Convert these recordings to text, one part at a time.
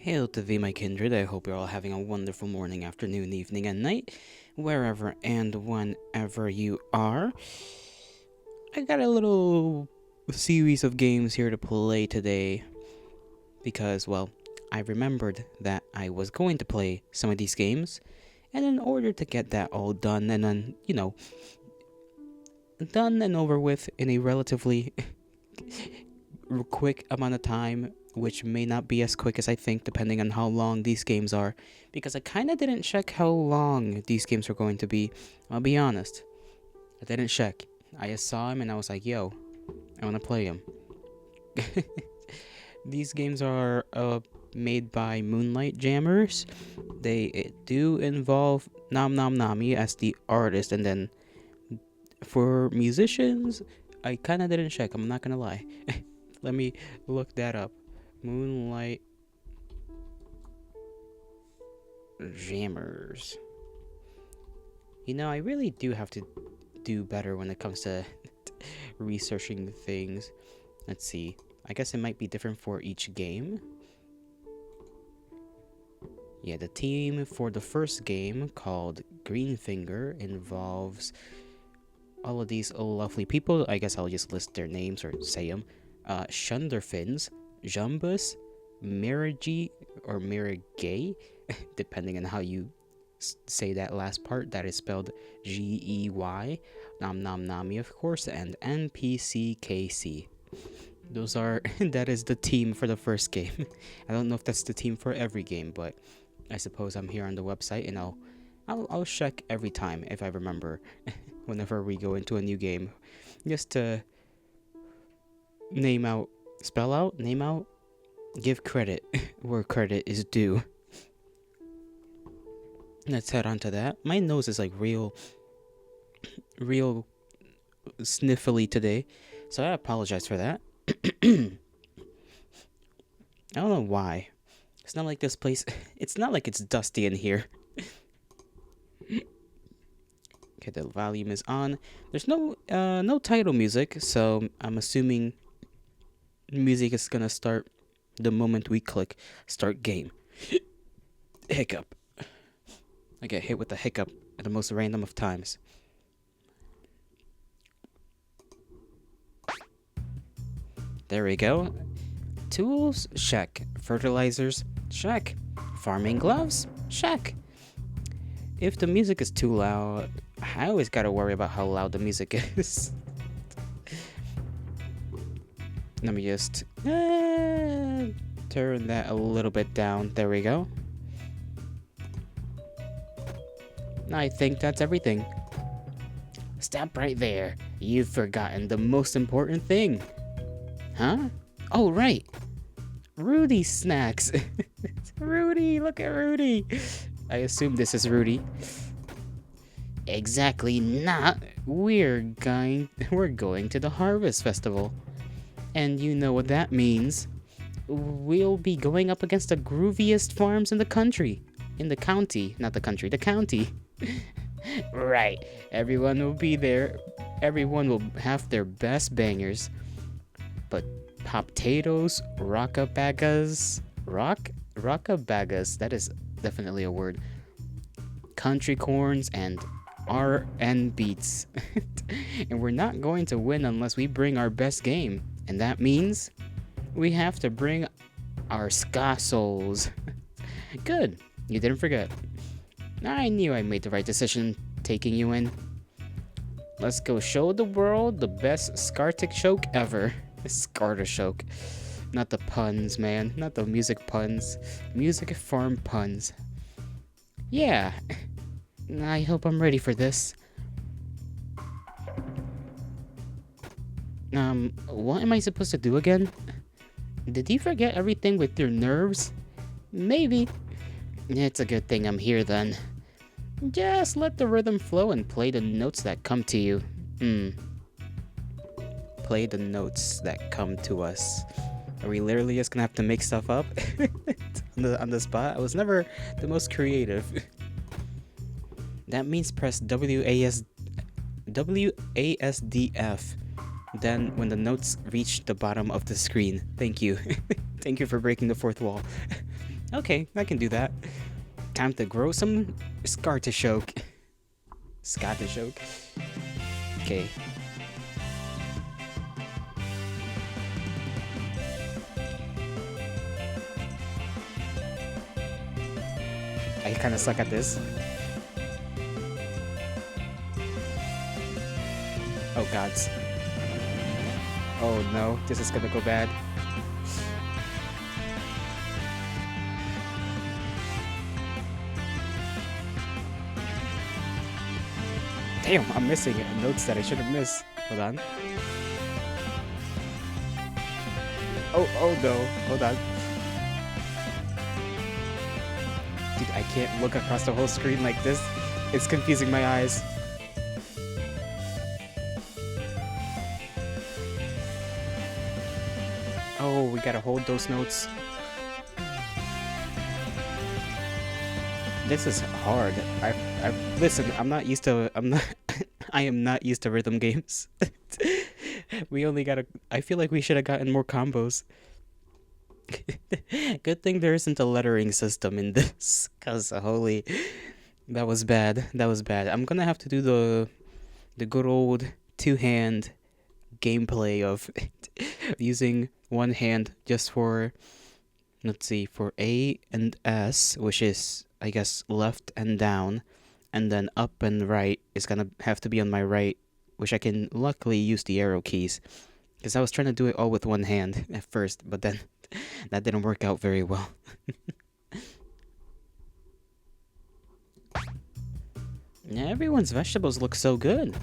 Hail to thee, my kindred. I hope you're all having a wonderful morning, afternoon, evening, and night, wherever and whenever you are. I got a little series of games here to play today because, well, I remembered that I was going to play some of these games, and in order to get that all done and then, done and over with in a relatively quick amount of time, which may not be as quick as I think, depending on how long these games are, because I kind of didn't check how long these games were going to be. I'll be honest, I didn't check. I just saw them and I was like, yo, I want to play them. These games are made by Moonlight jammers. They do involve Nom Nom Nami as the artist, and then for musicians, I kind of didn't check, I'm not gonna lie. Let me look that up. Moonlight jammers. I really do have to do better when it comes to researching things. Let's see. I guess it might be different for each game. Yeah, the team for the first game, called Greenfinger, involves all of these lovely people. I guess I'll just list their names or say them. Shunderfins, Jumbus, Mirigi, or Mirigay, depending on how you say that last part. That is spelled Gey, Nom Nom Nami, of course, and NPCKC. That is the team for the first game. I don't know if that's the team for every game, but I suppose I'm here on the website, and I'll check every time if I remember whenever we go into a new game, just to name out, give credit where credit is due. Let's head on to that. My nose is like real sniffly today, so I apologize for that. I don't know why. It's not like this place, it's not like it's dusty in here. Okay, the volume is on. There's no title music, so I'm assuming music is gonna start the moment we click start game. Hiccup. I get hit with a hiccup at the most random of times. There we go. Tools? Check. Fertilizers? Check. Farming gloves? Check. If the music is too loud, I always gotta worry about how loud the music is. Let me just turn that a little bit down. There we go. I think that's everything. Stop right there. You've forgotten the most important thing. Huh? Oh, right. Rudy snacks. Rudy, look at Rudy. I assume this is Rudy. Exactly not. We're going to the Harvest Festival. And you know what that means. We'll be going up against the grooviest farms in the country. In the county, not the country, the county. Right. Everyone will be there. Everyone will have their best bangers. But potatoes, rockabagas, that is definitely a word. Country corns and RN beats. And we're not going to win unless we bring our best game. And that means we have to bring our ska souls. Good. You didn't forget. I knew I made the right decision taking you in. Let's go show the world the best Skartic ever. Skartishoke. Not the puns, man. Not the music puns. Music farm puns. Yeah. I hope I'm ready for this. What am I supposed to do again? Did you forget everything with your nerves? Maybe. It's a good thing I'm here then. Just let the rhythm flow and play the notes that come to you. Play the notes that come to us. Are we literally just gonna have to make stuff up on the spot? I was never the most creative. That means press WASDF. Then when the notes reach the bottom of the screen. Thank you. Thank you for breaking the fourth wall. Okay, I can do that. Time to grow some scartishoke. Scartishoke. Okay. I kind of suck at this. Oh gods. Oh no, this is gonna go bad. Damn, I'm missing notes that I shouldn't miss. Hold on. Oh no, hold on. Dude, I can't look across the whole screen like this. It's confusing my eyes. Oh, we gotta hold those notes. This is hard. Listen, I'm not used to, I am not used to rhythm games. We only gotta, I feel like we should have gotten more combos. Good thing there isn't a lettering system in this, cause holy, that was bad. That was bad. I'm gonna have to do the good old two-hand gameplay of using one hand just for, let's see, for A and S, which is, I guess, left and down, and then up and right is gonna have to be on my right, which I can luckily use the arrow keys, because I was trying to do it all with one hand at first, but then that didn't work out very well. Everyone's vegetables look so good.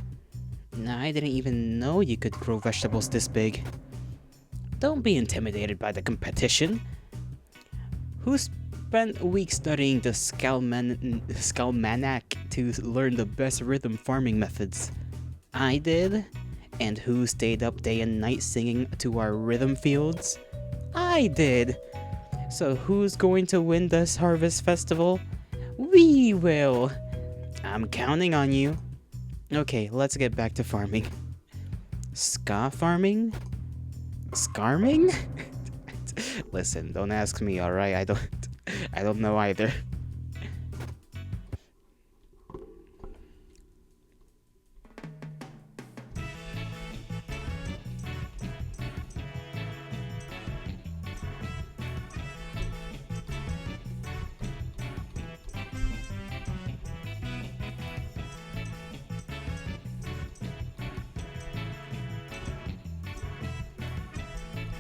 I didn't even know you could grow vegetables this big. Don't be intimidated by the competition. Who spent a week studying the Skalmanac to learn the best rhythm farming methods? I did. And who stayed up day and night singing to our rhythm fields? I did. So who's going to win this harvest festival? We will. I'm counting on you. Okay, let's get back to farming. Ska farming? Scarming? Listen, don't ask me, alright? I don't know either.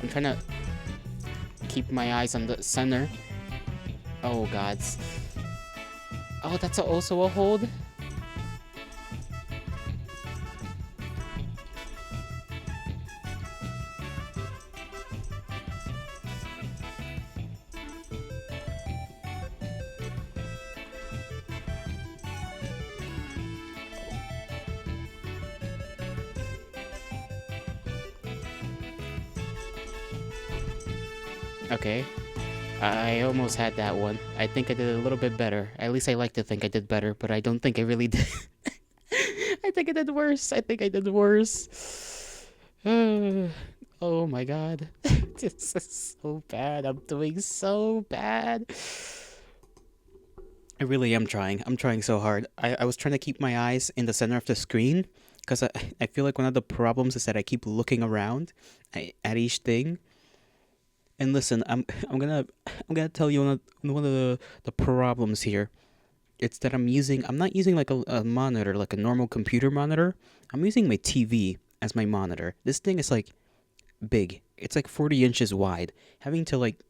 I'm trying to keep my eyes on the center. Oh gods. Oh, that's also a hold? Okay. I almost had that one. I think I did a little bit better. At least I like to think I did better, but I don't think I really did. I think I did worse. I think I did worse. Oh my god. This is so bad. I'm doing so bad. I really am trying. I'm trying so hard. I was trying to keep my eyes in the center of the screen because I feel like one of the problems is that I keep looking around at each thing. And listen, I'm gonna tell you one of the problems here. It's that I'm not using like a monitor, like a normal computer monitor. I'm using my TV as my monitor. This thing is like big. It's like 40 inches wide. Having to like,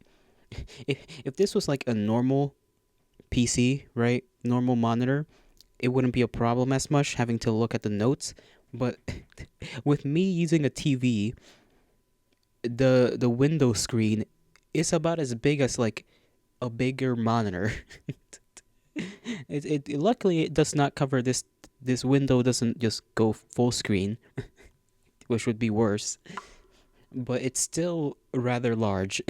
if this was like a normal PC, right? Normal monitor, it wouldn't be a problem as much having to look at the notes. But with me using a TV, the window screen is about as big as like a bigger monitor. It luckily it does not cover this window doesn't just go full screen, which would be worse. But it's still rather large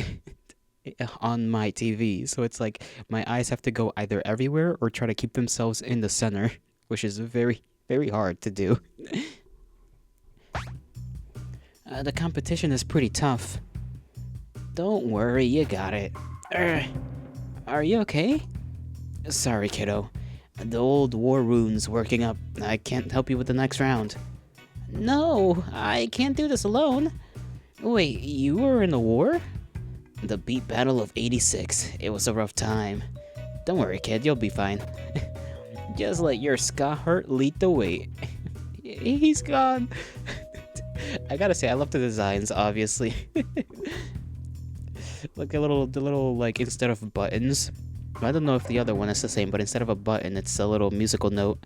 on my TV. So it's like my eyes have to go either everywhere or try to keep themselves in the center, which is very, very hard to do. The competition is pretty tough. Don't worry, you got it. Are you okay? Sorry, kiddo. The old war wound's working up. I can't help you with the next round. No, I can't do this alone. Wait, you were in the war? The Beat Battle of 86. It was a rough time. Don't worry, kid, you'll be fine. Just let your ska hurt lead the way. He's gone. I gotta say, I love the designs, obviously. Like the little, like, instead of buttons. I don't know if the other one is the same, but instead of a button, it's a little musical note.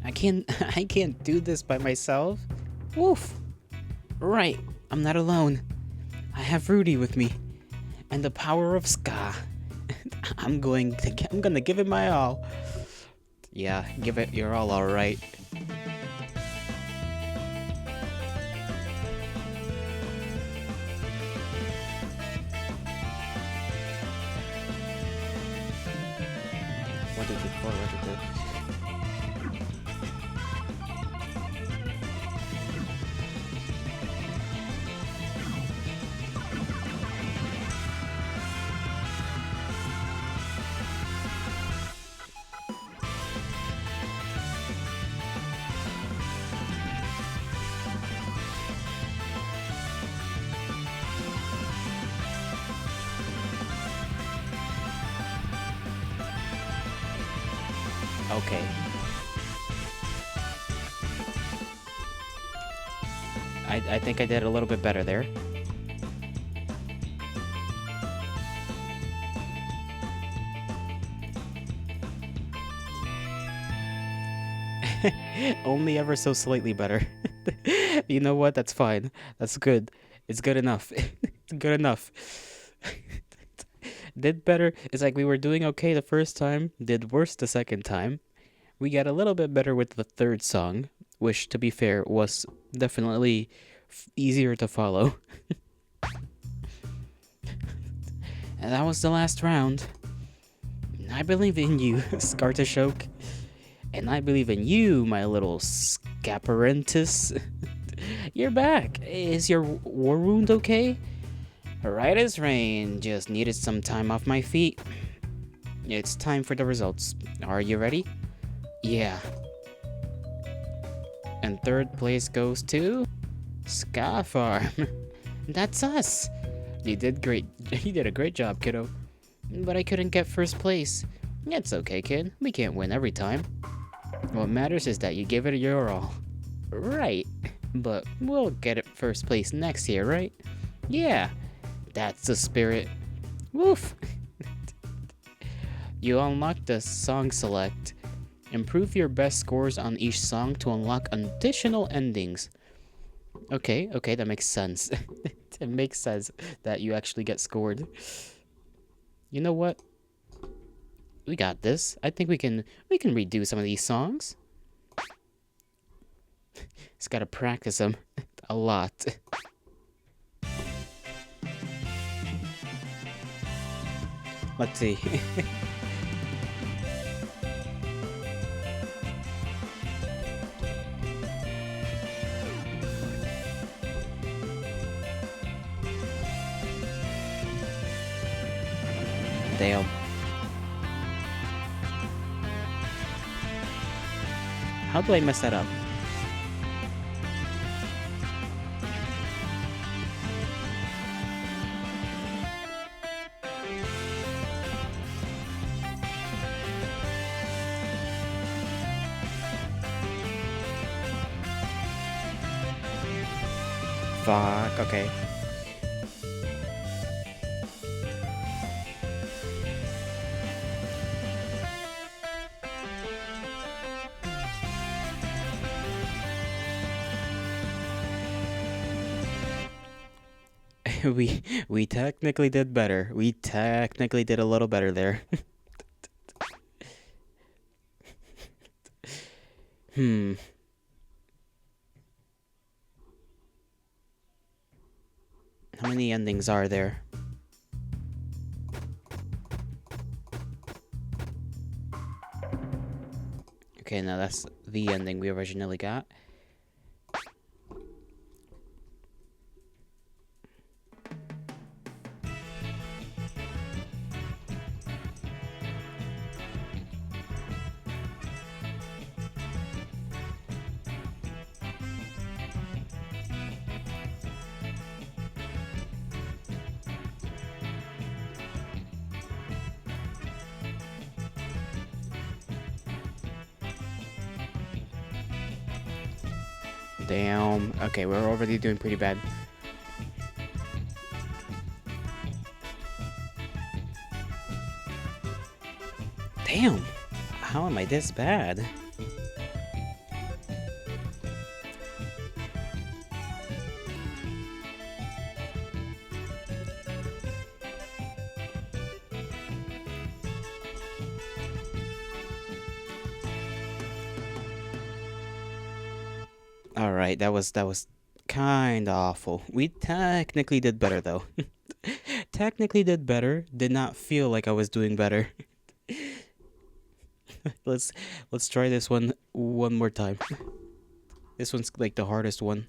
I can't do this by myself. Woof. Right, I'm not alone. I have Rudy with me, and the power of ska. I'm gonna give it my all. Yeah, give it your all right. One, two, three, four, one, two, three. Okay. I think I did a little bit better there. Only ever so slightly better. You know what? That's fine. That's good. It's good enough. It's good enough. Did better. It's like we were doing okay the first time, did worse the second time. We got a little bit better with the third song, which, to be fair, was definitely easier to follow. And that was the last round. I believe in you, Scartashoke. And I believe in you, my little Scaparentus. You're back. Is your war wound okay? Right as rain. Just needed some time off my feet. It's time for the results. Are you ready? Yeah. And third place goes to Ska Farm. That's us. You did great. You did a great job, kiddo. But I couldn't get first place. It's okay, kid. We can't win every time. What matters is that you give it your all. Right. But we'll get it first place next year, right? Yeah. That's the spirit. Woof. You unlock the song select. Improve your best scores on each song to unlock additional endings. Okay, that makes sense. It makes sense that you actually get scored. You know what? We got this. I think we can redo some of these songs. Just gotta practice them a lot. Let's see. Damn. How do I mess that up? Fuck, okay. We technically did better. We technically did a little better there. How many endings are there? Okay, now that's the ending we originally got. Damn. Okay, we're already doing pretty bad. Damn. How am I this bad? Alright, that was kinda awful. We technically did better though. Technically did better. Did not feel like I was doing better. let's let's try this one more time. This one's like the hardest one.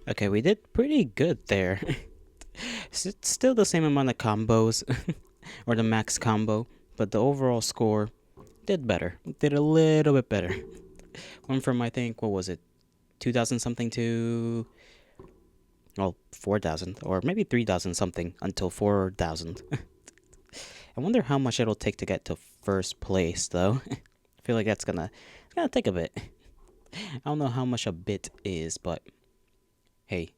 Okay, we did pretty good there. It's still the same amount of combos, or the max combo, but the overall score did better. Did a little bit better. Went from, I think, what was it, 2,000 something to, well, 4,000, or maybe 3,000 something until 4,000. I wonder how much it'll take to get to first place, though. I feel like it's gonna take a bit. I don't know how much a bit is, but hey.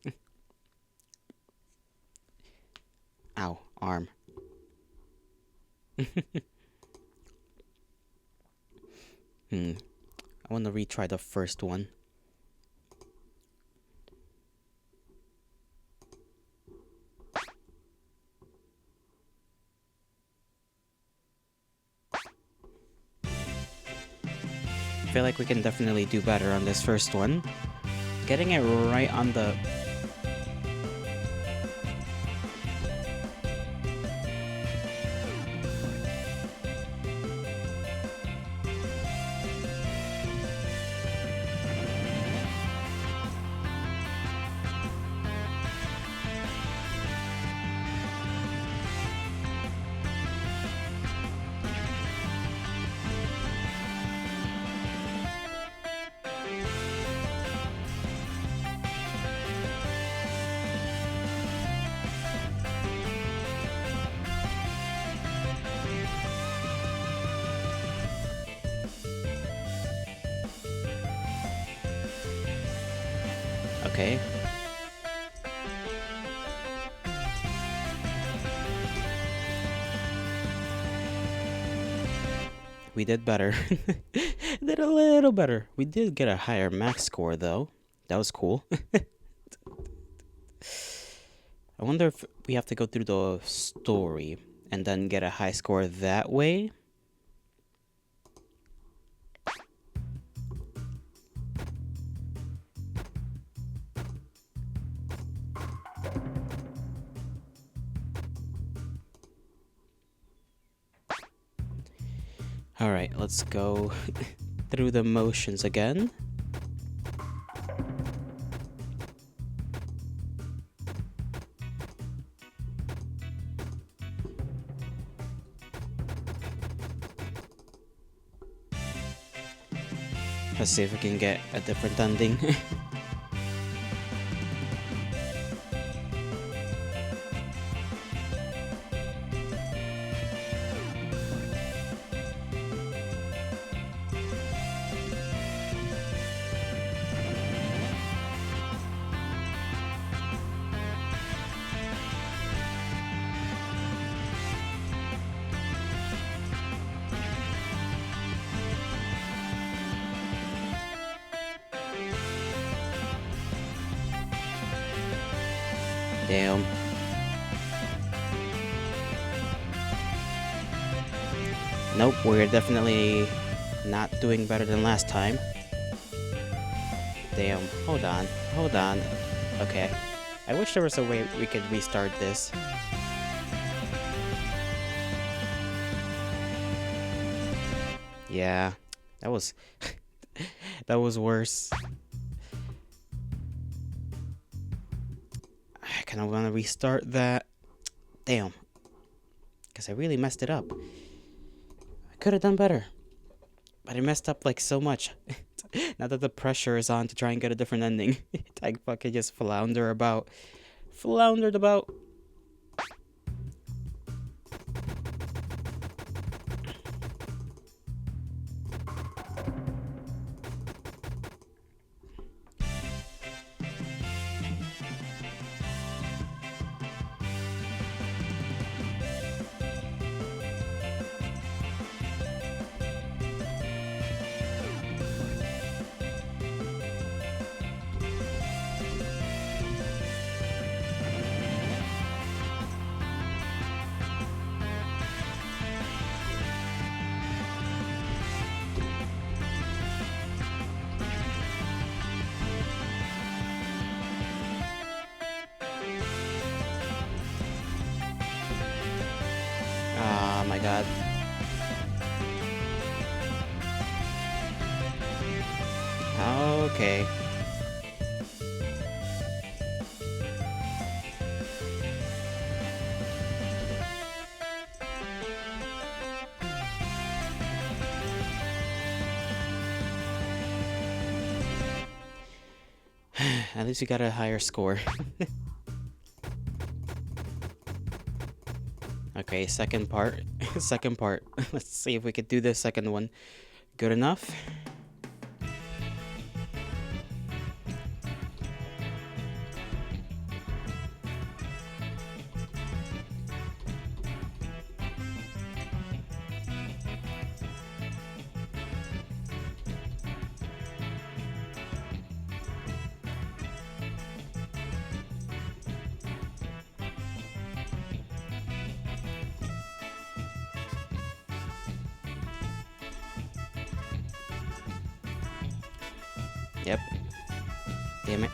Ow, arm. I want to retry the first one. I feel like we can definitely do better on this first one. Getting it right on the... Okay. We did better. Did a little better. We did get a higher max score though. That was cool. I wonder if we have to go through the story and then get a high score that way. Alright, let's go through the motions again. Let's see if we can get a different ending. Damn. Nope, we're definitely not doing better than last time. Damn, hold on, hold on. Okay. I wish there was a way we could restart this. Yeah, that was that was worse. I kind of want to restart that. Damn, because I really messed it up. I could have done better, but I messed up like so much. Now that the pressure is on to try and get a different ending, I fucking just floundered about. Ah, my god. Okay. At least we got a higher score. Okay, second part. Second part. Let's see if we could do the second one. Good enough? Yep. Damn it.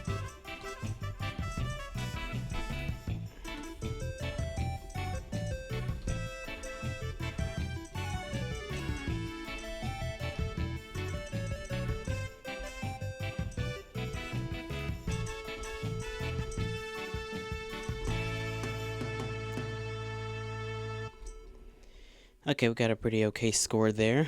Okay, we got a pretty okay score there.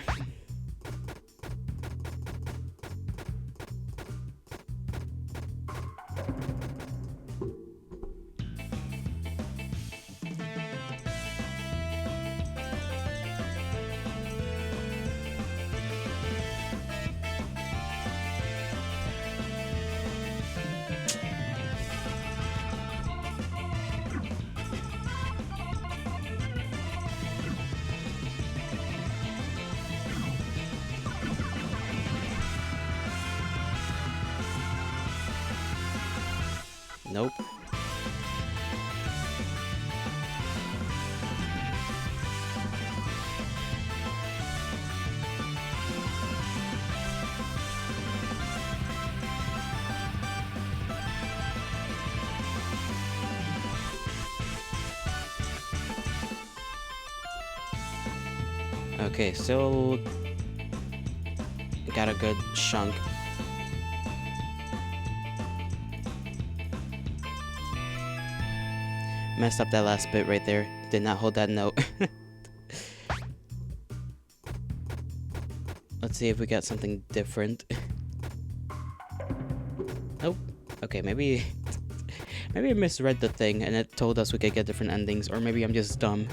Nope. Okay, still got a good chunk. Messed up that last bit right there. Did not hold that note. Let's see if we got something different. Nope. Okay, maybe I misread the thing and it told us we could get different endings, or maybe I'm just dumb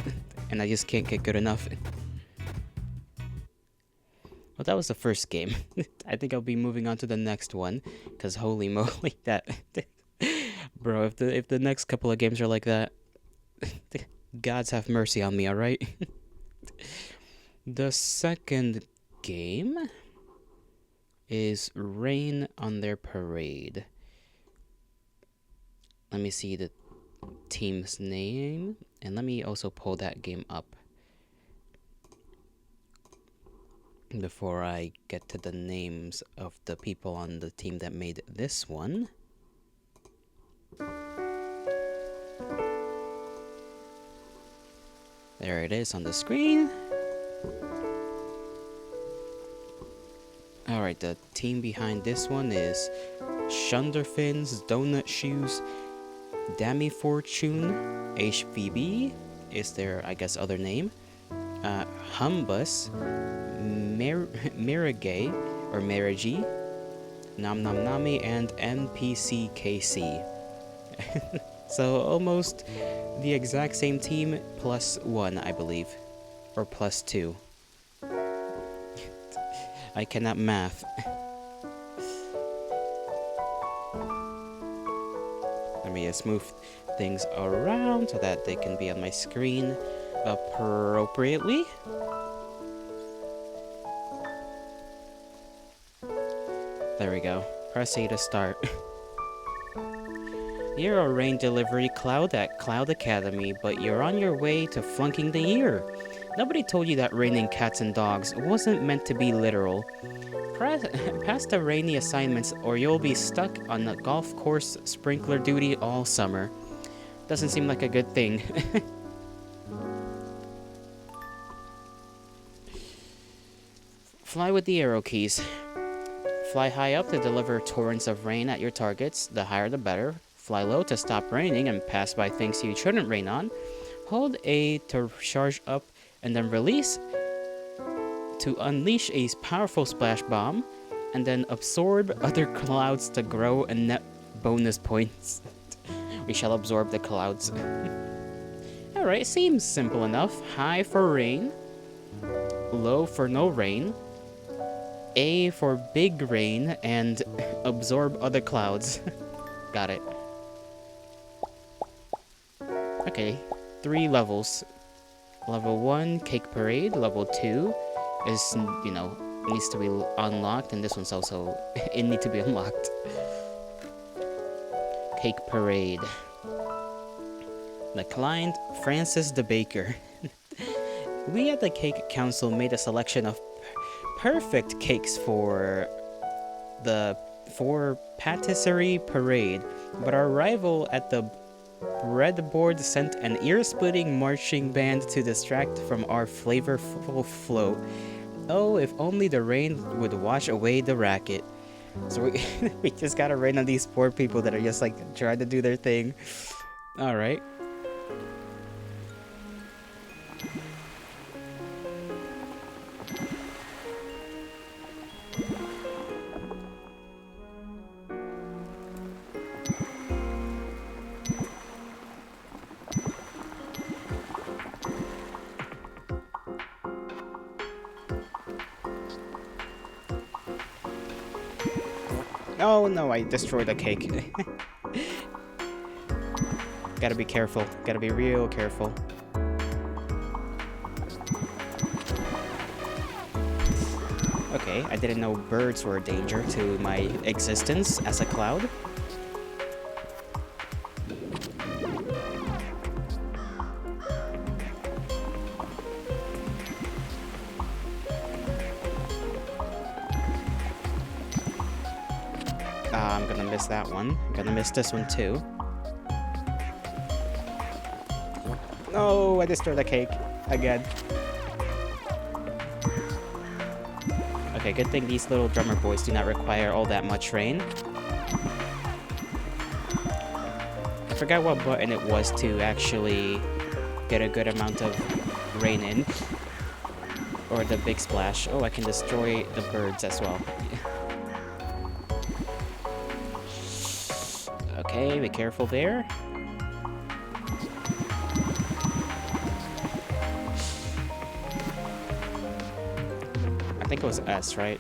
and I just can't get good enough. Well, that was the first game. I think I'll be moving on to the next one, cause holy moly, that bro, if the next couple of games are like that, gods have mercy on me, all right? The second game is Rain on Their Parade. Let me see the team's name, and let me also pull that game up. before I get to the names of the people on the team that made this one. There it is on the screen. Alright, the team behind this one is Shunderfins, Donut Shoes, Dammy Fortune, HVB is their, I guess, other name, Humbus, Miragay, or Miragi, Nam Nam Nami, and NPCKC. So almost the exact same team plus one, I believe. Or plus two. I cannot math. Let me just move things around so that they can be on my screen appropriately. There we go. Press A to start. You're a rain delivery cloud at Cloud Academy, but you're on your way to flunking the year. Nobody told you that raining cats and dogs wasn't meant to be literal. Pass the rainy assignments or you'll be stuck on the golf course sprinkler duty all summer. Doesn't seem like a good thing. Fly with the arrow keys. Fly high up to deliver torrents of rain at your targets. The higher the better. Fly low to stop raining and pass by things you shouldn't rain on. Hold A to charge up and then release to unleash a powerful splash bomb, and then absorb other clouds to grow and net bonus points. We shall absorb the clouds. Alright, seems simple enough. High for rain, low for no rain, A for big rain, and absorb other clouds. Got it. Okay, 3 levels. Level 1, Cake Parade. Level 2 is, you know, needs to be unlocked, and this one's also, it needs to be unlocked. Cake Parade. The client, Francis the Baker. We at the Cake Council made a selection of perfect cakes for Patisserie Parade, but our rival at the breadboard sent an ear-splitting marching band to distract from our flavorful flow. Oh, if only the rain would wash away the racket. So we just gotta rain on these poor people that are just like trying to do their thing. Alright. Oh no, I destroyed the cake. Gotta be careful. Gotta be real careful. Okay, I didn't know birds were a danger to my existence as a cloud. I'm gonna miss that one. I'm gonna miss this one too. No, I destroyed the cake again. Okay, good thing these little drummer boys do not require all that much rain. I forgot what button it was to actually get a good amount of rain in. Or the big splash. Oh, I can destroy the birds as well. Okay, be careful there. I think it was S, right?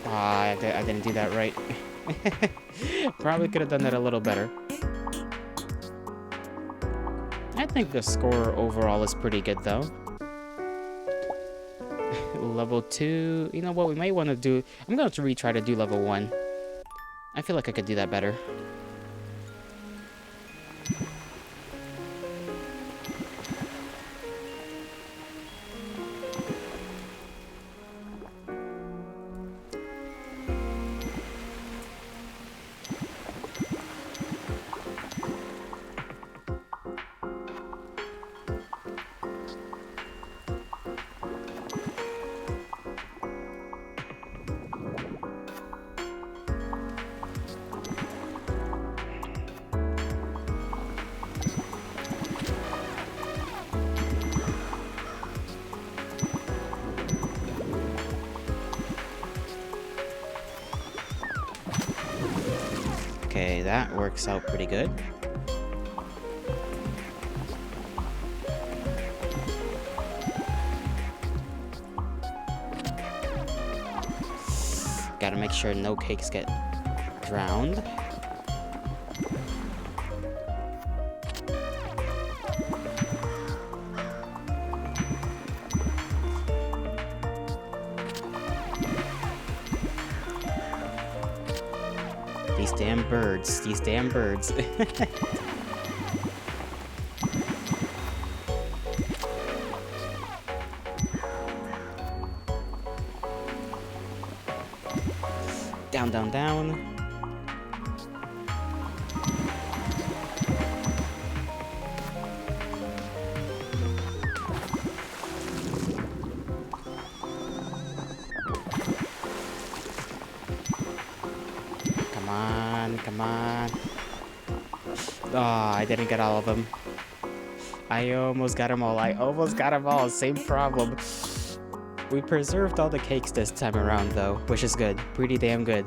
I didn't do that right. Probably could have done that a little better. I think the score overall is pretty good, though. Level 2... You know what, we might want to do... I'm going to retry to do level 1. I feel like I could do that better. Okay, that works out pretty good. Gotta make sure no cakes get drowned. These damn birds, these damn birds. Down, down, down. Come on, come on. Oh, I didn't get all of them. I almost got them all. I almost got them all. Same problem. We preserved all the cakes this time around, though, which is good. Pretty damn good.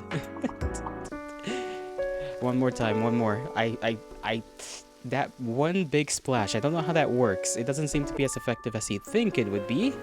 One more time, one more. That one big splash, I don't know how that works. It doesn't seem to be as effective as you think it would be.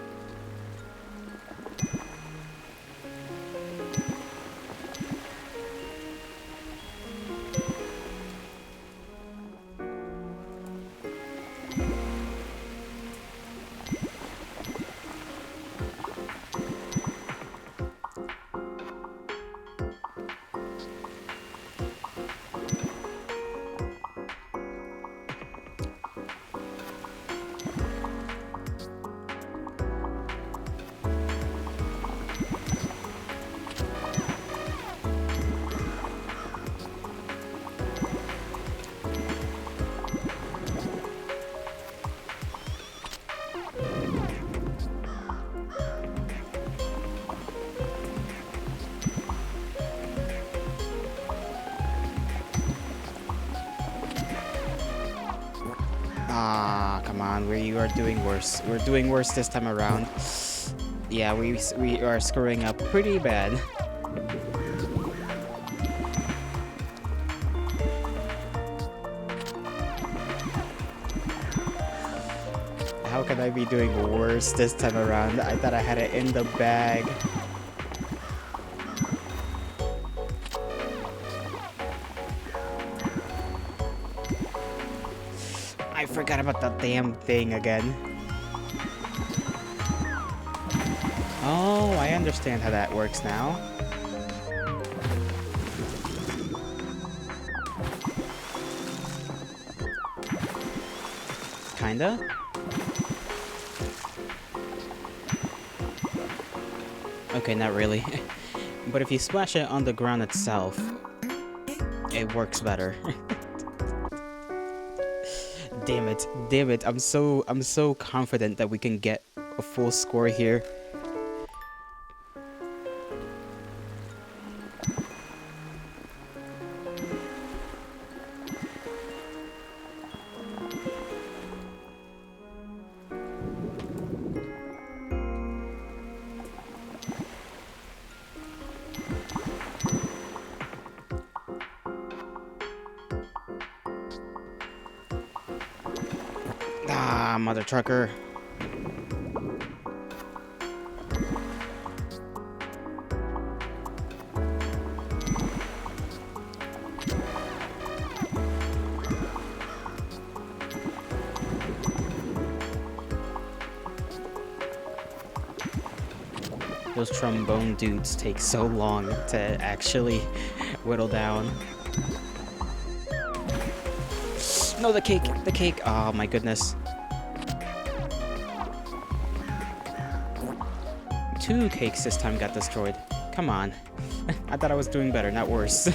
Ah, come on, we are doing worse. We're doing worse this time around. Yeah, we are screwing up pretty bad. How can I be doing worse this time around? I thought I had it in the bag. I forgot about that damn thing again. Oh, I understand how that works now. Kinda? Okay, not really. But if you splash it on the ground itself, it works better. Damn it, I'm so confident that we can get a full score here. Ah, mother trucker. Those trombone dudes take so long to actually whittle down. No, the cake! The cake! Oh my goodness. 2 cakes this time got destroyed. Come on. I thought I was doing better, not worse.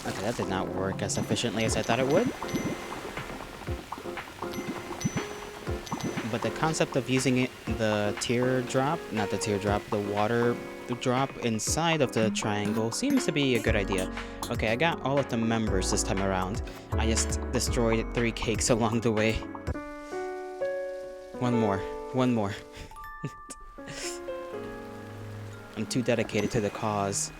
Okay, that did not work as efficiently as I thought it would. But the concept of using it, the teardrop, not the teardrop, the water drop inside of the triangle seems to be a good idea. Okay, I got all of the members this time around. I just destroyed 3 cakes along the way. One more. One more. I'm too dedicated to the cause.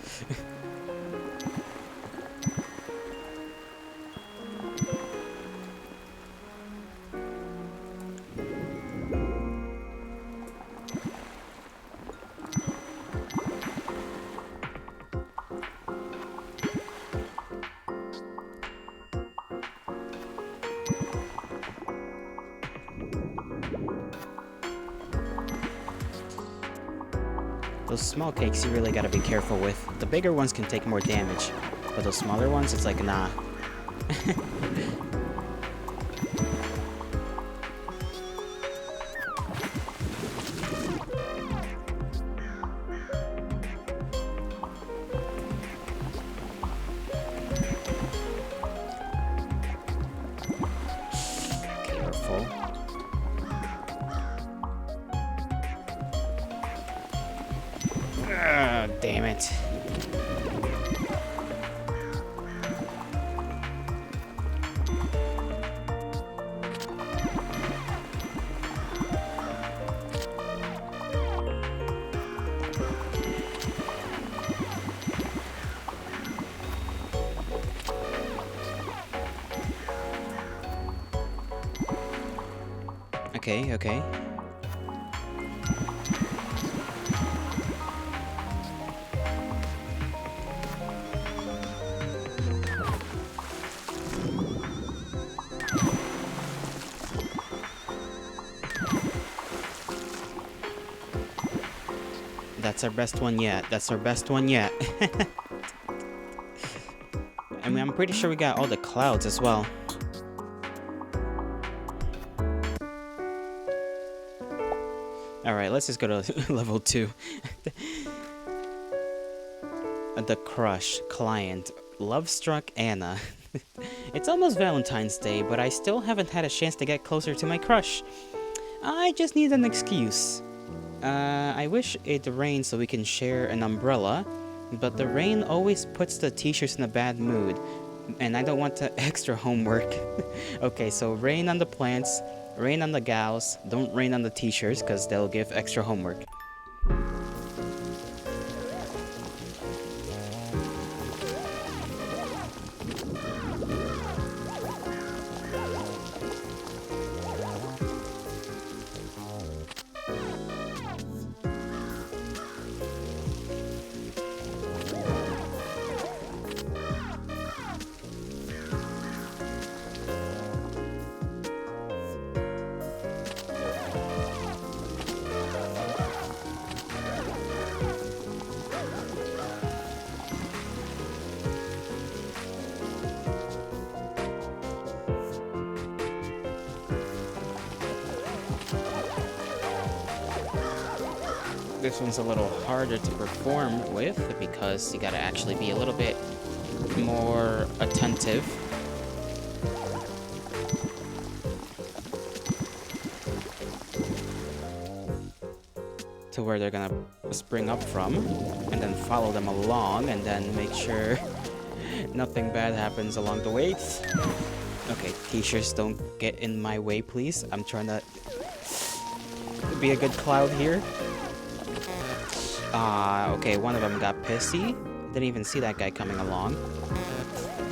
Those small cakes you really gotta be careful with. The bigger ones can take more damage, but those smaller ones, it's like, nah. Careful. Damn it. Okay, okay. That's our best one yet. That's our best one yet. I mean, I'm pretty sure we got all the clouds as well. Alright, let's just go to level 2. The Crush Client. Love-struck Anna. It's almost Valentine's Day, but I still haven't had a chance to get closer to my crush. I just need an excuse. I wish it rained so we can share an umbrella, but the rain always puts the teachers in a bad mood, and I don't want the extra homework. Okay, so rain on the plants, rain on the gals, don't rain on the teachers, because they'll give extra homework. This one's a little harder to perform with because you gotta actually be a little bit more attentive. To where they're gonna spring up from, and then follow them along, and then make sure nothing bad happens along the way. Okay, teachers, don't get in my way, please. I'm trying to be a good cloud here. Okay, one of them got pissy. Didn't even see that guy coming along.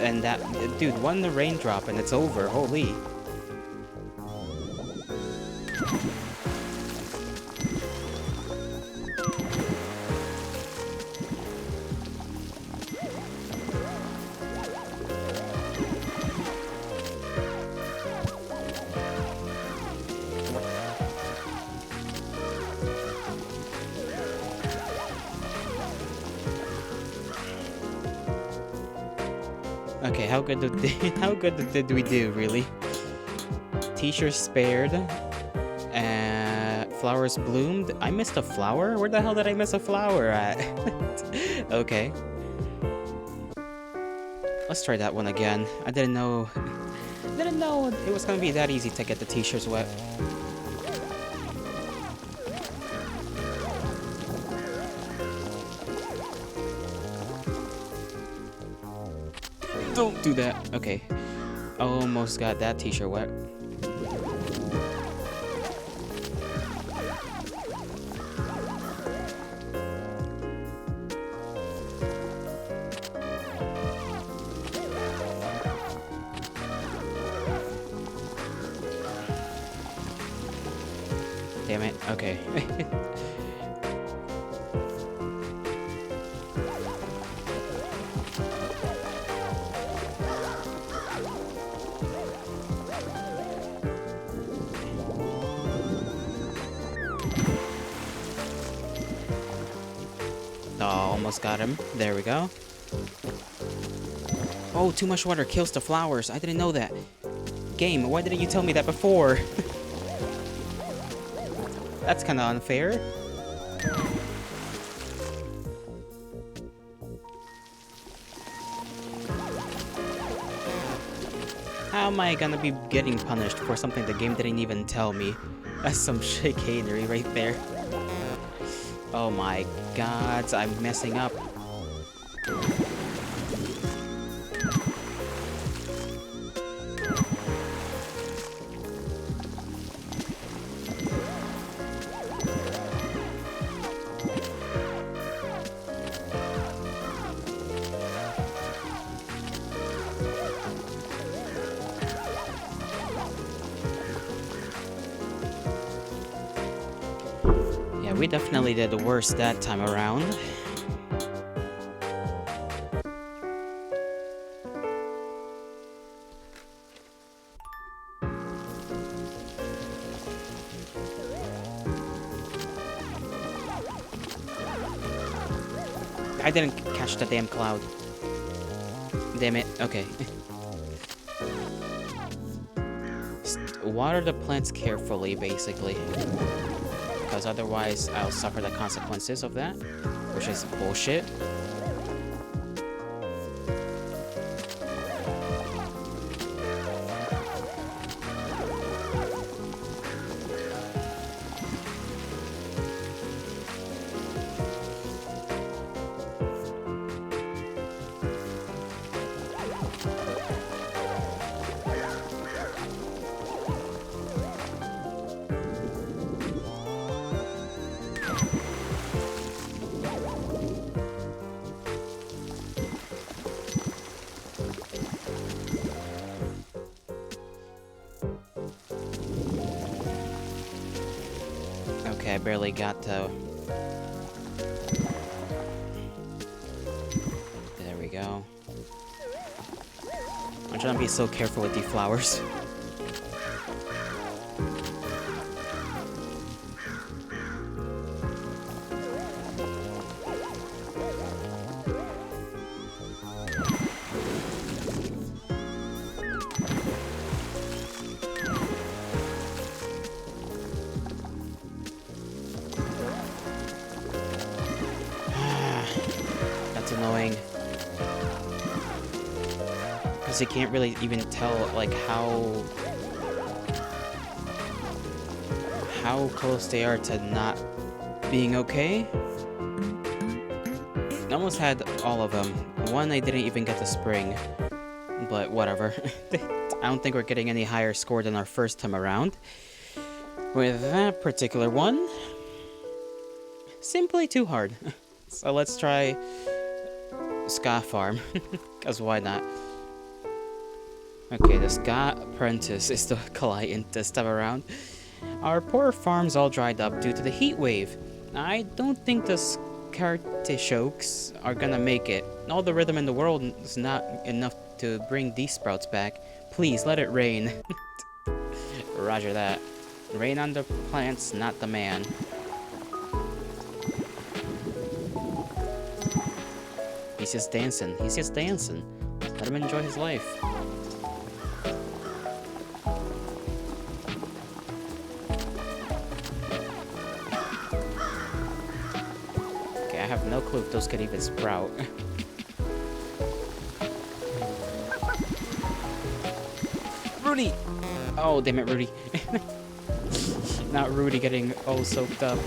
And that, dude, one raindrop and it's over. Holy. Okay, how good did we do, really? Teachers spared. Flowers bloomed. I missed a flower? Where the hell did I miss a flower at? Okay. let's try that one again. I didn't know it was gonna be that easy to get the t-shirts wet. Don't do that. Okay. Almost got that t-shirt wet. Damn it. Okay. Oh, almost got him. There we go. Oh, too much water kills the flowers. I didn't know that. Game, why didn't you tell me that before? That's kind of unfair. How am I gonna be getting punished for something the game didn't even tell me? That's some chicanery right there. Oh my god, I'm messing up. Yeah, we definitely did the worst that time around. I didn't catch the damn cloud. Damn it. Okay. Water the plants carefully, basically. Because otherwise, I'll suffer the consequences of that. Which is bullshit. Okay, I barely got to... There we go. I'm trying to be so careful with these flowers. Annoying, because you can't really even tell like how close they are to not being okay. I almost had all of them. One I didn't even get to spring, but whatever. I don't think we're getting any higher score than our first time around with that particular one. Simply too hard. So let's try Ska Farm, because why not? Okay, the Ska Apprentice is the client this time around. Our poor farm's all dried up due to the heat wave. I don't think the Skartishokes are gonna make it. All the rhythm in the world is not enough to bring these sprouts back. Please, let it rain. Roger that. Rain on the plants, not the man. He's just dancing. He's just dancing. Let him enjoy his life. Okay, I have no clue if those could even sprout. Rudy! Oh, damn it, Rudy. Not Rudy getting all soaked up.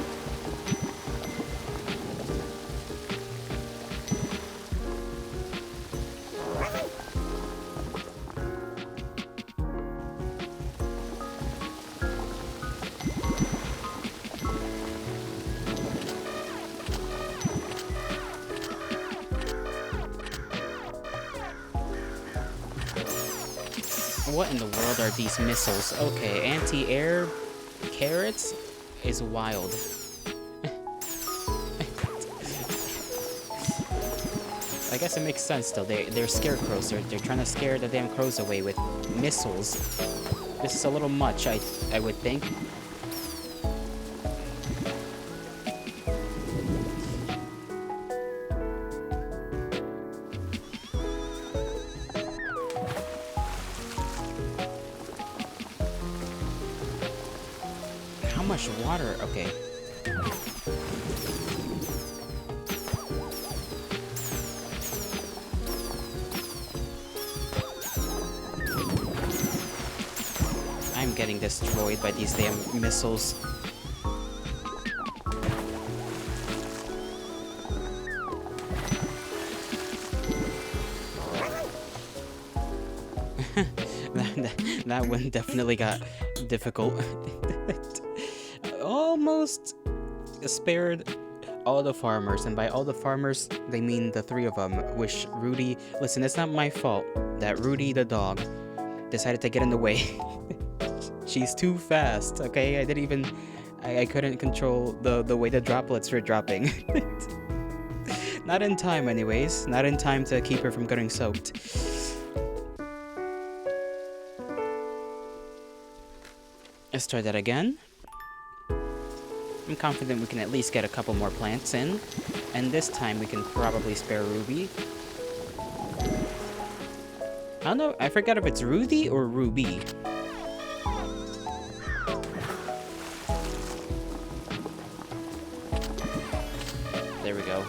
What in the world are these missiles? Okay, anti-air carrots is wild. I guess it makes sense though. They're scarecrows. They're trying to scare the damn crows away with missiles. This is a little much, I would think. How much water? Okay. I'm getting destroyed by these damn missiles. that one definitely got difficult. Almost spared all the farmers, and by all the farmers, they mean the three of them, which Rudy... Listen, it's not my fault that Rudy the dog decided to get in the way. She's too fast, okay? I couldn't control the way the droplets were dropping. Not in time, anyways. Not in time to keep her from getting soaked. Let's try that again. I'm confident we can at least get a couple more plants in. And this time we can probably spare Ruby. I don't know, I forgot if it's Rudy or Ruby. There we go.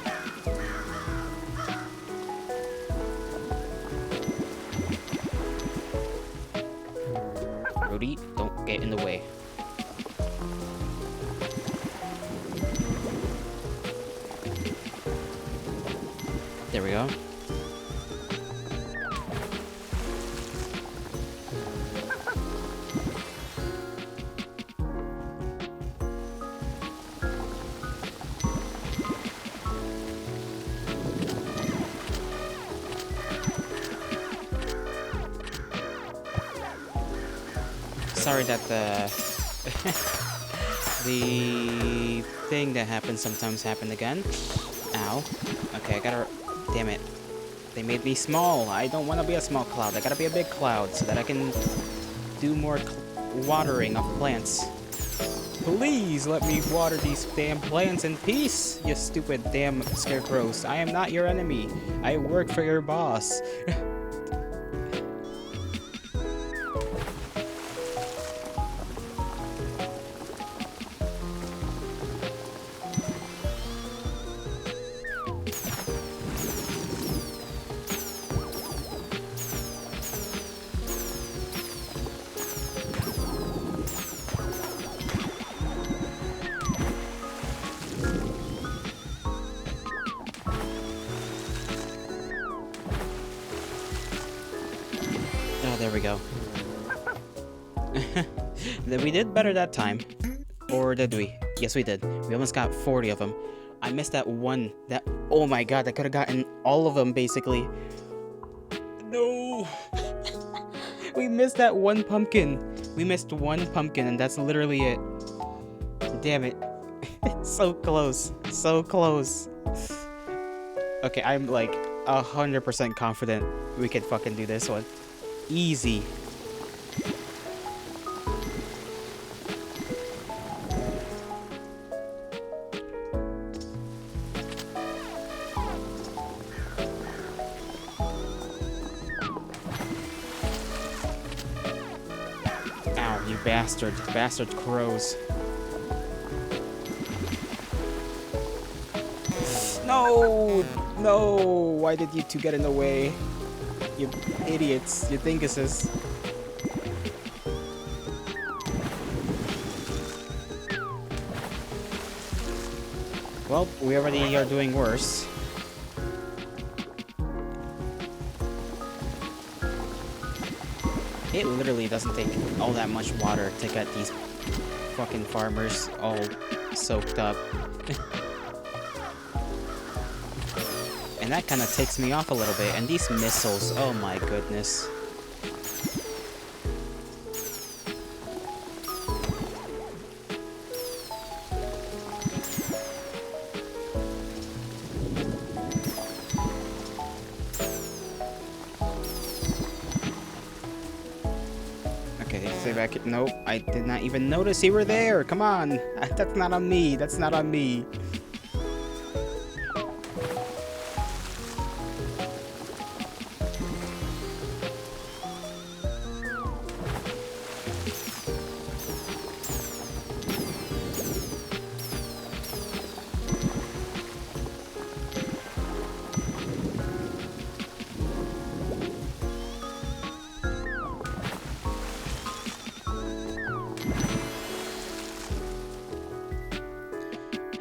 Rudy, don't get in the way. There we go. Sorry that the thing that happens sometimes happened again. Ow. Okay, I gotta... Damn it. They made me small. I don't want to be a small cloud. I gotta be a big cloud so that I can do more watering of plants. Please let me water these damn plants in peace, you stupid damn scarecrows. I am not your enemy. I work for your boss. There we go. We did better that time. Or did we? Yes, we did. We almost got 40 of them. I missed that one. Oh my god, I could have gotten all of them, basically. No! We missed that one pumpkin. We missed one pumpkin, and that's literally it. Damn it. So close. So close. Okay, I'm like 100% confident we could fucking do this one. Easy. Ow, you bastard. Bastard crows. No! No! Why did you two get in the way? You idiots. You dinguses. Well, we already are doing worse. It literally doesn't take all that much water to get these fucking farmers all soaked up. And that kind of takes me off a little bit. And these missiles, oh my goodness. Okay, stay back. Nope, I did not even notice you were there. Come on. That's not on me. That's not on me.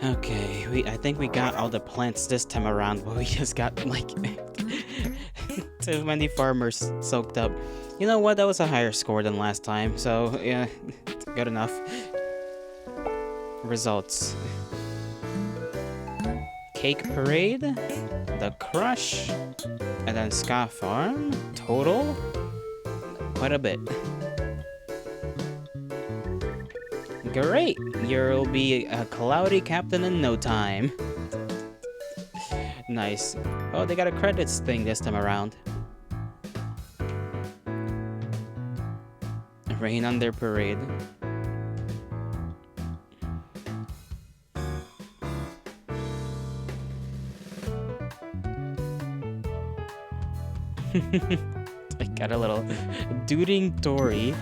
Okay, I think we got all the plants this time around, but we just got like too many farmers soaked up. You know what? That was a higher score than last time, so yeah, good enough. Results: Cake Parade, The Crush, and then Ska Farm. Total, quite a bit. Great! You'll be a cloudy captain in no time. Nice. Oh, they got a credits thing this time around. Rain on their parade. I got a little Dooting Dory.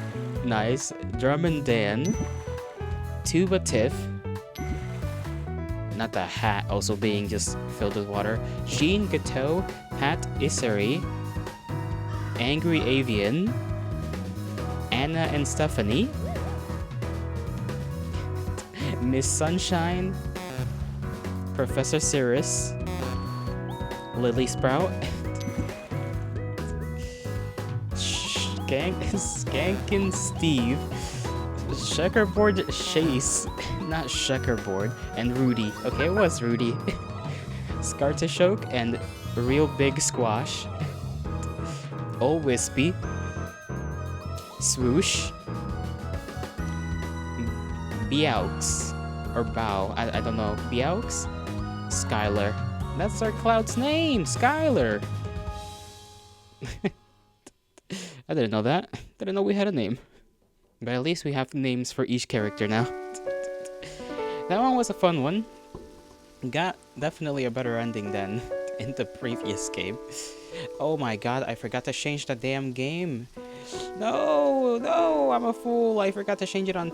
Nice. Drum and Dan. Tuba Tiff. Not the hat also being just filled with water. Sheen Gateau. Pat Issery. Angry Avian. Anna and Stephanie. Miss Sunshine. Professor Cirrus. Lily Sprout. Skankin' Steve. Checkerboard Chase. Not Checkerboard. And Rudy. Okay, it was Rudy. Scartishoke and Real Big Squash. Old Wispy. Swoosh. Beaux. Or Bow. I don't know. Beaux? Skylar. That's our Cloud's name! Skylar! I didn't know that. Didn't know we had a name. But at least we have names for each character now. That one was a fun one. Got definitely a better ending than in the previous game. Oh my god, I forgot to change the damn game. No, I'm a fool. I forgot to change it on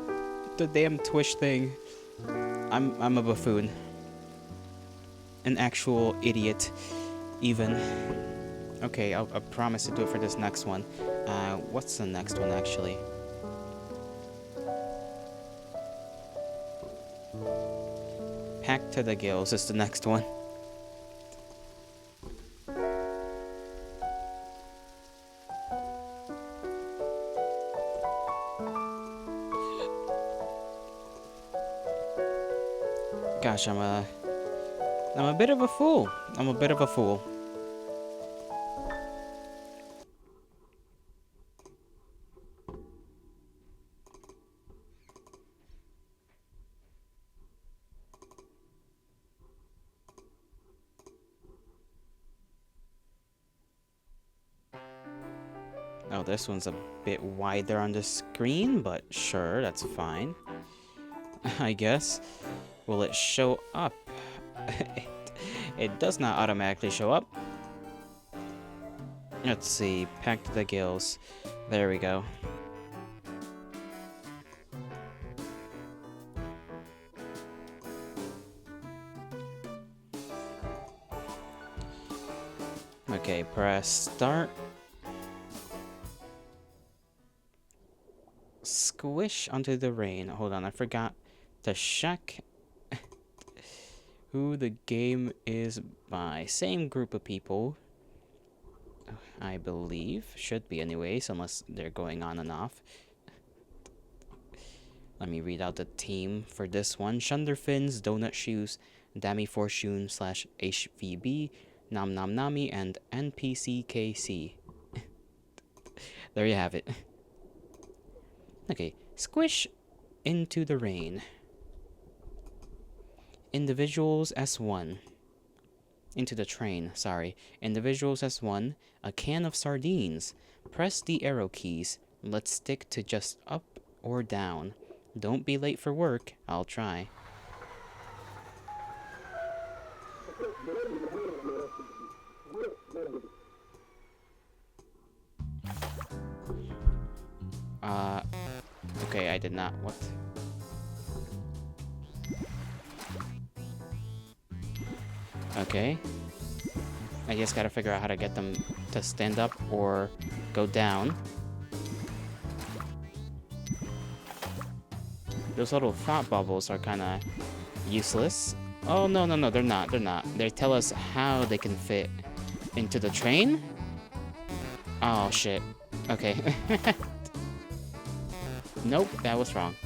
the damn Twitch thing. I'm a buffoon. An actual idiot, even. Okay, I promise to do it for this next one. What's the next one, actually? Packed to the Gills is the next one. Gosh, I'm a bit of a fool. I'm a bit of a fool. Oh, this one's a bit wider on the screen, but sure, that's fine. I guess. Will it show up? It does not automatically show up. Let's see. Packed to the Gills. There we go. Okay, press start. Squish onto the rain. Hold on, I forgot to check. who the game is by. Same group of people, I believe. Should be anyways, unless they're going on and off. Let me read out the team for this one. Shunderfins, Donut Shoes, Dami Fortune slash HVB, Nam Nam Nami, and NPCKC. There you have it. Okay, Squish into the Rain. Individuals S1. Into the train, sorry. Individuals S1, a can of sardines. Press the arrow keys. Let's stick to just up or down. Don't be late for work. I'll try. Okay, I did not. What? Okay. I just gotta figure out how to get them to stand up or go down. Those little thought bubbles are kind of useless. Oh, no, no, no, they're not. They're not. They tell us how they can fit into the train. Oh, shit. Okay. Nope, that was wrong.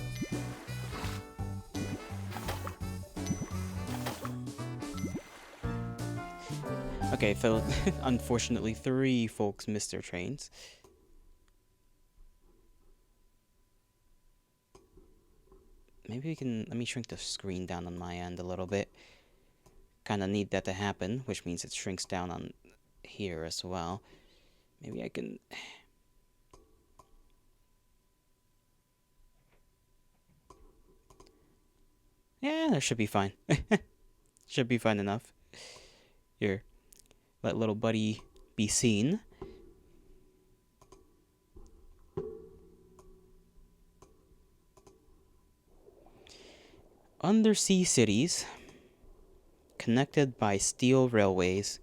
Okay, so unfortunately 3 folks missed their trains. Maybe we can, let me shrink the screen down on my end a little bit. Kind of need that to happen, which means it shrinks down on here as well. Maybe I can... Yeah, that should be fine. Should be fine enough. Here, let little buddy be seen. Undersea cities, connected by steel railways,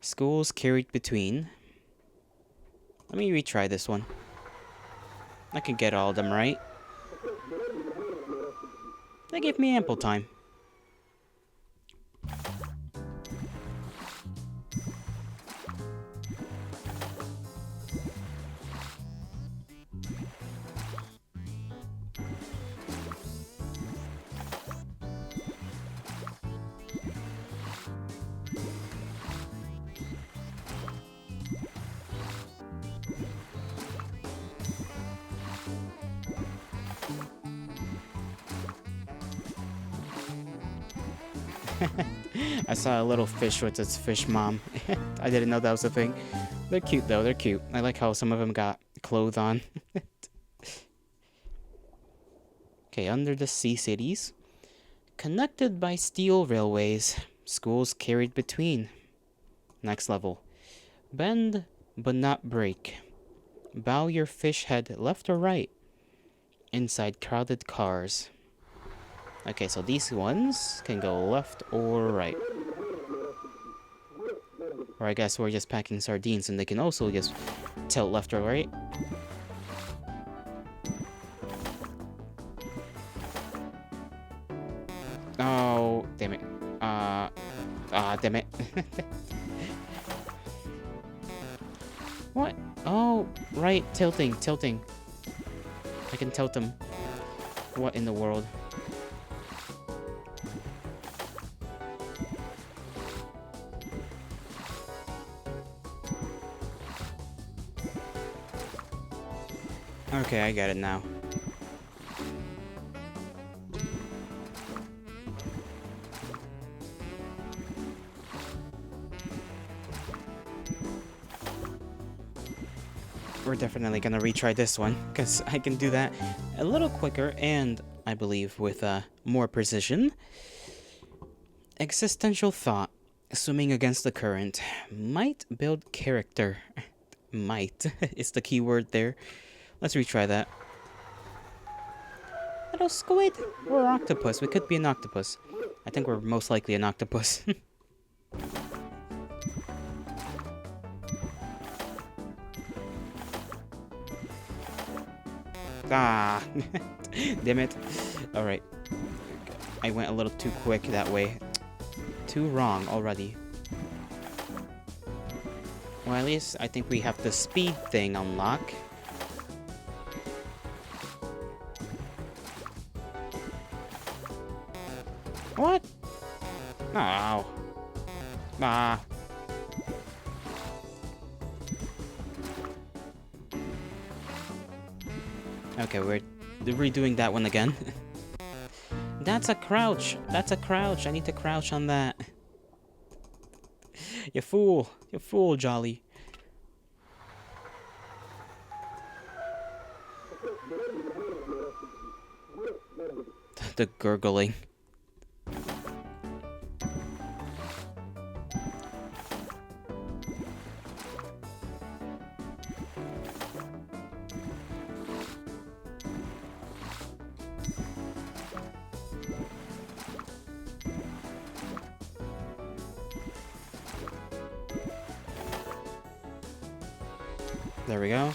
schools carried between. Let me retry this one. I can get all of them right. They give me ample time. I saw a little fish with its fish mom. I didn't know that was a thing. They're cute though, they're cute. I like how some of them got clothes on. Okay, under the sea cities. Connected by steel railways, schools carried between. Next level. Bend, but not break. Bow your fish head left or right. Inside crowded cars. Okay, so these ones can go left or right. Or I guess we're just packing sardines and they can also just tilt left or right. Oh, damn it. Damn it. What? Oh, right, tilting. I can tilt them. What in the world? Okay, I get it now. We're definitely gonna retry this one, because I can do that a little quicker and, I believe, with more precision. Existential thought, swimming against the current, might build character. Might is the key word there. Let's retry that. Little squid. We're an octopus. We could be an octopus. I think we're most likely an octopus. Ah, damn it. Alright. I went a little too quick that way. 2 wrong already. Well, at least I think we have the speed thing unlocked. What? Oh. Ah. Okay, we're redoing that one again. That's a crouch. That's a crouch. I need to crouch on that. You fool. You fool, Jolly. The gurgling. There we go.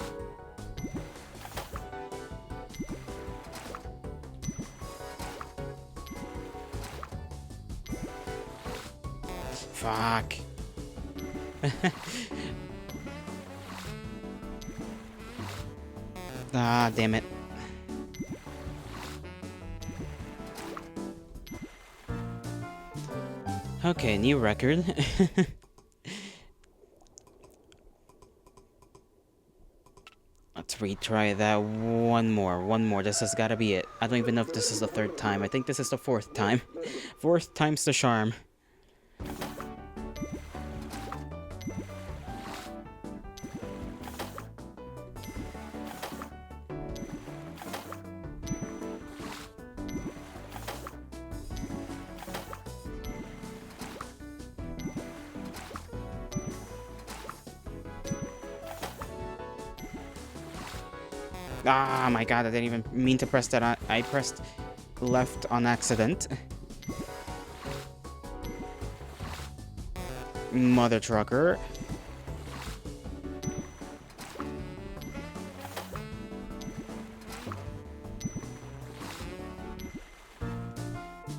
Fuck. Ah, damn it. Okay, new record. Let's retry that one more. One more. This has gotta be it. I don't even know if this is the 3rd time. I think this is the 4th time. 4th time's the charm. Ah, my god, I didn't even mean to press that. I pressed left on accident. Mother trucker.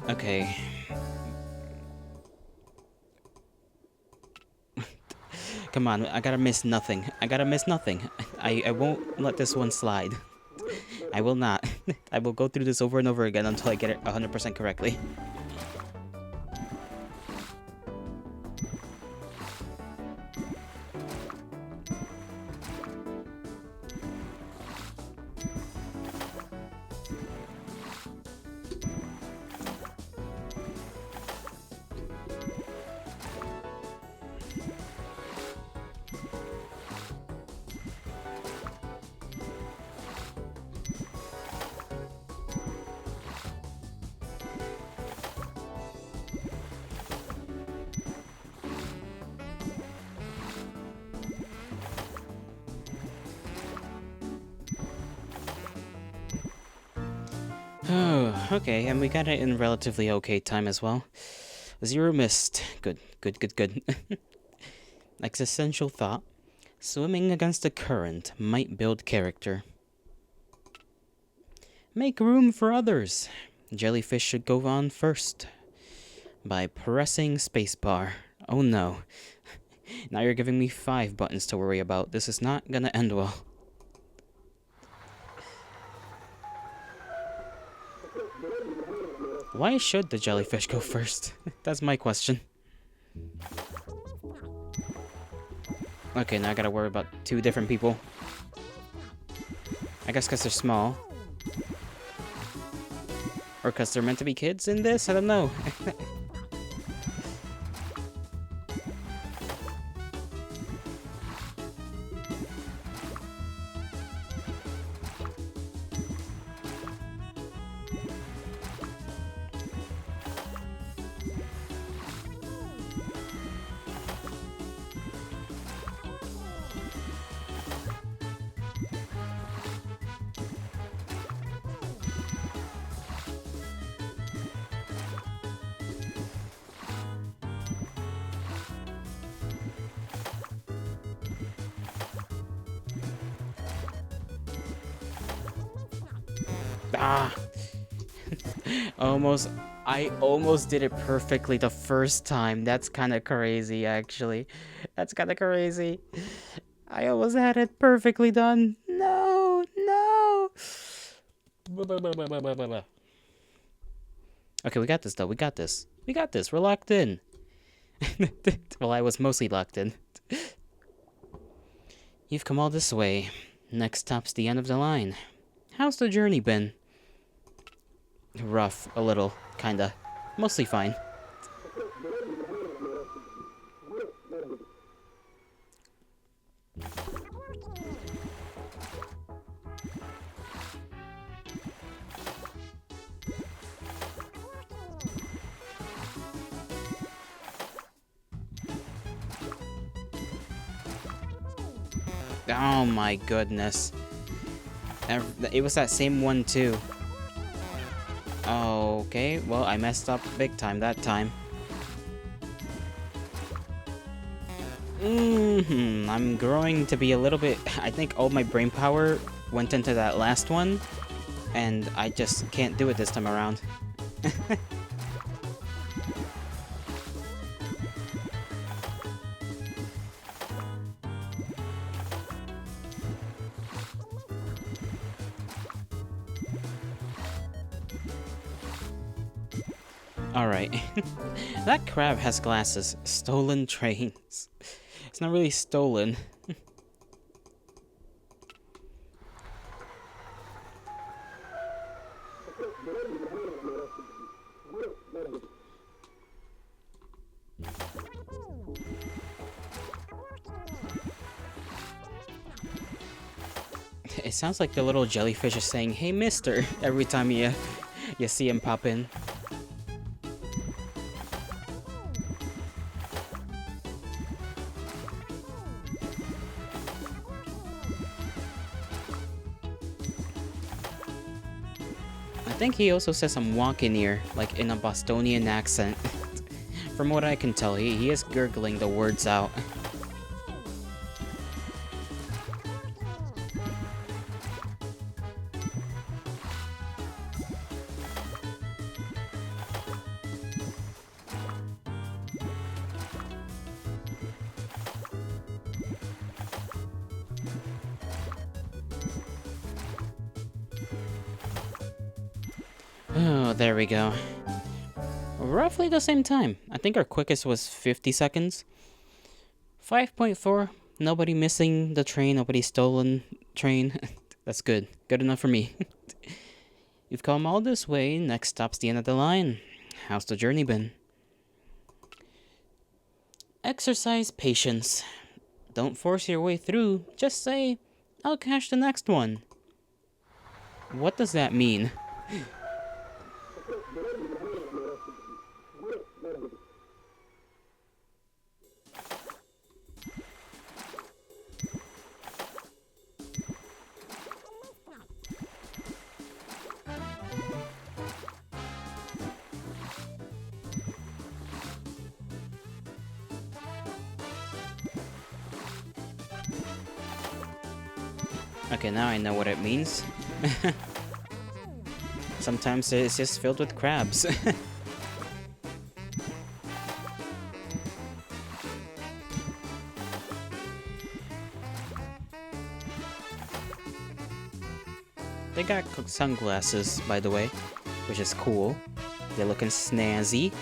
Okay. Come on, I gotta miss nothing. I gotta miss nothing. I won't let this one slide. I will not. I will go through this over and over again until I get it 100% correctly. Oh, okay, and we got it in relatively okay time as well. 0 missed. Good, good, good, good. Existential thought. Swimming against the current might build character. Make room for others. Jellyfish should go on first. By pressing spacebar. Oh no. Now you're giving me 5 buttons to worry about. This is not gonna end well. Why should the jellyfish go first? That's my question. Okay, now I gotta worry about 2 different people. I guess because they're small. Or because they're meant to be kids in this? I don't know. Ah! Almost, I almost did it perfectly the first time. That's kind of crazy, actually. That's kind of crazy. I almost had it perfectly done. No, no. Okay, we got this, though. We got this. We got this. We're locked in. Well, I was mostly locked in. You've come all this way. Next stop's the end of the line. How's the journey been? Rough, a little, kinda. Mostly fine. Oh my goodness. It was that same one too. Okay, well, I messed up big time that time. I'm growing to be a little bit... I think all my brain power went into that last one, and I just can't do it this time around. Alright. That crab has glasses. Stolen trains. It's not really stolen. It sounds like the little jellyfish is saying, "Hey, mister," every time you see him pop in. I think he also says I'm walking here, like in a Bostonian accent. From what I can tell, he is gurgling the words out. Oh, there we go. Roughly the same time. I think our quickest was 50 seconds. 5.4. Nobody missing the train, nobody stolen train. That's good. Good enough for me. You've come all this way, next stop's the end of the line. How's the journey been? Exercise patience. Don't force your way through, just say, "I'll catch the next one." What does that mean? Okay, now I know what it means. Sometimes it's just filled with crabs. They got sunglasses, by the way, which is cool. They're looking snazzy.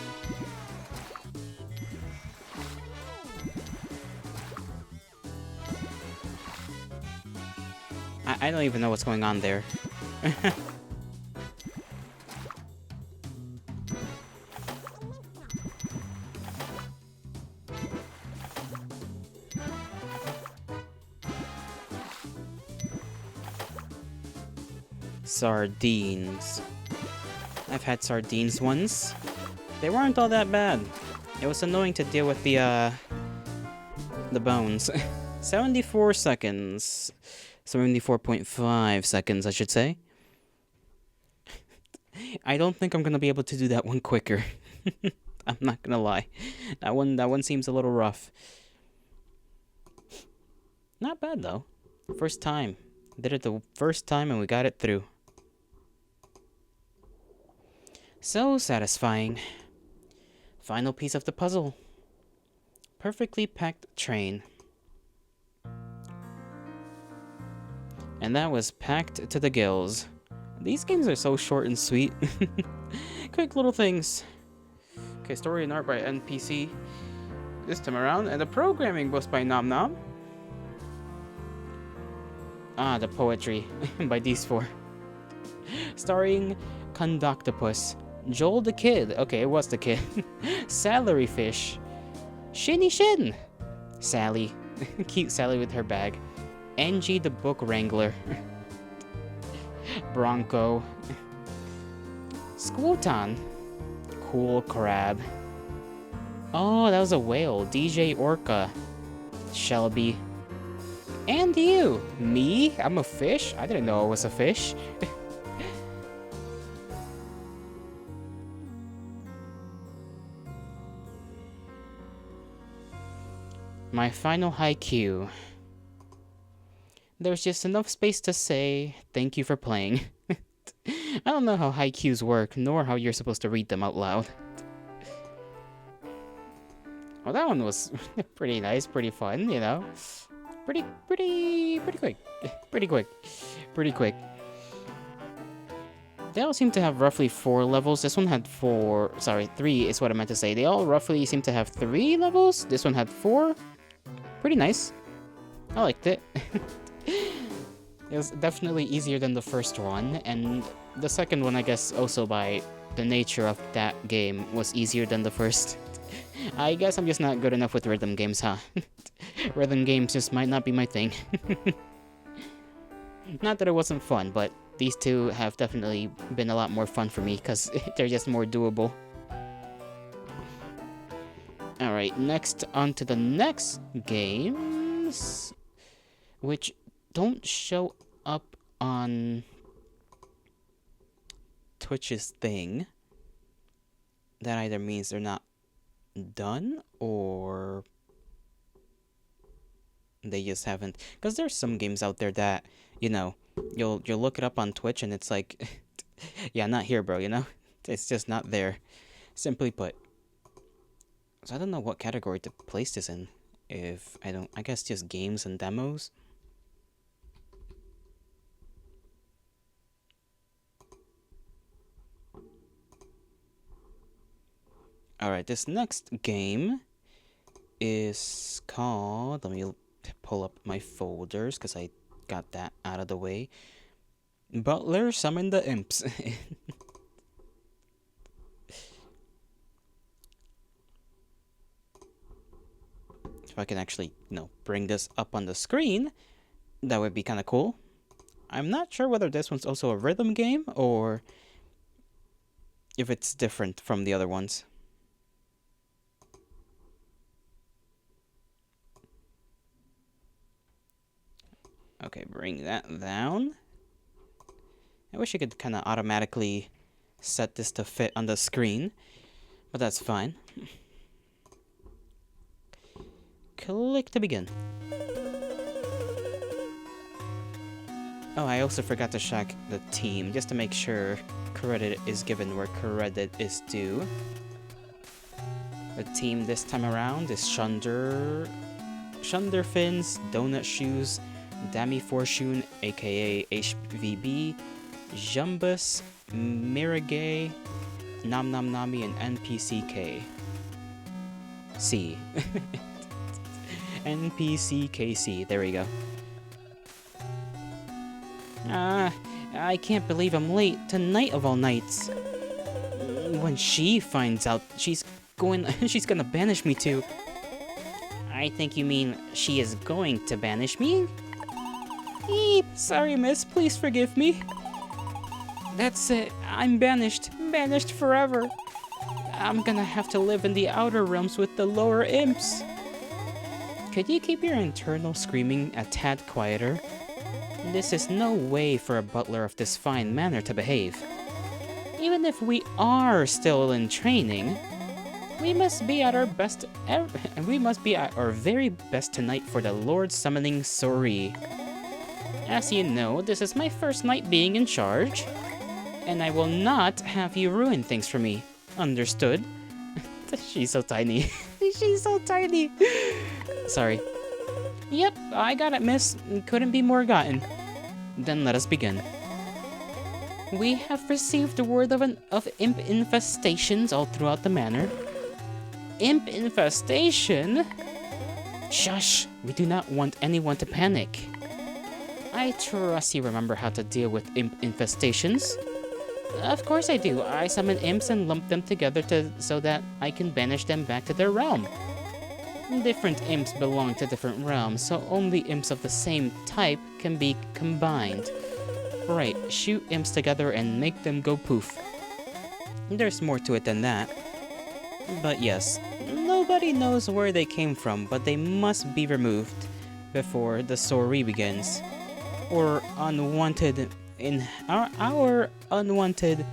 I don't even know what's going on there. Sardines. I've had sardines once. They weren't all that bad. It was annoying to deal with the bones. 74 seconds. 74.5 seconds, I should say. I don't think I'm gonna be able to do that one quicker. I'm not gonna lie. That one seems a little rough. Not bad though. First time. Did it the first time and we got it through. So satisfying. Final piece of the puzzle. Perfectly packed train. And that was packed to the gills. These games are so short and sweet. Quick little things. Okay, story and art by NPC this time around, and the programming was by Nom Nom. Ah, the poetry by these four. Starring Conductopus, Joel the Kid. Okay, it was the kid. Salary Fish, Shinny Shin, Sally, cute Sally with her bag, Angie the Book Wrangler, Bronco, Squoton, Cool Crab. Oh, that was a whale. DJ Orca, Shelby, and you. Me? I'm a fish? I didn't know I was a fish. My final haiku. There's just enough space to say thank you for playing. I don't know how haikus work, nor how you're supposed to read them out loud. Well, that one was pretty nice, pretty fun, you know? Pretty quick. Pretty quick. They all seem to have roughly 4 levels. This one had 3 is what I meant to say. They all roughly seem to have 3 levels. This one had 4. Pretty nice. I liked it. It was definitely easier than the first one, and the second one, I guess, also by the nature of that game, was easier than the first. I guess I'm just not good enough with rhythm games, huh? Rhythm games just might not be my thing. Not that it wasn't fun, but these two have definitely been a lot more fun for me, because they're just more doable. Alright, next on to the next games, which don't show up on Twitch's thing. That either means they're not done, or they just haven't. Because there's some games out there that, you know, you'll look it up on Twitch and it's like, yeah, not here, bro, you know? It's just not there, simply put. So I don't know what category to place this in. I guess just games and demos. Alright, this next game is called... Let me pull up my folders, because I got that out of the way. Butler Summon the Imps. If I can actually, bring this up on the screen, that would be kind of cool. I'm not sure whether this one's also a rhythm game, or if it's different from the other ones. Okay, bring that down. I wish I could kind of automatically set this to fit on the screen, but that's fine. Click to begin. Oh, I also forgot to check the team, just to make sure credit is given where credit is due. The team this time around is Shunderfins, Donut Shoes, Dami Fortune, aka HVB, Jumbus, Mirage, Nom Nom Nami, and NPCK. C. NPCKC, there we go. I can't believe I'm late. Tonight of all nights. When she finds out, she's gonna banish me too. I think you mean she is going to banish me? Eep, sorry miss, please forgive me. That's it, I'm banished forever. I'm gonna have to live in the outer realms with the lower imps. Could you keep your internal screaming a tad quieter? This is no way for a butler of this fine manner to behave. Even if we are still in training, we must be at our best, and we must be at our very best tonight for the Lord Summoning Sorry. As you know, this is my first night being in charge. and I will not have you ruin things for me. Understood? She's so tiny. She's so tiny. Sorry. Yep, I got it, miss. Couldn't be more gotten. Then let us begin. We have received word of imp infestations all throughout the manor. Imp infestation? Shush! We do not want anyone to panic. I trust you remember how to deal with imp infestations. Of course I do. I summon imps and lump them together so that I can banish them back to their realm. Different imps belong to different realms, so only imps of the same type can be combined. Right, shoot imps together and make them go poof. There's more to it than that. But yes, nobody knows where they came from, but they must be removed before the story begins. Or our unwanted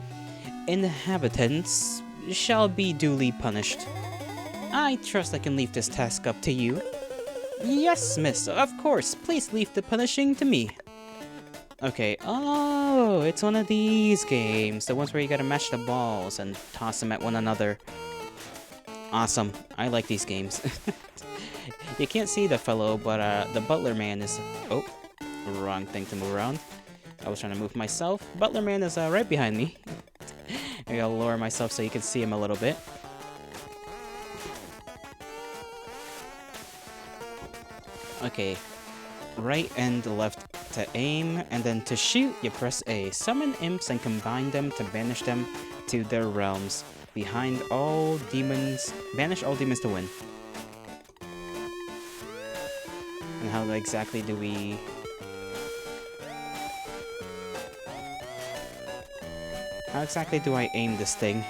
inhabitants shall be duly punished. I trust I can leave this task up to you. Yes, miss, of course. Please leave the punishing to me. Okay, oh, it's one of these games. The ones where you gotta match the balls and toss them at one another. Awesome. I like these games. You can't see the fellow, but the butler man is... Oh, wrong thing to move around. I was trying to move myself. Butler man is right behind me. Maybe I'll lower myself so you can see him a little bit. Okay, right and left to aim, and then to shoot, you press A. Summon imps and combine them to banish them to their realms. Banish all demons to win. And how exactly do we... How exactly do I aim this thing?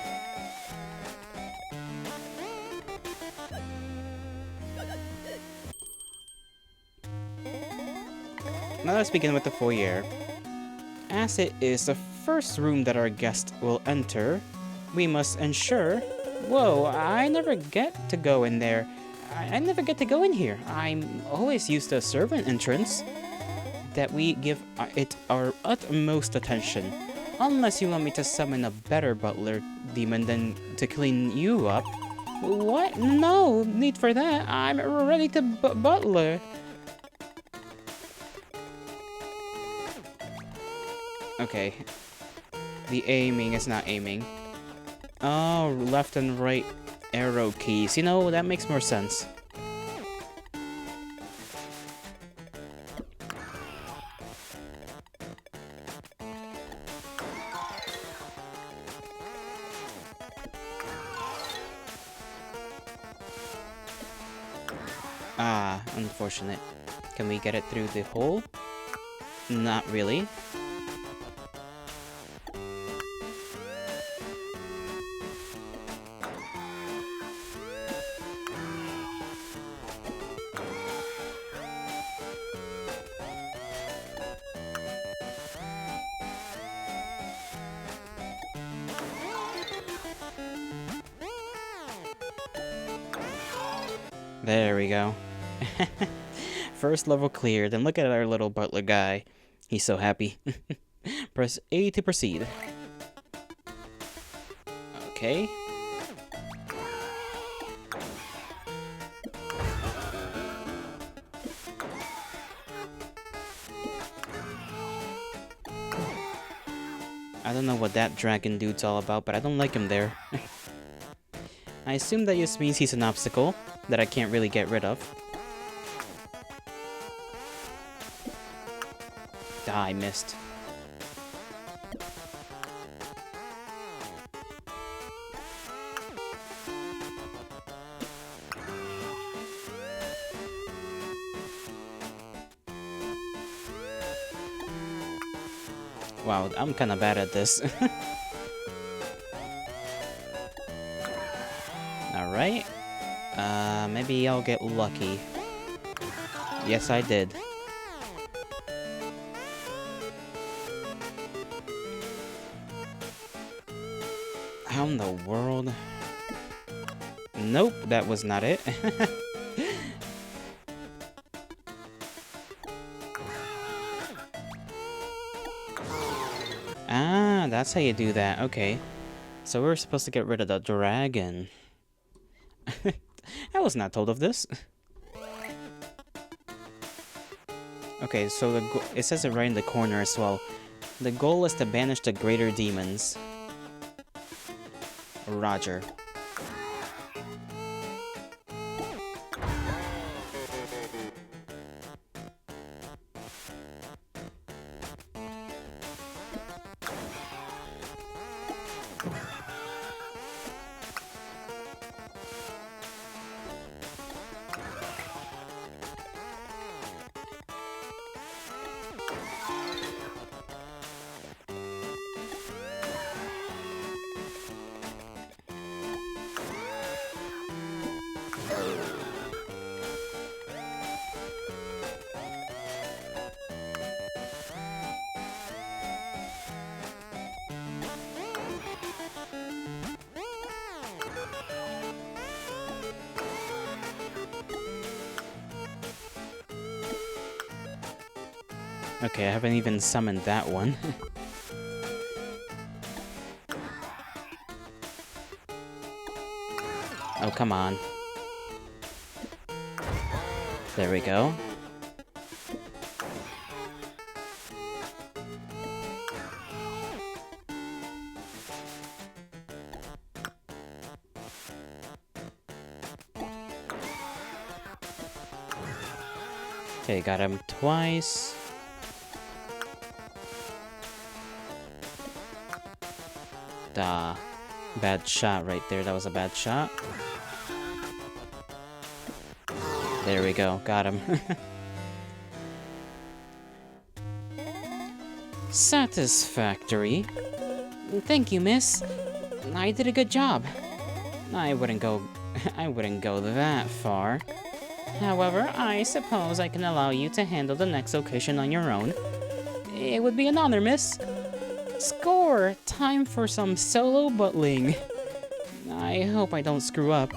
Now let's begin with the foyer. As it is the first room that our guest will enter, we must ensure... Whoa, I never get to go in there. I never get to go in here. I'm always used to a servant entrance. That we give it our utmost attention. Unless you want me to summon a better butler demon than to clean you up. What? No need for that. I'm ready to butler. Okay. The aiming is not aiming. Oh, left and right arrow keys. You know, that makes more sense. Ah, unfortunate. Can we get it through the hole? Not really. There we go. First level cleared, and look at our little butler guy. He's so happy. Press A to proceed. Okay. I don't know what that dragon dude's all about, but I don't like him there. I assume that just means he's an obstacle that I can't really get rid of. Ah, I missed. Wow, I'm kinda bad at this. Alright. Maybe I'll get lucky. Yes, I did. How in the world? Nope, that was not it. Ah, Ah, that's how you do that. Okay. So we're supposed to get rid of the dragon. I was not told of this. Okay, so it says it right in the corner as well. The goal is to banish the greater demons. Roger. Okay, I haven't even summoned that one. Oh, come on. There we go. Okay, got him twice. Duh. Bad shot right there. That was a bad shot. There we go. Got him. Satisfactory. Thank you, miss. I did a good job. I wouldn't go that far. However, I suppose I can allow you to handle the next location on your own. It would be an honor, miss. Score! Time for some solo butling. I hope I don't screw up.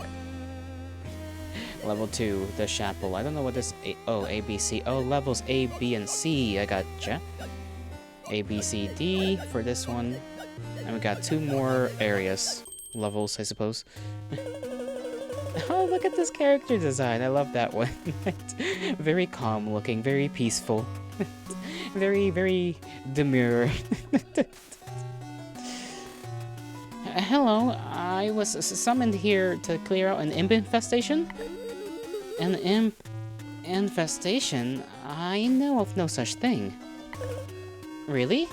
Level 2, the chapel. I don't know what this... A, B, C. Oh, levels A, B, and C. I gotcha. A, B, C, D for this one. And we got 2 more areas. Levels, I suppose. Oh, look at this character design. I love that one. Very calm looking, very peaceful. Very, very demure. Hello, I was summoned here to clear out an imp infestation? An imp infestation? I know of no such thing. Really?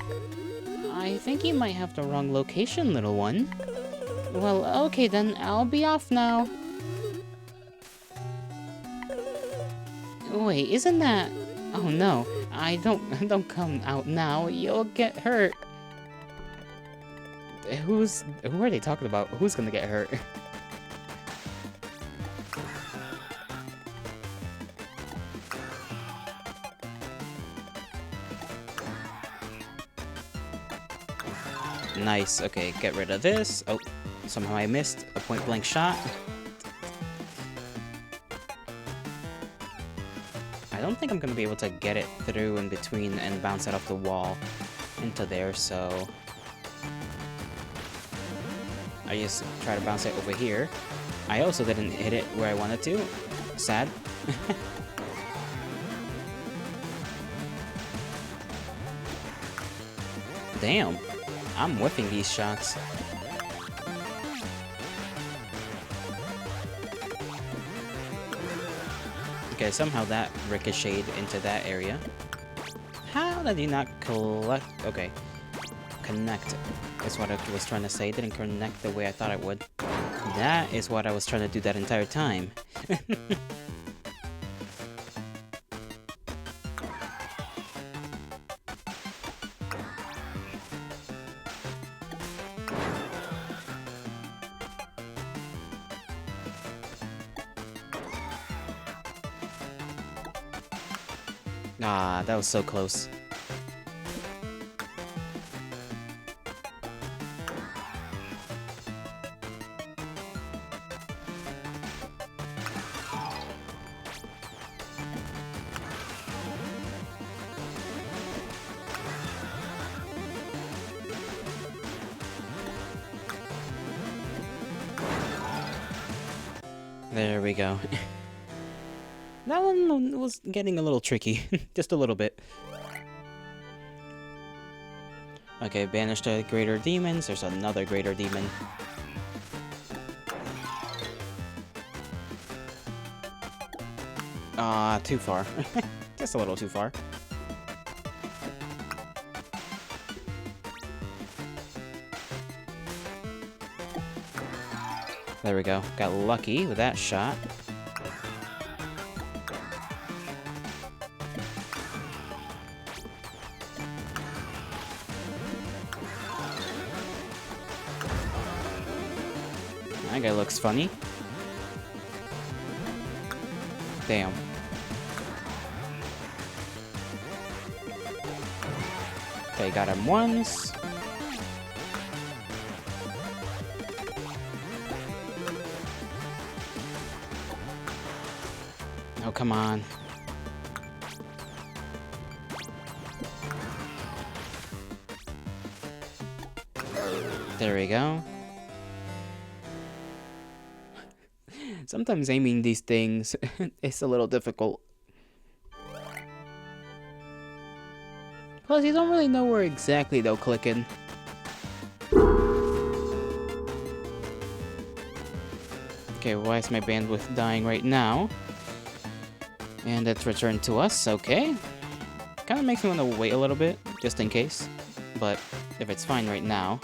I think you might have the wrong location, little one. Well, okay then, I'll be off now. Wait, isn't that... Oh no, don't come out now, you'll get hurt. Who are they talking about? Who's gonna get hurt? Nice, okay, get rid of this. Oh, somehow I missed a point-blank shot. I don't think I'm gonna be able to get it through in between and bounce it off the wall into there, so... I just try to bounce it over here. I also didn't hit it where I wanted to. Sad. Damn. I'm whipping these shots. Okay, somehow that ricocheted into that area. How did you not collect... Okay. Connect is what I was trying to say. It didn't connect the way I thought it would. That is what I was trying to do that entire time. Ah, that was so close. There we go. That one was getting a little tricky. Just a little bit. Okay, banish the greater demons. There's another greater demon. Too far. Just a little too far. There we go. Got lucky with that shot. That guy looks funny. Damn. Okay, got him once. Oh, come on. There we go. Sometimes aiming these things is a little difficult. Plus, you don't really know where exactly they'll click in. Okay, why is my bandwidth dying right now? And it's returned to us, okay. Kinda makes me want to wait a little bit, just in case. But if it's fine right now...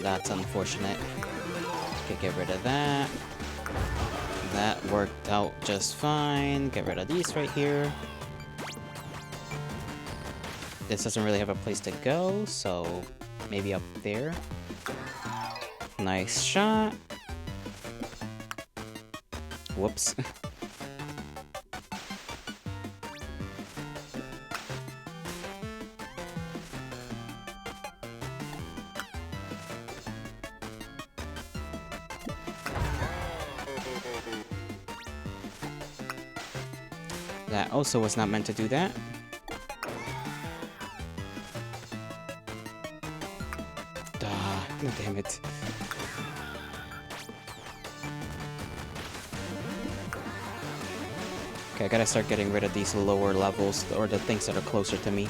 that's unfortunate. Okay, get rid of that. That worked out just fine. Get rid of these right here. This doesn't really have a place to go, so maybe up there. Nice shot. Whoops. That also was not meant to do that. Damn it. Okay, I gotta start getting rid of these lower levels, or the things that are closer to me.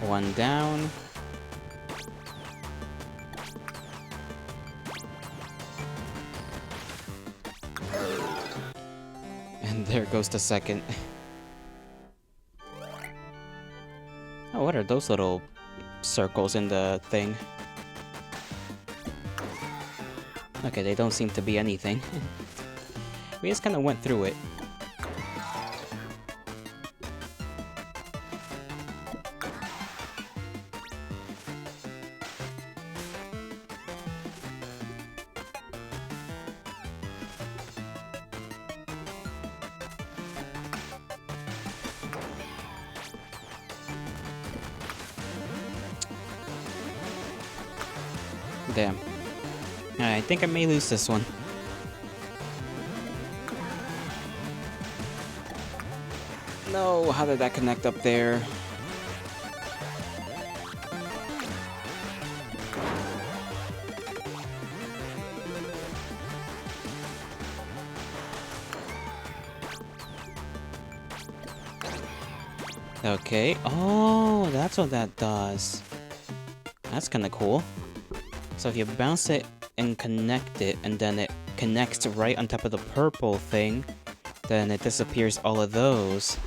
One down. And there goes the second. Oh, what are those little circles in the thing? Okay, they don't seem to be anything. We just kind of went through it. Damn. I think I may lose this one. No, how did that connect up there? Okay. Oh, that's what that does. That's kind of cool. So if you bounce it and connect it, and then it connects right on top of the purple thing, then it disappears all of those.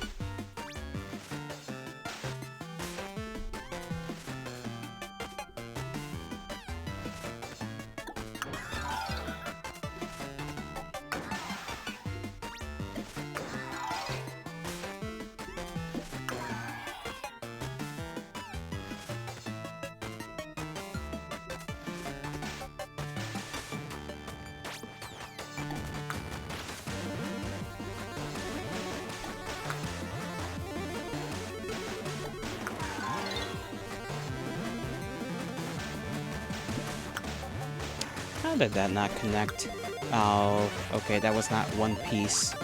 How did that not connect? Oh, okay, that was not one piece.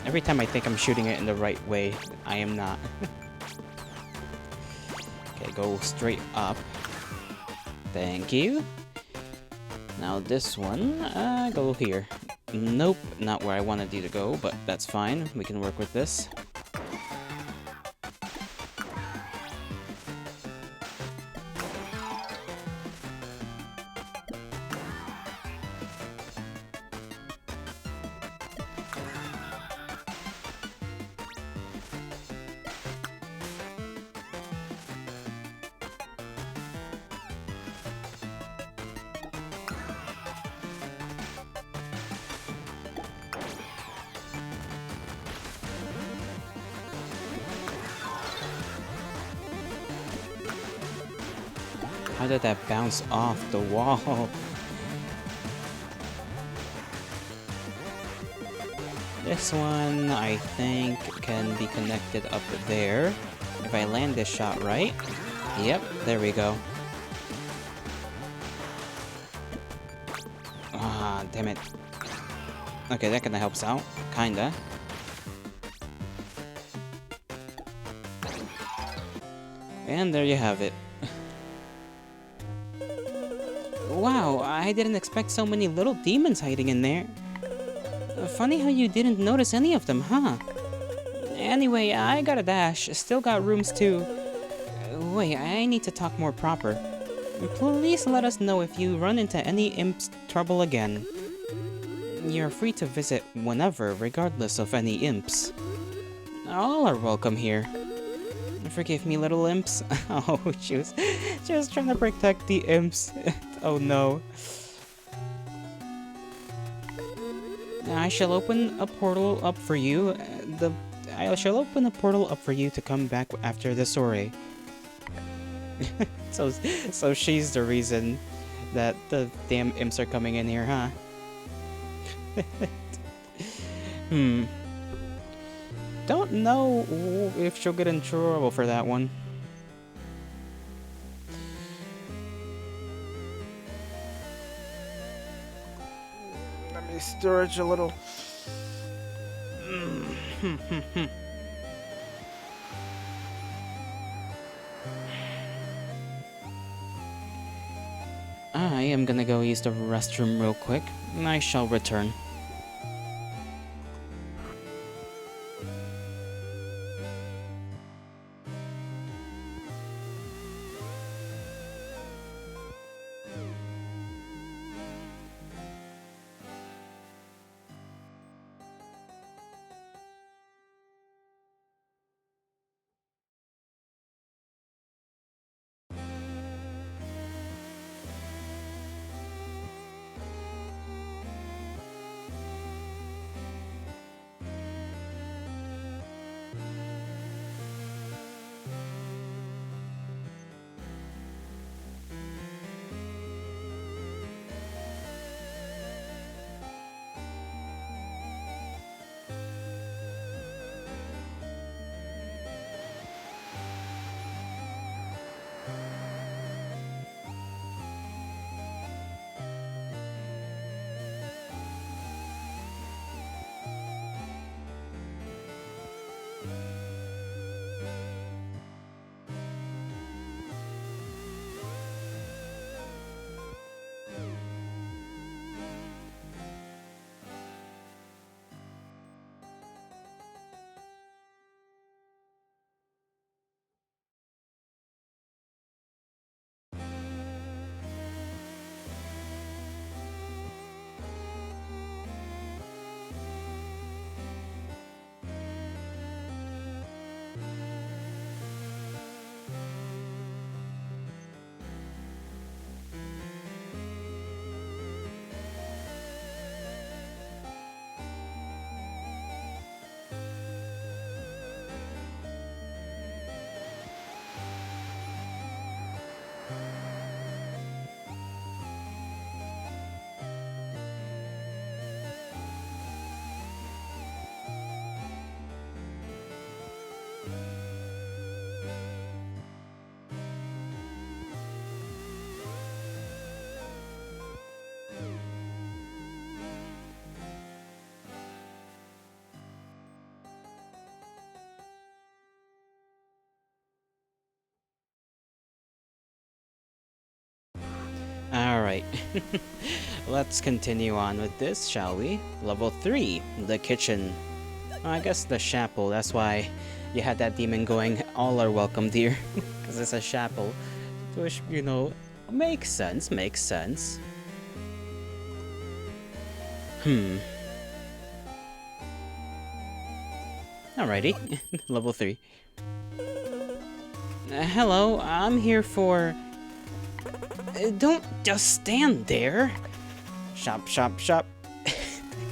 Every time I think I'm shooting it in the right way, I am not. Okay, go straight up. Thank you. Now this one, go here. Nope, not where I wanted you to go, but that's fine. We can work with this. How did that bounce off the wall? This one, I think, can be connected up there. If I land this shot right. Yep, there we go. Ah, damn it. Okay, that kinda helps out. Kinda. And there you have it. Wow, I didn't expect so many little demons hiding in there. Funny how you didn't notice any of them, huh? Anyway, I got a dash. Still got rooms too. Wait, I need to talk more proper. Please let us know if you run into any imps trouble again. You're free to visit whenever, regardless of any imps. All are welcome here. Forgive me, little imps. Oh, she was trying to protect the imps. Oh no. I shall open a portal up for you. I shall open a portal up for you to come back after the soiree. So she's the reason that the damn imps are coming in here, huh? Don't know if she'll get in trouble for that one. Let me storage a little. I am gonna go use the restroom real quick, and I shall return. Alright. Let's continue on with this, shall we? Level 3, the kitchen. I guess the chapel, that's why you had that demon going, all are welcome, dear. Because it's a chapel. Which, you know, makes sense, makes sense. Alrighty, level 3. Hello, I'm here for... don't just stand there! Shop, shop, shop.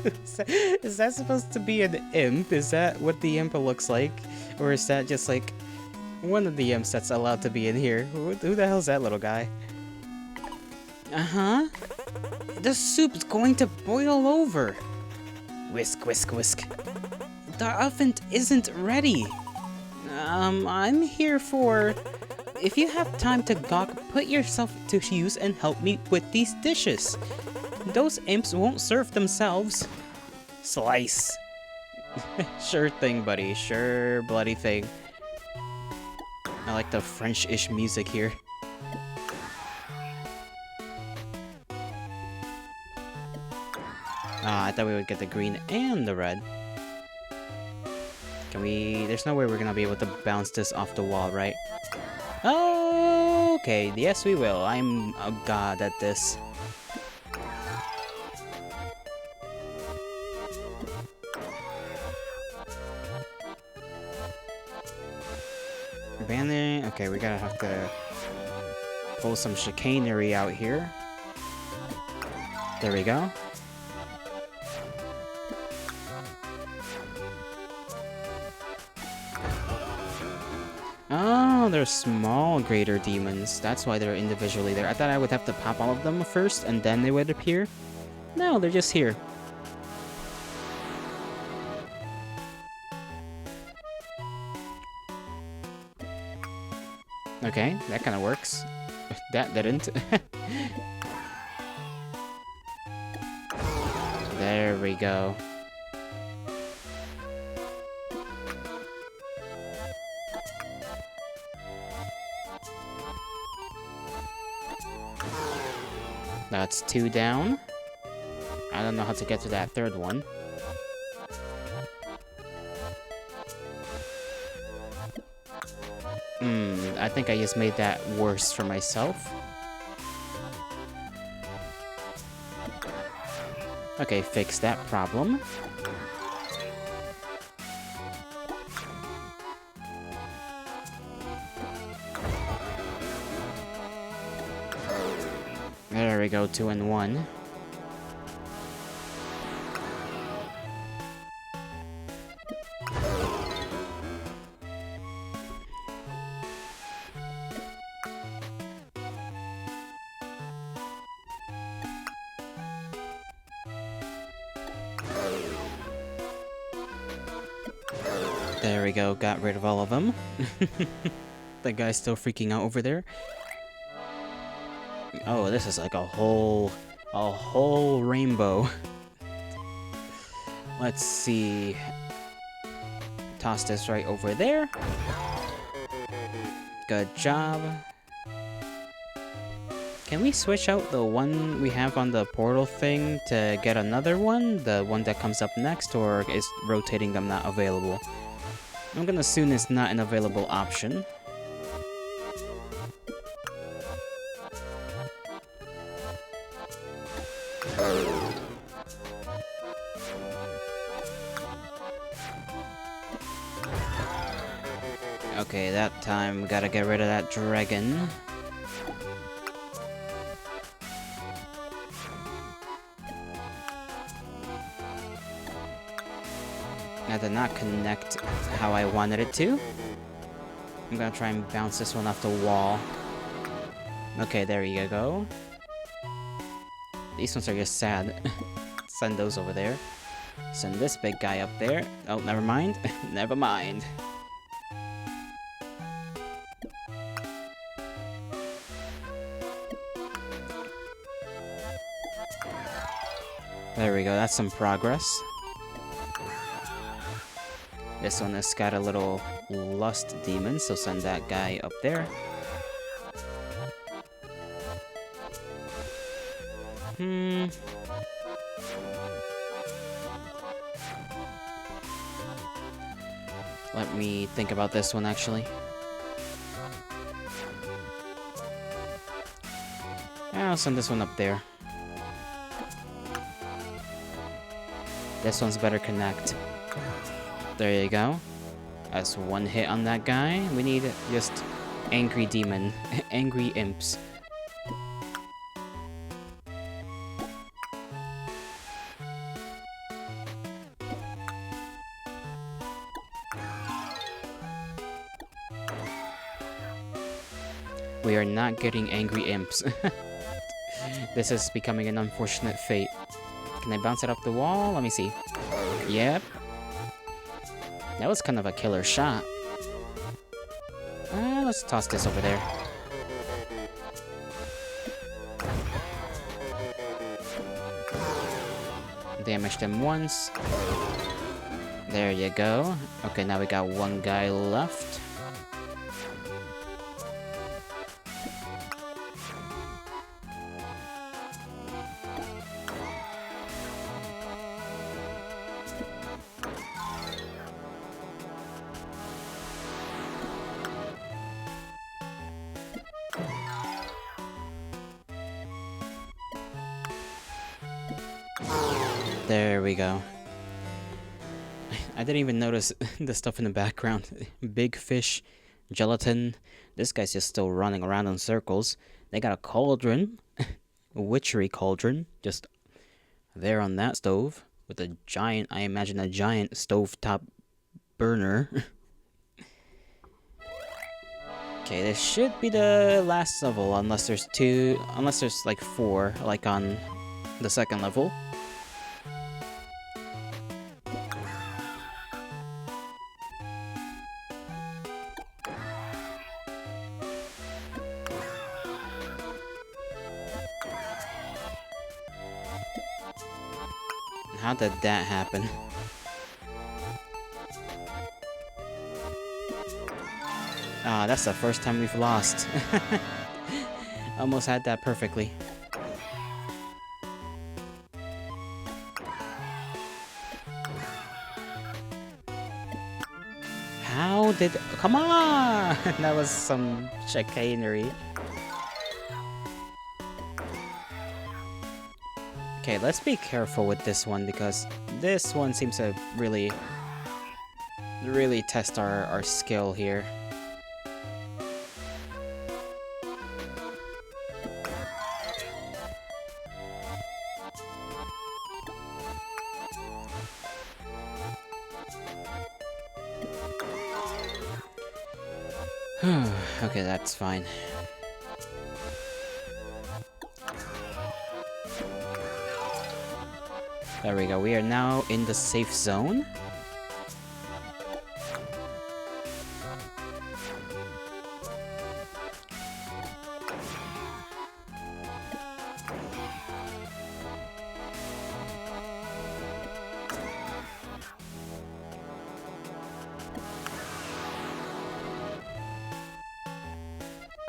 Is that supposed to be an imp? Is that what the imp looks like? Or is that just like one of the imps that's allowed to be in here? Who the hell's that little guy? Uh-huh. The soup's going to boil over. Whisk, whisk, whisk. The oven isn't ready. I'm here for... If you have time to gawk, put yourself to use and help me with these dishes. Those imps won't serve themselves. Slice. Sure thing, buddy. Sure bloody thing. I like the French-ish music here. I thought we would get the green and the red. Can we... There's no way we're gonna be able to bounce this off the wall, right? Oh, okay. Yes, we will. I'm a god at this. Abandon... Okay, we gotta have to pull some chicanery out here. There we go. Oh, they're small greater demons. That's why they're individually there. I thought I would have to pop all of them first and then they would appear. No, they're just here. Okay, that kind of works. That didn't. There we go. That's 2 down. I don't know how to get to that third one. I think I just made that worse for myself. Okay, fix that problem. There we go, 2 and 1. There we go, got rid of all of them. That guy's still freaking out over there. Oh, this is like a whole rainbow. Let's see. Toss this right over there. Good job. Can we switch out the one we have on the portal thing to get another one? The one that comes up next, or is rotating them not available? I'm gonna assume it's not an available option. Okay, that time we gotta get rid of that dragon. That did not connect how I wanted it to. I'm gonna try and bounce this one off the wall. Okay, there you go. These ones are just sad. Send those over there. Send this big guy up there. Oh, never mind. Never mind. There we go, that's some progress. This one has got a little lust demon, so send that guy up there. Let me think about this one, actually. I'll send this one up there. This one's better connect. There you go. That's one hit on that guy. We need just angry demon. Angry imps. We are not getting angry imps. This is becoming an unfortunate fate. Can I bounce it off the wall? Let me see. Yep. That was kind of a killer shot. Let's toss this over there. Damage them once. There you go. Okay, now we got one guy left. There we go. I didn't even notice the stuff in the background. Big fish, gelatin. This guy's just still running around in circles. They got a cauldron. A witchery cauldron. Just there on that stove. With a giant, I imagine a giant stovetop burner. Okay, this should be the last level, unless there's like 4, like on the second level. How did that happen? Ah, that's the first time we've lost. Almost had that perfectly. How did... Come on! That was some chicanery. Okay, let's be careful with this one, because this one seems to really test our skill here. Okay, that's fine. There we go, we are now in the safe zone.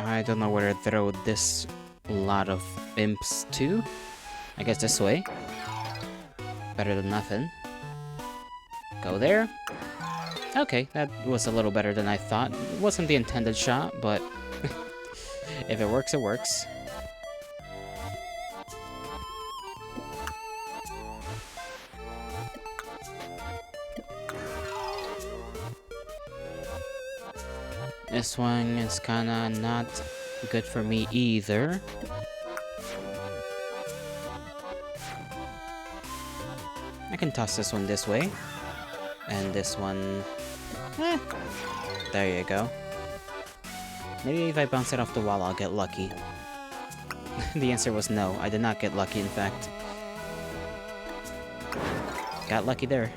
I don't know where to throw this lot of imps to. I guess this way. Better than nothing. Go there. Okay, that was a little better than I thought. It wasn't the intended shot, but if it works, it works. This one is kinda not good for me either. I can toss this one this way. And this one... There you go. Maybe if I bounce it off the wall, I'll get lucky. The answer was no. I did not get lucky, in fact. Got lucky there.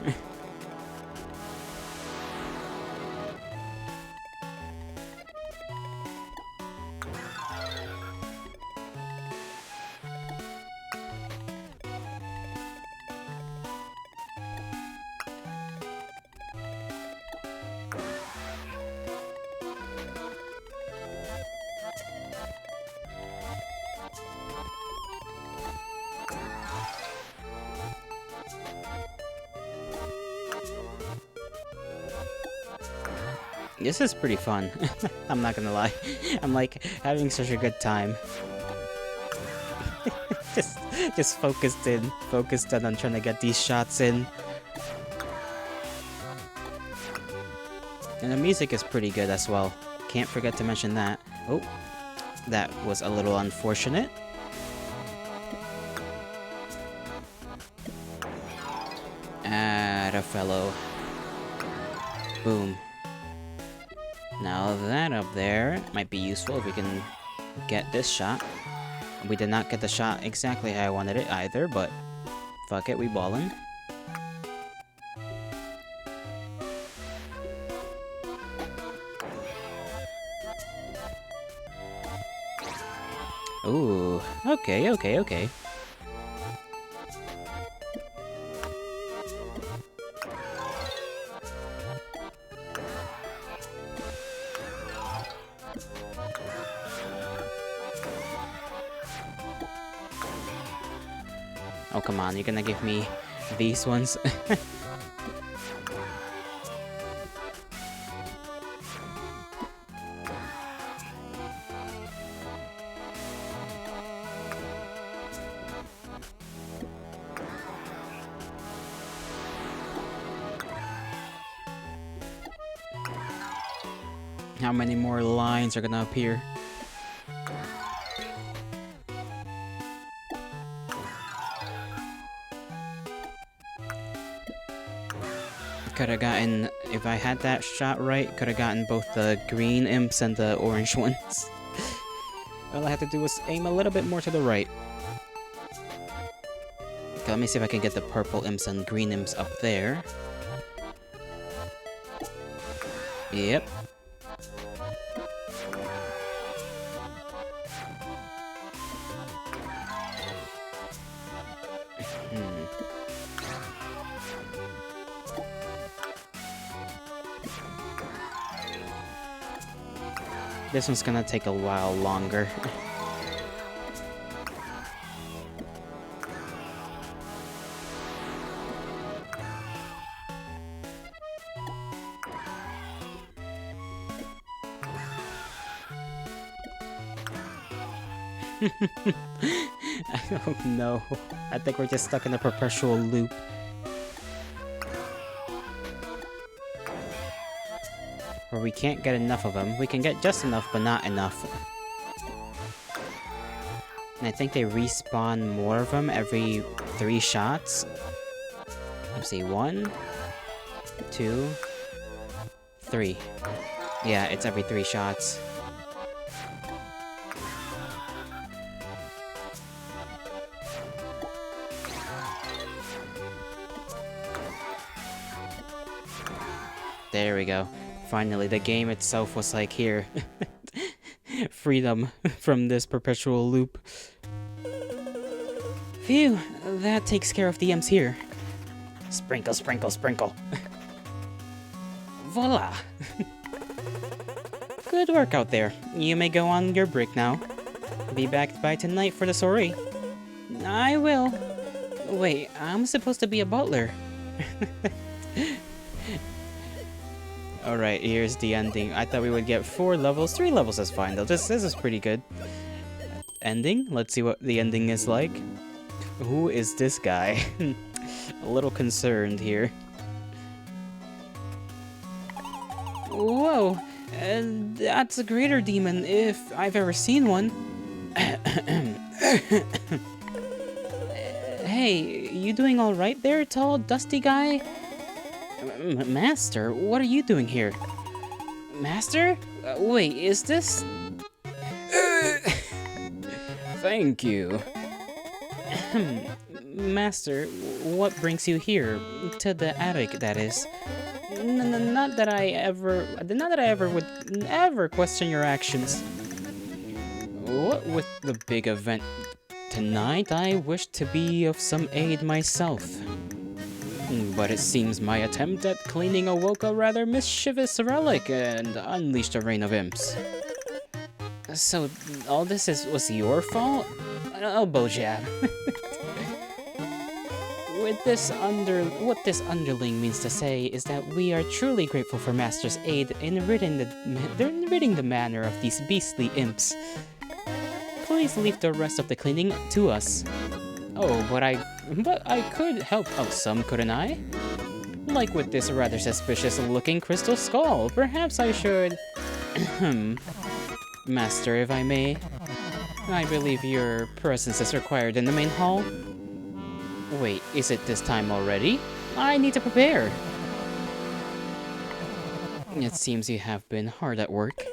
This is pretty fun. I'm not gonna lie. I'm like having such a good time. just, just focused in on trying to get these shots in. And the music is pretty good as well. Can't forget to mention that. Oh, that was a little unfortunate. Add a fellow. Boom. Now that up there might be useful if we can get this shot. We did not get the shot exactly how I wanted it either, but fuck it, we ballin'. Ooh, okay. Oh, come on, you're gonna give me these ones? How many more lines are gonna appear? Could have gotten, if I had that shot right, could have gotten both the green imps and the orange ones. All I had to do was aim a little bit more to the right. Okay, let me see if I can get the purple imps and green imps up there. Yep. This one's gonna take a while longer. I don't know. I think we're just stuck in a perpetual loop. Where we can't get enough of them. We can get just enough, but not enough. And I think they respawn more of them every 3 shots. Let's see, 1, 2, 3. Yeah, it's every 3 shots. There we go. Finally, the game itself was like, here. Freedom from this perpetual loop. Phew, that takes care of the imps here. Sprinkle, sprinkle, sprinkle. Voila! Good work out there. You may go on your break now. Be back by tonight for the soiree. I will. Wait, I'm supposed to be a butler. Alright, here's the ending. I thought we would get 4 levels. 3 levels is fine though. This is pretty good. Ending? Let's see what the ending is like. Who is this guy? A little concerned here. Whoa! That's a greater demon, if I've ever seen one. Hey, you doing alright there, tall, dusty guy? Master, what are you doing here? Master? Wait, is this... Thank you. Master, what brings you here? To the attic, that is. Not that I ever would ever question your actions. What with the big event tonight, I wish to be of some aid myself. But it seems my attempt at cleaning awoke a rather mischievous relic and unleashed a rain of imps. So, all this was your fault? Elbow jab. With what this underling means to say is that we are truly grateful for Master's aid in ridding the manor of these beastly imps. Please leave the rest of the cleaning to us. Oh, but I could help out some, couldn't I? Like with this rather suspicious-looking crystal skull. Perhaps I should... Master, if I may. I believe your presence is required in the main hall. Wait, is it this time already? I need to prepare. It seems you have been hard at work.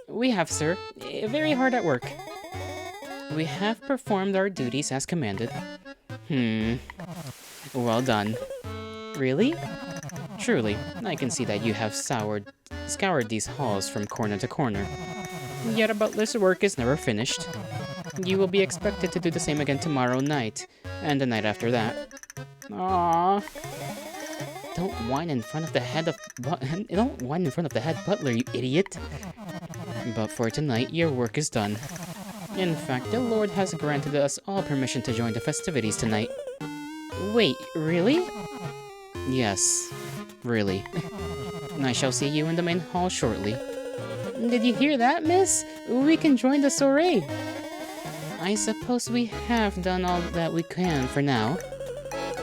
We have, sir. Very hard at work. We have performed our duties as commanded. Well done. Really? Truly, I can see that you have scoured these halls from corner to corner. Yet a butler's work is never finished. You will be expected to do the same again tomorrow night, and the night after that. Aww. Don't whine in front of the head butler, you idiot. But for tonight, your work is done. In fact, the Lord has granted us all permission to join the festivities tonight. Wait, really? Yes, really. I shall see you in the main hall shortly. Did you hear that, miss? We can join the soiree. I suppose we have done all that we can for now.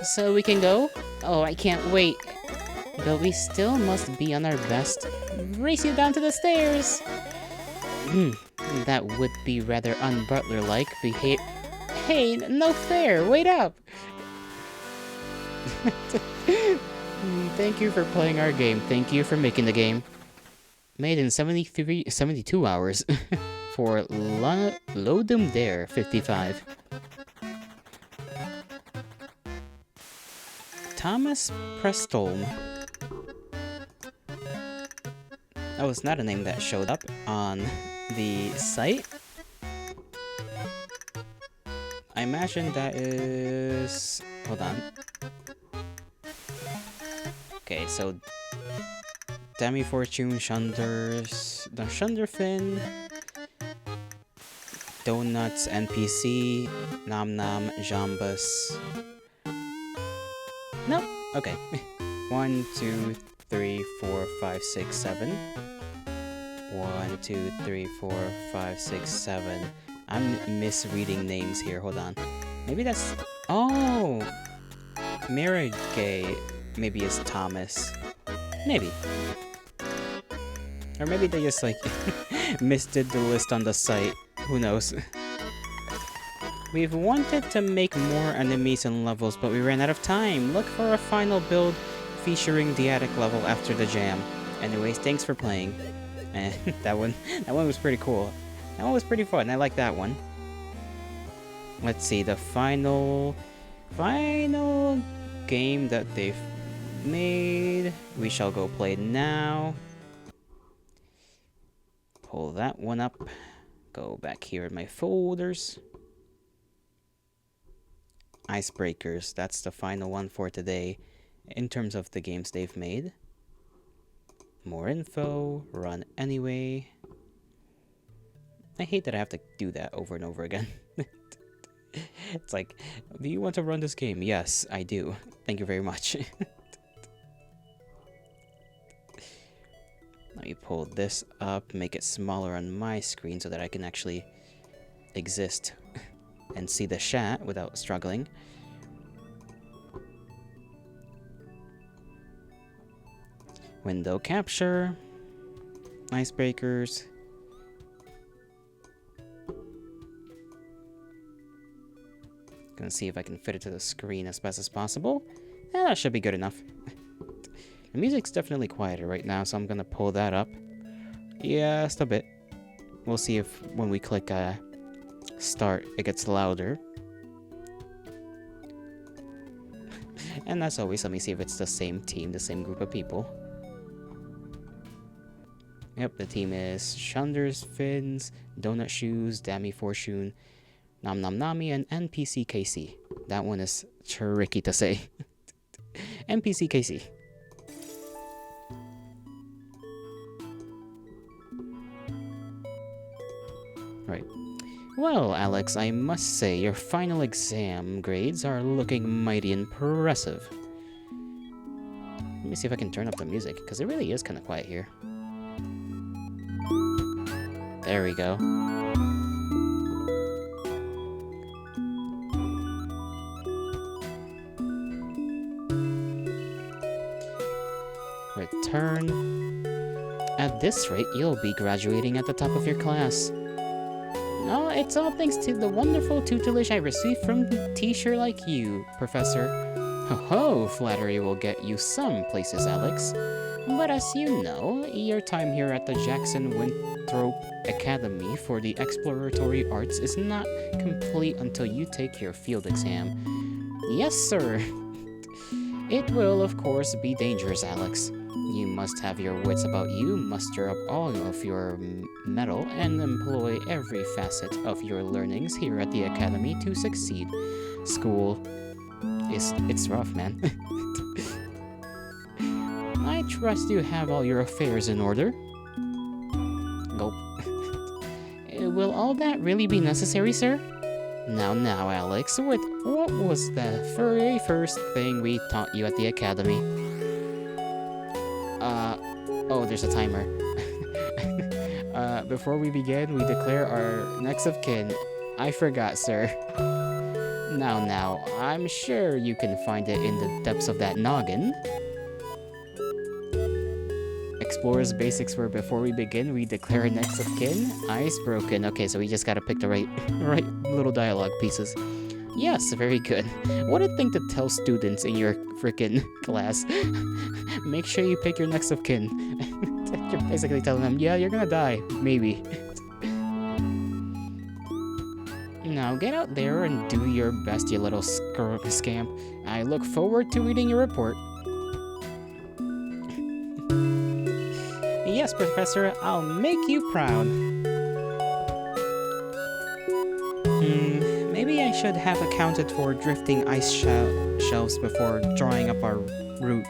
So we can go? Oh, I can't wait. But we still must be on our best. Race you down to the stairs. That would be rather un-butler-like behave. Hey, no fair, wait up! Thank you for playing our game. Thank you for making the game. Made in 72 hours. For Lodum Dare 55. Thomas Prestholm. That was not a name that showed up on the site. I imagine that is... Hold on. Okay, so... Demi Fortune, Shunders... The Shunderfin... Donuts, NPC... Nom Nom, Jambus... Nope, okay. 1, 2, 3, 4, 5, 6, 7. 1, 2, 3, 4, 5, 6, 7. I'm misreading names here, hold on. Maybe that's... Oh! Miragay maybe is Thomas. Maybe. Or maybe they just, like, misdid the list on the site. Who knows? We've wanted to make more enemies and levels, but we ran out of time. Look for a final build featuring the attic level after the jam. Anyways, thanks for playing. that one was pretty cool. That one was pretty fun. I like that one. Let's see, the final game that they've made. We shall go play now. Pull that one up. Go back here in my folders. Icebreakers, that's the final one for today in terms of the games they've made. More info, run anyway. I hate that I have to do that over and over again. It's like, do you want to run this game? Yes, I do. Thank you very much. Let me pull this up, make it smaller on my screen so that I can actually exist and see the chat without struggling. Window capture. Icebreakers. Gonna see if I can fit it to the screen as best as possible. That should be good enough. The music's definitely quieter right now, so I'm gonna pull that up. Yeah, just a bit. We'll see if when we click start, it gets louder. And as always, let me see if it's the same team, the same group of people. Yep, the team is Shunders, Fins, Donut Shoes, Dami Fortune, Nom Nom Nami, and NPC KC. That one is tricky to say. NPC KC. Right. Well, Alex, I must say your final exam grades are looking mighty impressive. Let me see if I can turn up the music, because it really is kind of quiet here. There we go. Return. At this rate, you'll be graduating at the top of your class. No, it's all thanks to the wonderful tutelage I received from a teacher like you, Professor. Ho-ho, flattery will get you some places, Alex. But as you know, your time here at the Jackson Winthrop Academy for the Exploratory Arts is not complete until you take your field exam. Yes, sir. It will, of course, be dangerous, Alex. You must have your wits about you, muster up all of your mettle, and employ every facet of your learnings here at the Academy to succeed. School it's rough, man. I trust you have all your affairs in order. Gulp. Will all that really be necessary, sir? Now, Alex, what was the very first thing we taught you at the Academy? Oh, there's a timer. Before we begin, we declare our next of kin. I forgot, sir. Now, I'm sure you can find it in the depths of that noggin. Explorer's basics were before we begin, we declare next of kin. Ice broken. Okay, so we just gotta pick the right little dialogue pieces. Yes, very good. What a thing to tell students in your frickin' class. Make sure you pick your next of kin. You're basically telling them, yeah, you're gonna die. Maybe. Now get out there and do your best, you little scamp. I look forward to reading your report. Yes, Professor, I'll make you proud. Maybe I should have accounted for drifting ice shelves before drawing up our route.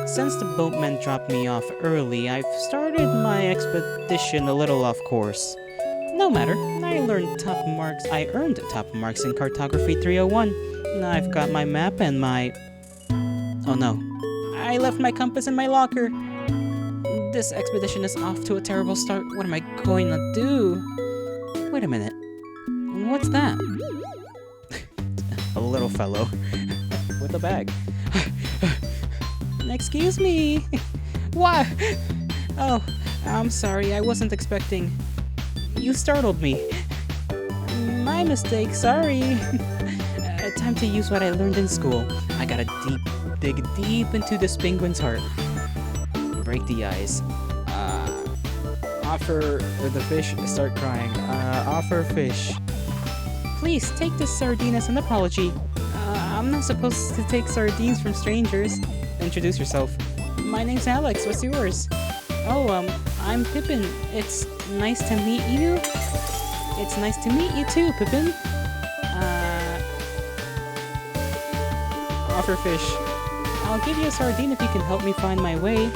Since the boatman dropped me off early, I've started my expedition a little off course. No matter, I earned top marks in Cartography 301. Now I've got my map and my... Oh no, I left my compass in my locker. This expedition is off to a terrible start. What am I going to do? Wait a minute. What's that? A little fellow with a bag. Excuse me. What? Oh, I'm sorry. I wasn't expecting. You startled me. My mistake. Sorry. Time to use what I learned in school. I gotta dig deep into this penguin's heart. Break the ice. Offer the fish. Start crying. Offer fish. Please take this sardine as an apology. I'm not supposed to take sardines from strangers. Introduce yourself. My name's Alex. What's yours? Oh, I'm Pippin. It's nice to meet you. It's nice to meet you too, Pippin. Offer fish. I'll give you a sardine if you can help me find my way.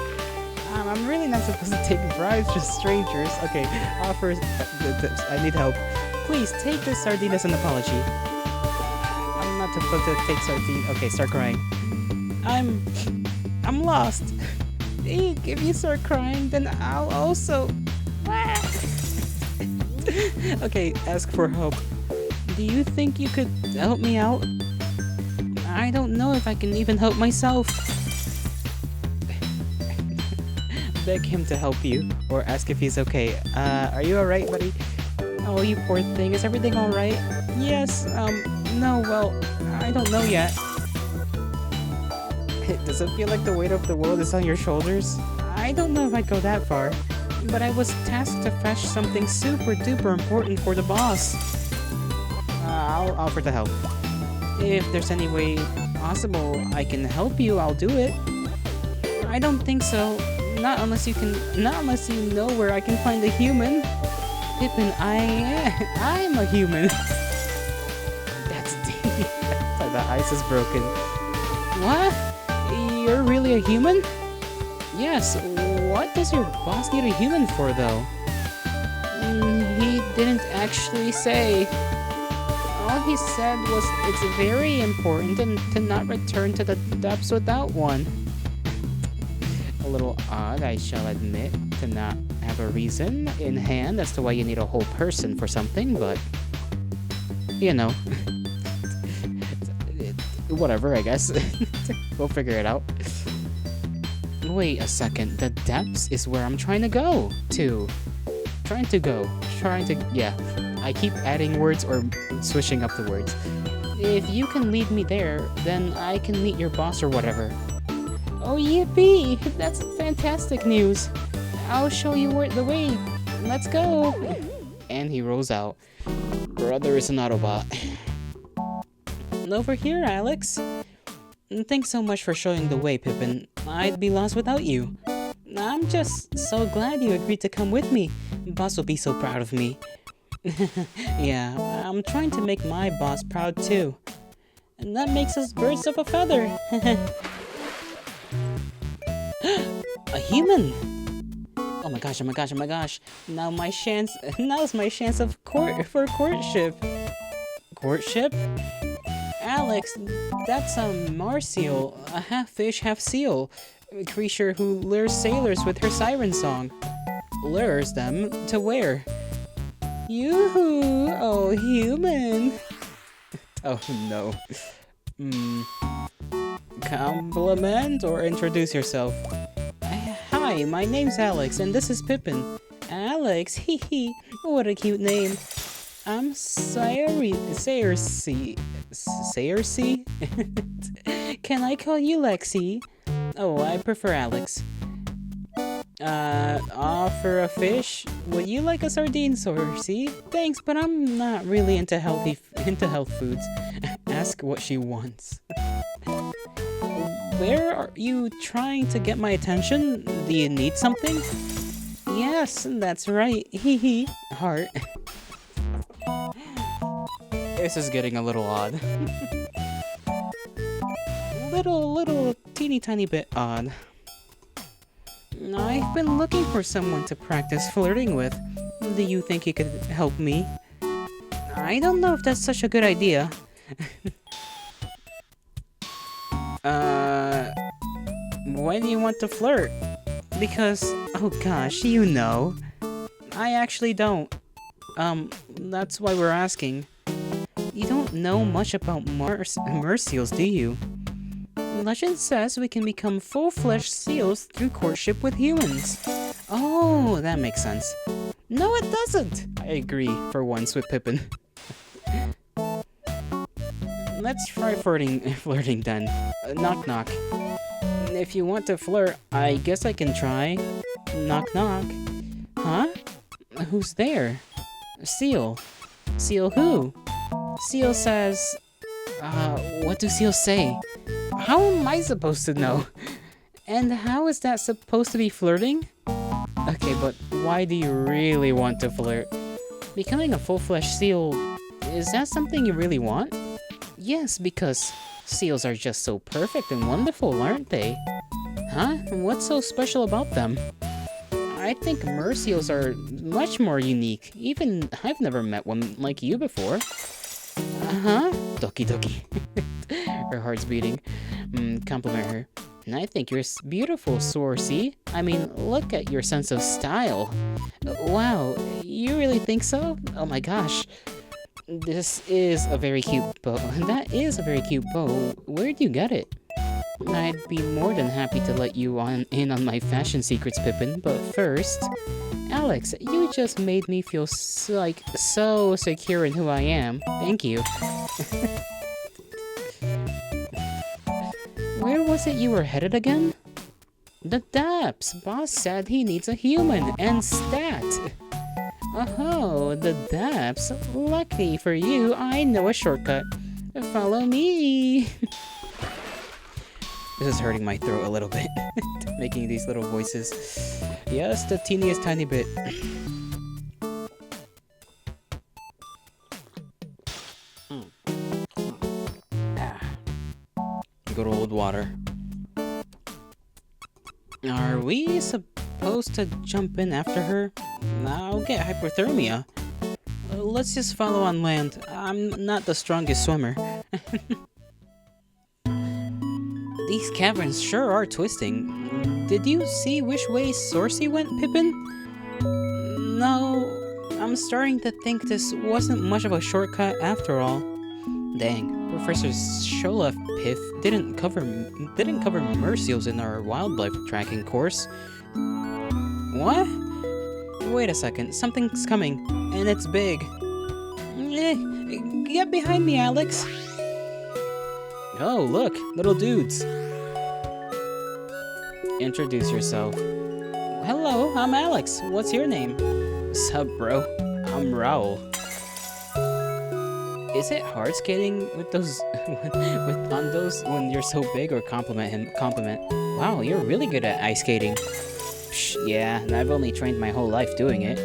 I'm really not supposed to take bribes from strangers. Okay, offers. I need help. Please take this sardine as an apology. I'm not supposed to take sardine. Okay, start crying. I'm lost. If you start crying, then I'll also. Okay, ask for help. Do you think you could help me out? I don't know if I can even help myself. Beg him to help you, or ask if he's okay. Are you alright, buddy? Oh, you poor thing. Is everything alright? Yes, no, well, I don't know yet. Does it feel like the weight of the world is on your shoulders? I don't know if I'd go that far, but I was tasked to fetch something super duper important for the boss. I'll offer to help. If there's any way possible I can help you, I'll do it. I don't think so. Not unless you know where I can find a human. Pippin, I'm a human. That's deep. The ice is broken. What? You're really a human? Yes. What does your boss need a human for, though? He didn't actually say. All he said was it's very important and to not return to the depths without one. A little odd, I shall admit, to not have a reason in hand as to why you need a whole person for something, but you know. Whatever, I guess. We'll figure it out. Wait a second, the depths is where I'm trying to go to. Yeah. I keep adding words or switching up the words. If you can lead me there, then I can meet your boss or whatever. Oh, yippee! That's fantastic news. I'll show you the way. Let's go. And he rolls out. Brother is an Autobot. Over here, Alex. Thanks so much for showing the way, Pippin. I'd be lost without you. I'm just so glad you agreed to come with me. Boss will be so proud of me. Yeah, I'm trying to make my boss proud too. And that makes us birds of a feather. A human! Oh my gosh, oh my gosh, oh my gosh. Now's my chance of courtship. Courtship? Alex, that's a marsupial, a half fish, half seal. A creature who lures sailors with her siren song. Lures them to where? Yoo-hoo! Oh, human! Oh no. Compliment or introduce yourself? Hi, my name's Alex and this is Pippin. Alex? Hee hee. What a cute name. I'm Sayercy. Can I call you Lexi? Oh, I prefer Alex. Offer a fish? Would you like a sardine, Sorcy? Thanks, but I'm not really into health foods. Ask what she wants. Where are you trying to get my attention? Do you need something? Yes, that's right. Hee hee. Heart. This is getting a little odd. little teeny tiny bit odd. I've been looking for someone to practice flirting with. Do you think you could help me? I don't know if that's such a good idea. Why do you want to flirt? Because, oh gosh, you know. I actually don't. That's why we're asking. You don't know much about marsupials, do you? Legend says we can become full-fledged seals through courtship with humans. Oh, that makes sense. No, it doesn't! I agree, for once, with Pippin. Let's try flirting then. Knock knock. If you want to flirt, I guess I can try. Knock knock. Huh? Who's there? Seal. Seal who? Seal says... what do seals say? How am I supposed to know? And how is that supposed to be flirting? Okay, but why do you really want to flirt? Becoming a full-fledged seal, is that something you really want? Yes, because seals are just so perfect and wonderful, aren't they? Huh? What's so special about them? I think merseals are much more unique. Even I've never met one like you before. Uh-huh. Doki doki. Her heart's beating. Compliment her. And I think you're beautiful, Sorcy. I mean, look at your sense of style. Wow, you really think so? Oh my gosh. This is a very cute bow. That is a very cute bow. Where'd you get it? I'd be more than happy to let you in on my fashion secrets, Pippin, but first... Alex, you just made me feel so secure in who I am. Thank you. Where was it you were headed again? The depths. Boss said he needs a human and stat. Oh, the depths. Lucky for you, I know a shortcut. Follow me. This is hurting my throat a little bit. Making these little voices. Yes, the teeniest tiny bit. Good old water. Are we supposed to jump in after her? I'll get hypothermia. let's just follow on land. I'm not the strongest swimmer. These caverns sure are twisting. Did you see which way Sorcy went, Pippin? No, I'm starting to think this wasn't much of a shortcut after all. Dang, Professor Sholaf Piff didn't cover Mercials in our wildlife tracking course. What? Wait a second, something's coming, and it's big. Get behind me, Alex. Oh, look, little dudes. Introduce yourself. Hello, I'm Alex. What's your name? Sup, bro? I'm Raul. Is it hard skating with those on those when you're so big, or compliment? Wow, you're really good at ice skating. Psh, yeah, and I've only trained my whole life doing it.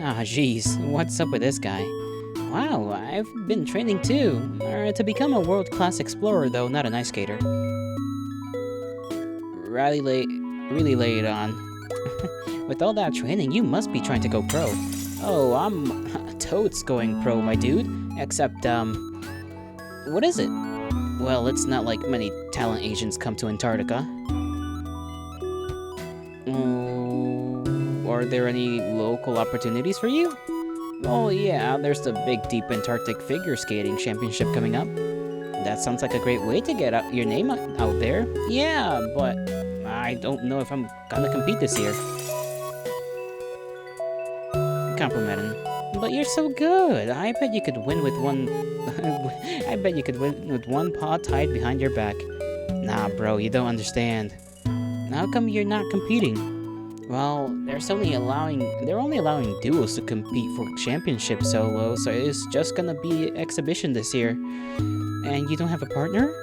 Ah, jeez, what's up with this guy? Wow, I've been training too. To become a world-class explorer, though, not an ice skater. Really lay it on. With all that training, you must be trying to go pro. Oh, I'm totes going pro, my dude. Except, what is it? Well, it's not like many talent agents come to Antarctica. Are there any local opportunities for you? Oh yeah, there's the big Deep Antarctic Figure Skating Championship coming up. That sounds like a great way to get your name out there. Yeah, but I don't know if I'm gonna compete this year. Complimenting. But you're so good. I bet you could win with one. I bet you could win with one paw tied behind your back. Nah, bro, you don't understand. How come you're not competing? Well, they're only allowing duos to compete for championship solo, so it's just gonna be exhibition this year. And you don't have a partner?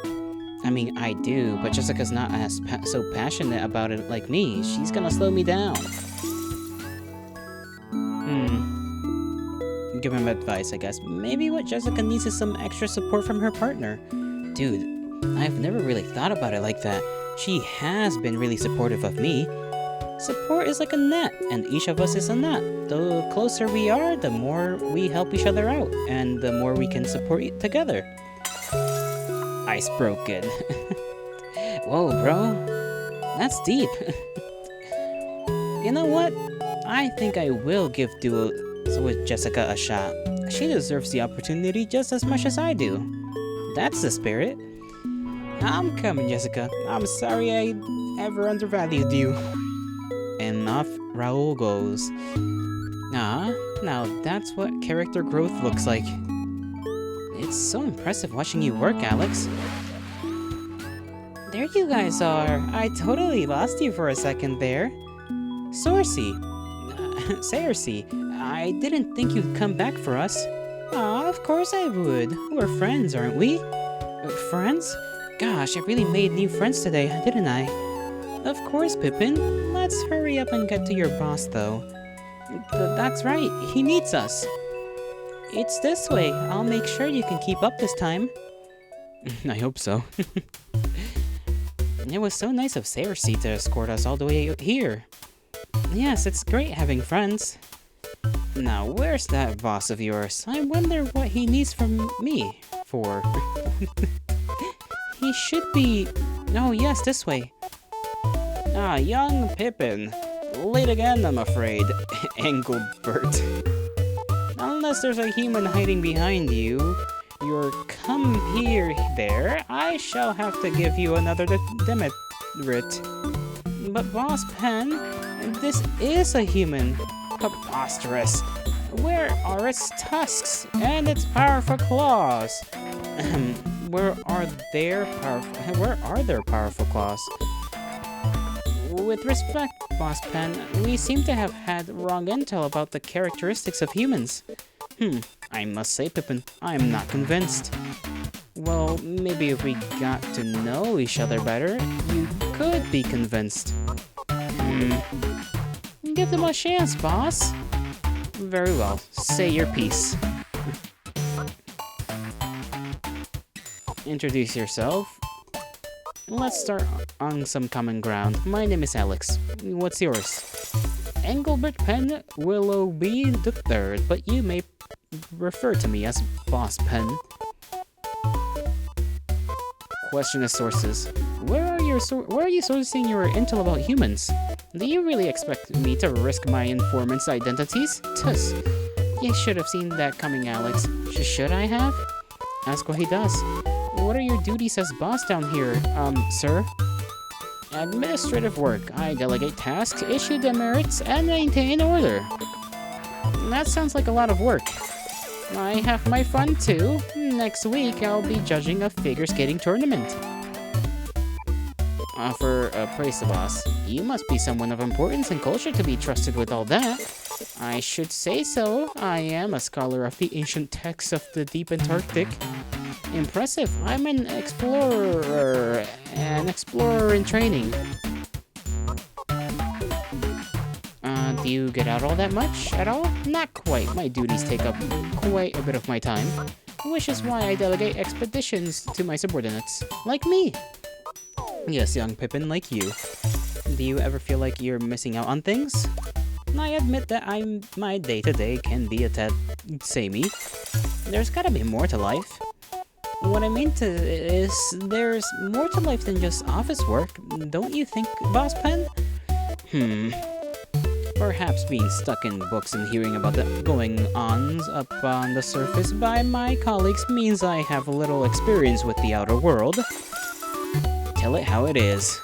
I mean, I do, but Jessica's not as so passionate about it like me. She's gonna slow me down. Give him advice, I guess. Maybe what Jessica needs is some extra support from her partner. Dude, I've never really thought about it like that. She has been really supportive of me. Support is like a net, and each of us is a net. The closer we are, the more we help each other out, and the more we can support together. Ice broken. Whoa, bro. That's deep. You know what? I think I will give duos with Jessica a shot. She deserves the opportunity just as much as I do. That's the spirit. I'm coming, Jessica. I'm sorry I ever undervalued you. And off Raul goes. Now that's what character growth looks like. It's so impressive watching you work, Alex. There you guys are. I totally lost you for a second there. Sorcy. Saoirse, I didn't think you'd come back for us. Aw, of course I would. We're friends, aren't we? Friends? Gosh, I really made new friends today, didn't I? Of course, Pippin. Let's hurry up and get to your boss, though. That's right, he needs us. It's this way. I'll make sure you can keep up this time. I hope so. It was so nice of Saoirse to escort us all the way here. Yes, it's great having friends. Now, where's that boss of yours? I wonder what he needs from me for. He should be... Oh, yes, this way. Ah, young Pippin. Late again, I'm afraid. Engelbert. Unless there's a human hiding behind you, your come here there, I shall have to give you another demerit. But Boss Pen, this is a human. Preposterous. Where are its tusks and its powerful claws? Where are their powerful claws? With respect, Boss Pen, we seem to have had wrong intel about the characteristics of humans. I must say, Pippin, I am not convinced. Well, maybe if we got to know each other better, you could be convinced. Give them a chance, boss. Very well, say your piece. Introduce yourself. Let's start on some common ground. My name is Alex. What's yours? Engelbert Penn Willoughby III, but you may refer to me as Boss Penn. Question the sources. Where are you sourcing your intel about humans? Do you really expect me to risk my informants' identities? Tuss. You should have seen that coming, Alex. Should I have? Ask what he does. What are your duties as boss down here, sir? Administrative work. I delegate tasks, issue demerits, and maintain order. That sounds like a lot of work. I have my fun too. Next week, I'll be judging a figure skating tournament. Praise the boss. You must be someone of importance and culture to be trusted with all that. I should say so. I am a scholar of the ancient texts of the deep Antarctic. Impressive. I'm an explorer in training. Do you get out all that much at all? Not quite. My duties take up quite a bit of my time, which is why I delegate expeditions to my subordinates, like me. Yes, young Pippin, like you. Do you ever feel like you're missing out on things? I admit that my day-to-day can be a tad samey. There's gotta be more to life. What I mean is, there's more to life than just office work, don't you think, Boss Penn? Perhaps being stuck in books and hearing about the going-ons up on the surface by my colleagues means I have little experience with the outer world. Tell it how it is.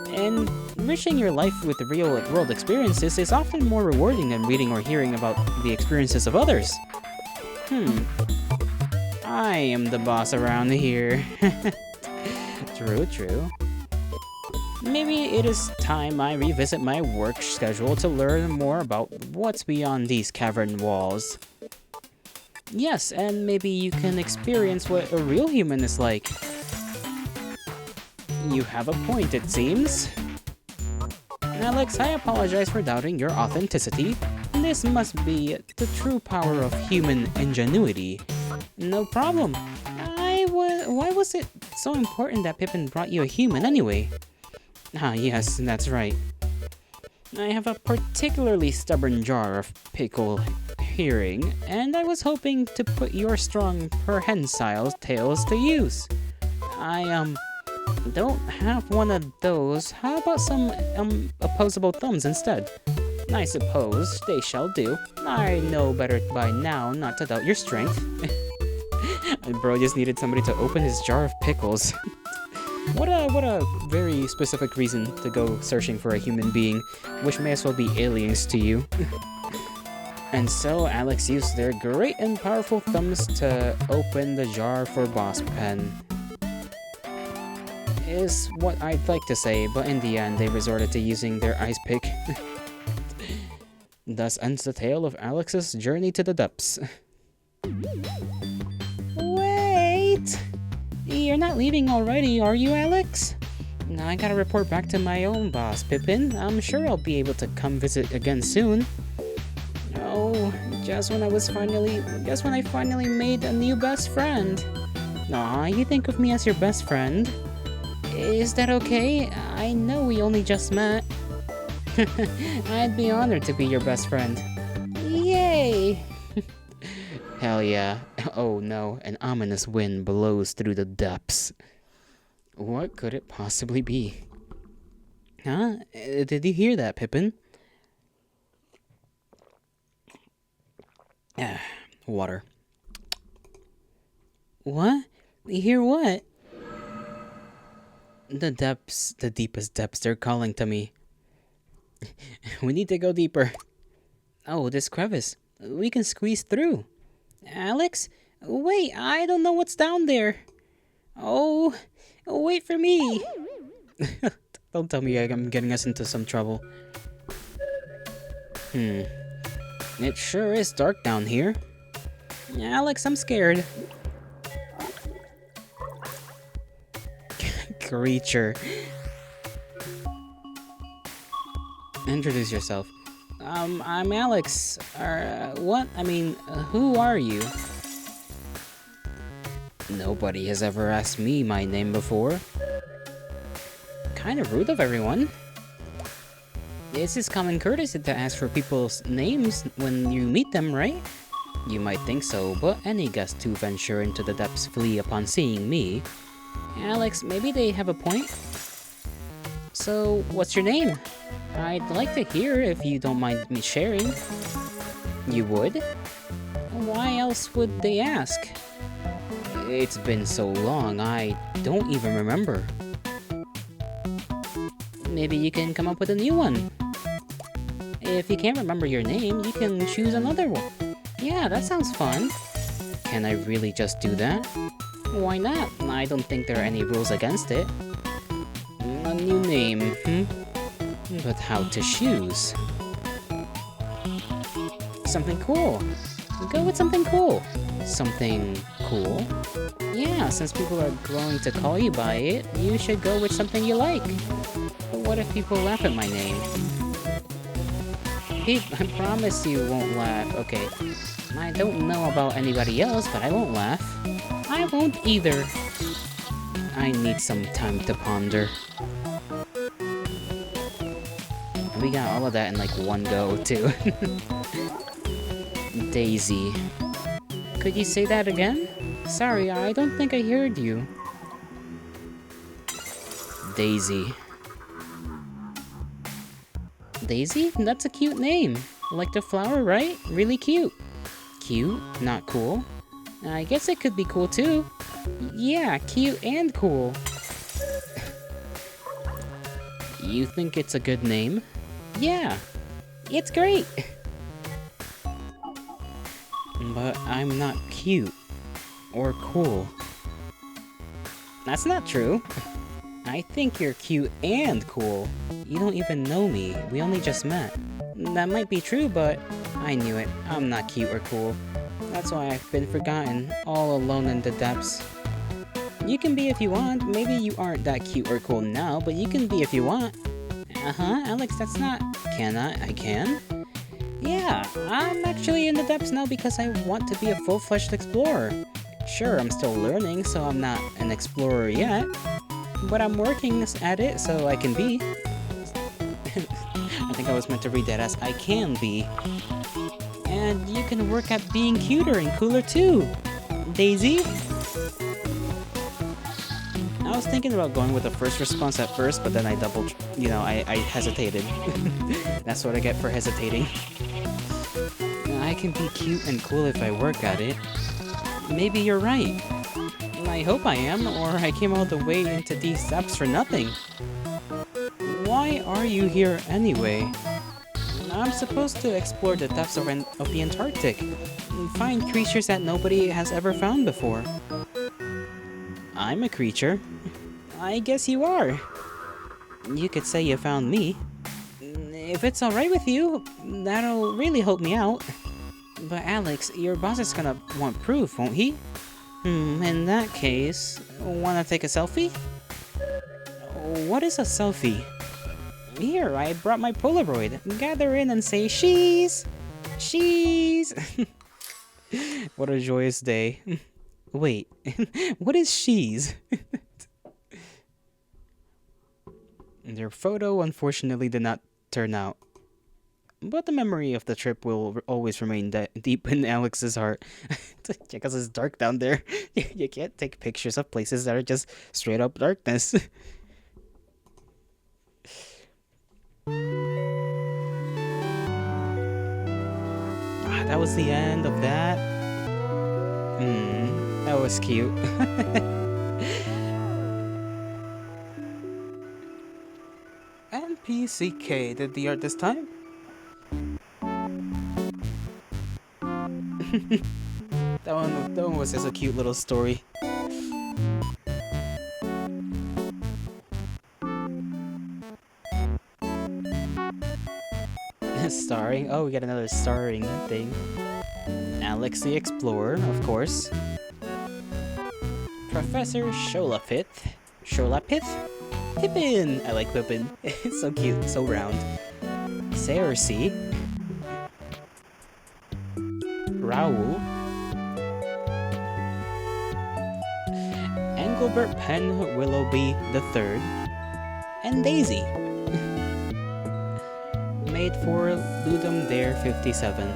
Enriching your life with real-world experiences is often more rewarding than reading or hearing about the experiences of others. I am the boss around here. True. Maybe it is time I revisit my work schedule to learn more about what's beyond these cavern walls. Yes, and maybe you can experience what a real human is like. You have a point, it seems. Alex, I apologize for doubting your authenticity. This must be the true power of human ingenuity. No problem. Why was it so important that Pippin brought you a human anyway? Ah, yes, that's right. I have a particularly stubborn jar of pickle hearing, and I was hoping to put your strong prehensile tails to use. I don't have one of those. How about some opposable thumbs instead? I suppose they shall do. I know better by now not to doubt your strength. Bro just needed somebody to open his jar of pickles. What a very specific reason to go searching for a human being, which may as well be aliens to you. And so Alex used their great and powerful thumbs to open the jar for Boss Penn. Is what I'd like to say, but in the end they resorted to using their ice pick. Thus ends the tale of Alex's journey to the depths. Wait! You're not leaving already, are you, Alex? Now I gotta report back to my own boss, Pippin. I'm sure I'll be able to come visit again soon. Oh, just when I finally made a new best friend. Aw, you think of me as your best friend? Is that okay? I know we only just met. I'd be honored to be your best friend. Yay! Hell yeah. Oh no, an ominous wind blows through the depths. What could it possibly be? Huh? Did you hear that, Pippin? Water. What? You hear what? The depths, the deepest depths, they're calling to me. We need to go deeper. Oh, this crevice. We can squeeze through. Alex? Wait, I don't know what's down there. Oh, wait for me. Don't tell me I'm getting us into some trouble. It sure is dark down here. Alex, I'm scared. Creature. Introduce yourself. I'm Alex. What? I mean, who are you? Nobody has ever asked me my name before. Kind of rude of everyone. It's common courtesy to ask for people's names when you meet them, right? You might think so, but any guest to venture into the depths flee upon seeing me. Alex, maybe they have a point? So, what's your name? I'd like to hear if you don't mind me sharing. You would? Why else would they ask? It's been so long, I don't even remember. Maybe you can come up with a new one. If you can't remember your name, you can choose another one. Yeah, that sounds fun. Can I really just do that? Why not? I don't think there are any rules against it. A new name, But how to choose? Something cool. Go with something cool. Something cool? Yeah, since people are going to call you by it, you should go with something you like. But what if people laugh at my name? Pete, I promise you won't laugh. Okay, I don't know about anybody else, but I won't laugh. I won't either. I need some time to ponder. We got all of that in like one go, too. Daisy. Could you say that again? Sorry, I don't think I heard you. Daisy. Daisy? That's a cute name. Like the flower, right? Really cute. Cute? Not cool? I guess it could be cool too. Yeah, cute and cool. You think it's a good name? Yeah, it's great. But I'm not cute or cool. That's not true. I think you're cute and cool. You don't even know me. We only just met. That might be true, but I knew it. I'm not cute or cool. That's why I've been forgotten, all alone in the depths. You can be if you want. Maybe you aren't that cute or cool now, but you can be if you want. Alex, that's not... Can I? I can? Yeah, I'm actually in the depths now because I want to be a full-fledged explorer. Sure, I'm still learning, so I'm not an explorer yet. But I'm working at it, so I can be. I think I was meant to read that as I can be. And you can work at being cuter and cooler too, Daisy. I was thinking about going with the first response at first, but then I I hesitated. That's what I get for hesitating. I can be cute and cool if I work at it. Maybe you're right. I hope I am, or I came all the way into these depths for nothing. Why are you here anyway? I'm supposed to explore the depths of the Antarctic and find creatures that nobody has ever found before. I'm a creature. I guess you are. You could say you found me. If it's alright with you, that'll really help me out. But Alex, your boss is gonna want proof, won't he? In that case, wanna take a selfie? What is a selfie? Here, I brought my Polaroid. Gather in and say she's! She's! What a joyous day. Wait, what is she's? Their photo unfortunately did not turn out. But the memory of the trip will always remain deep in Alex's heart. Because it's dark down there. You can't take pictures of places that are just straight up darkness. That was the end of that. That was cute. NPCK did the art this time. that one was just a cute little story. Starring? Oh, we got another starring thing. Alex the Explorer, of course. Professor Sholapith? Pippin! I like Pippin. It's so cute, so round. Cersei. Raoul. Engelbert Penn Willoughby III. And Daisy. made for Ludum Dare 57.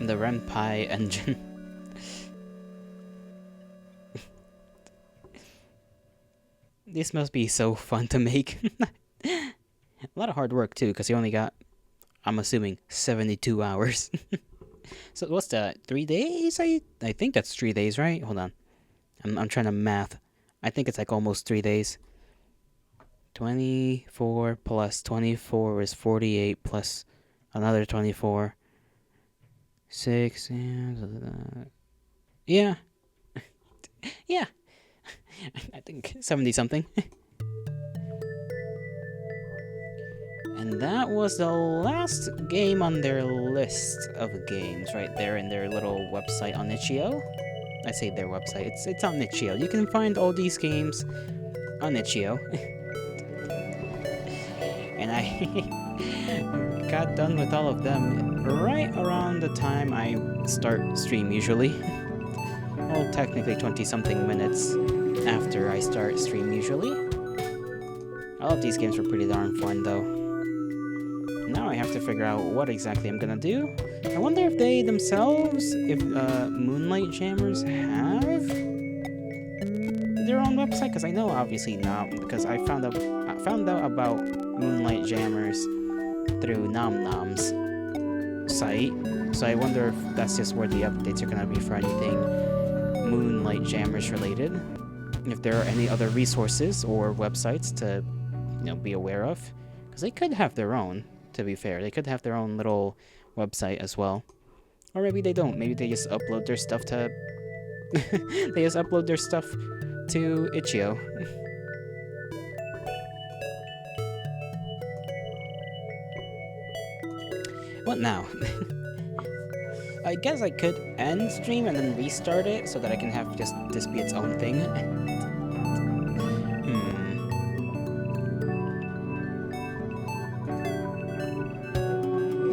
The Ren'Py engine. This must be so fun to make. A lot of hard work too, because you only got, I'm assuming, 72 hours. So what's that? 3 days? I think that's 3 days, right? Hold on. I'm trying to math. I think it's like almost 3 days. 24 plus 24 is 48 plus another 24. 6. Yeah. Yeah. I think 70 something. And that was the last game on their list of games right there in their little website on itch.io. I say their website. It's on itch.io. You can find all these games on itch.io. And I got done with all of them right around the time I start stream usually. Well, technically 20-something minutes after I start stream usually. All of these games were pretty darn fun though. Now I have to figure out what exactly I'm gonna do. I wonder if they themselves, if Moonlight Jammers have their own website, because I know obviously not, because I found out about Moonlight Jammers through Nom's site. So I wonder if that's just where the updates are gonna be for anything Moonlight Jammers related. If there are any other resources or websites to, be aware of, because they could have their own. To be fair, they could have their own little website as well, or maybe they don't. Maybe they just upload their stuff to. They just upload their stuff to itch.io. What now? I guess I could end stream and then restart it so that I can have just this be its own thing.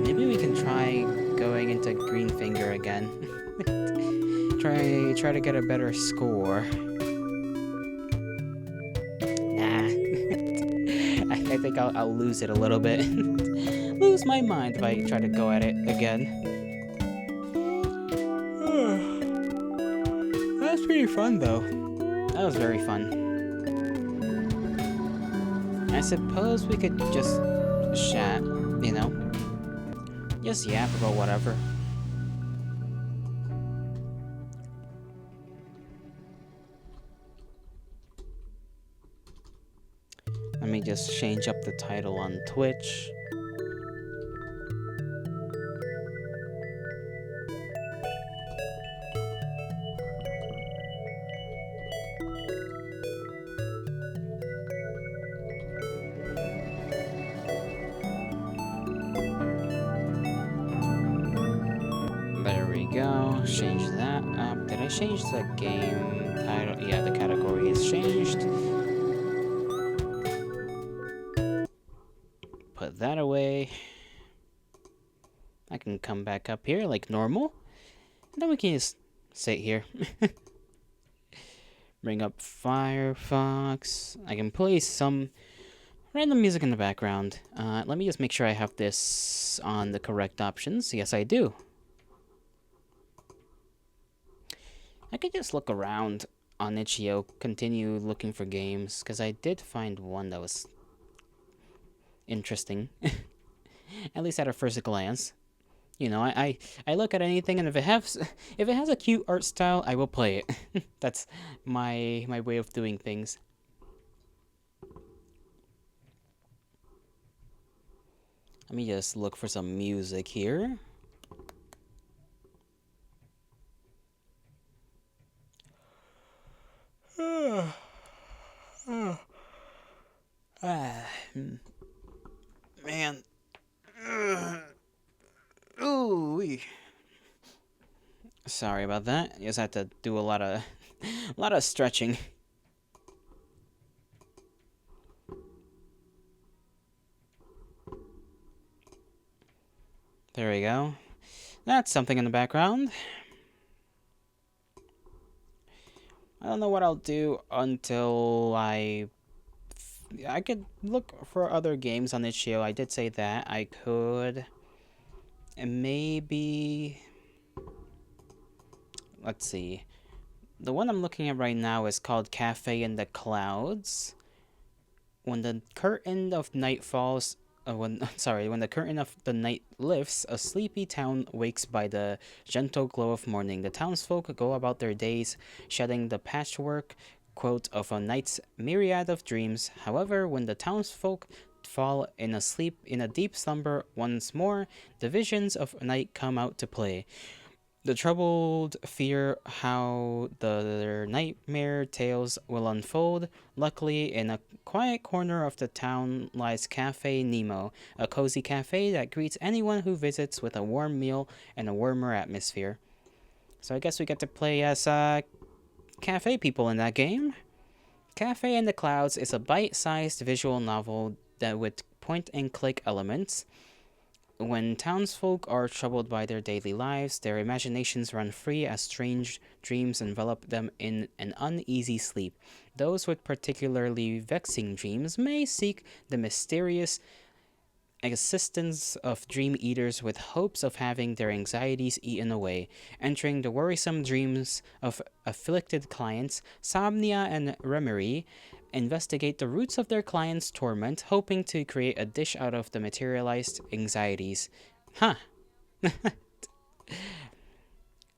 Maybe we can try going into Greenfinger again. try to get a better score. Nah. I think I'll lose it a little bit. Lose my mind if I try to go at it again. That was pretty fun though. That was very fun. I suppose we could just chat, just yap about whatever. Let me just change up the title on Twitch. There we go. Change that up. Did I change the game title? Yeah, the category is changed. Put that away. I can come back up here like normal. And then we can just sit here. Bring up Firefox. I can play some random music in the background. Let me just make sure I have this on the correct options. Yes, I do. I could just look around on itch.io, continue looking for games, because I did find one that was interesting. At least at a first glance. I look at anything, and if it has a cute art style, I will play it. That's my way of doing things. Let me just look for some music here. Man. Ooh. Sorry about that. You just had to do a lot of stretching. There we go. That's something in the background. I don't know what I'll do until I I could look for other games on itch.io. I did say that I could. And maybe, let's see. The one I'm looking at right now is called Cafe in the Clouds. When the curtain of night falls, when the curtain of the night lifts, a sleepy town wakes by the gentle glow of morning. The townsfolk go about their days, shedding the patchwork quote of a night's myriad of dreams. However, when the townsfolk fall in a deep slumber once more, the visions of night come out to play. The troubled fear how their nightmare tales will unfold. Luckily, in a quiet corner of the town lies Cafe Nemo, a cozy cafe that greets anyone who visits with a warm meal and a warmer atmosphere. So I guess we get to play as cafe people in that game. Cafe in the Clouds is a bite-sized visual novel that with point-and-click elements. When townsfolk are troubled by their daily lives, their imaginations run free as strange dreams envelop them in an uneasy sleep. Those with particularly vexing dreams may seek the mysterious assistance of dream eaters with hopes of having their anxieties eaten away. Entering the worrisome dreams of afflicted clients, Somnia and Remery investigate the roots of their clients' torment, hoping to create a dish out of the materialized anxieties. Huh. That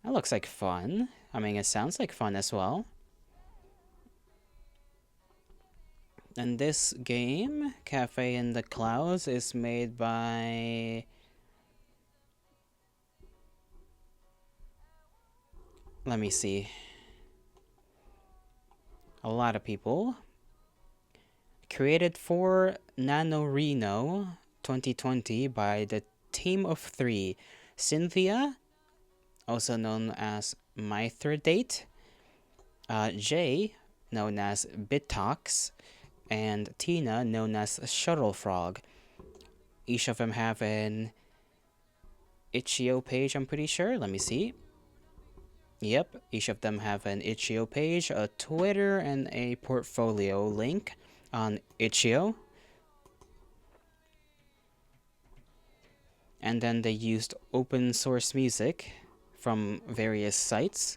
looks like fun. I mean, it sounds like fun as well. And this game, Cafe in the Clouds, is made by... Let me see. A lot of people. Created for NaNoReno 2020 by the team of three. Cynthia, also known as Mithridate, Jay, known as Bitox, and Tina, known as Shuttlefrog. Each of them have an itch.io page, I'm pretty sure. Let me see. Yep, each of them have an itch.io page, a Twitter, and a portfolio link on itch.io. And then they used open source music from various sites.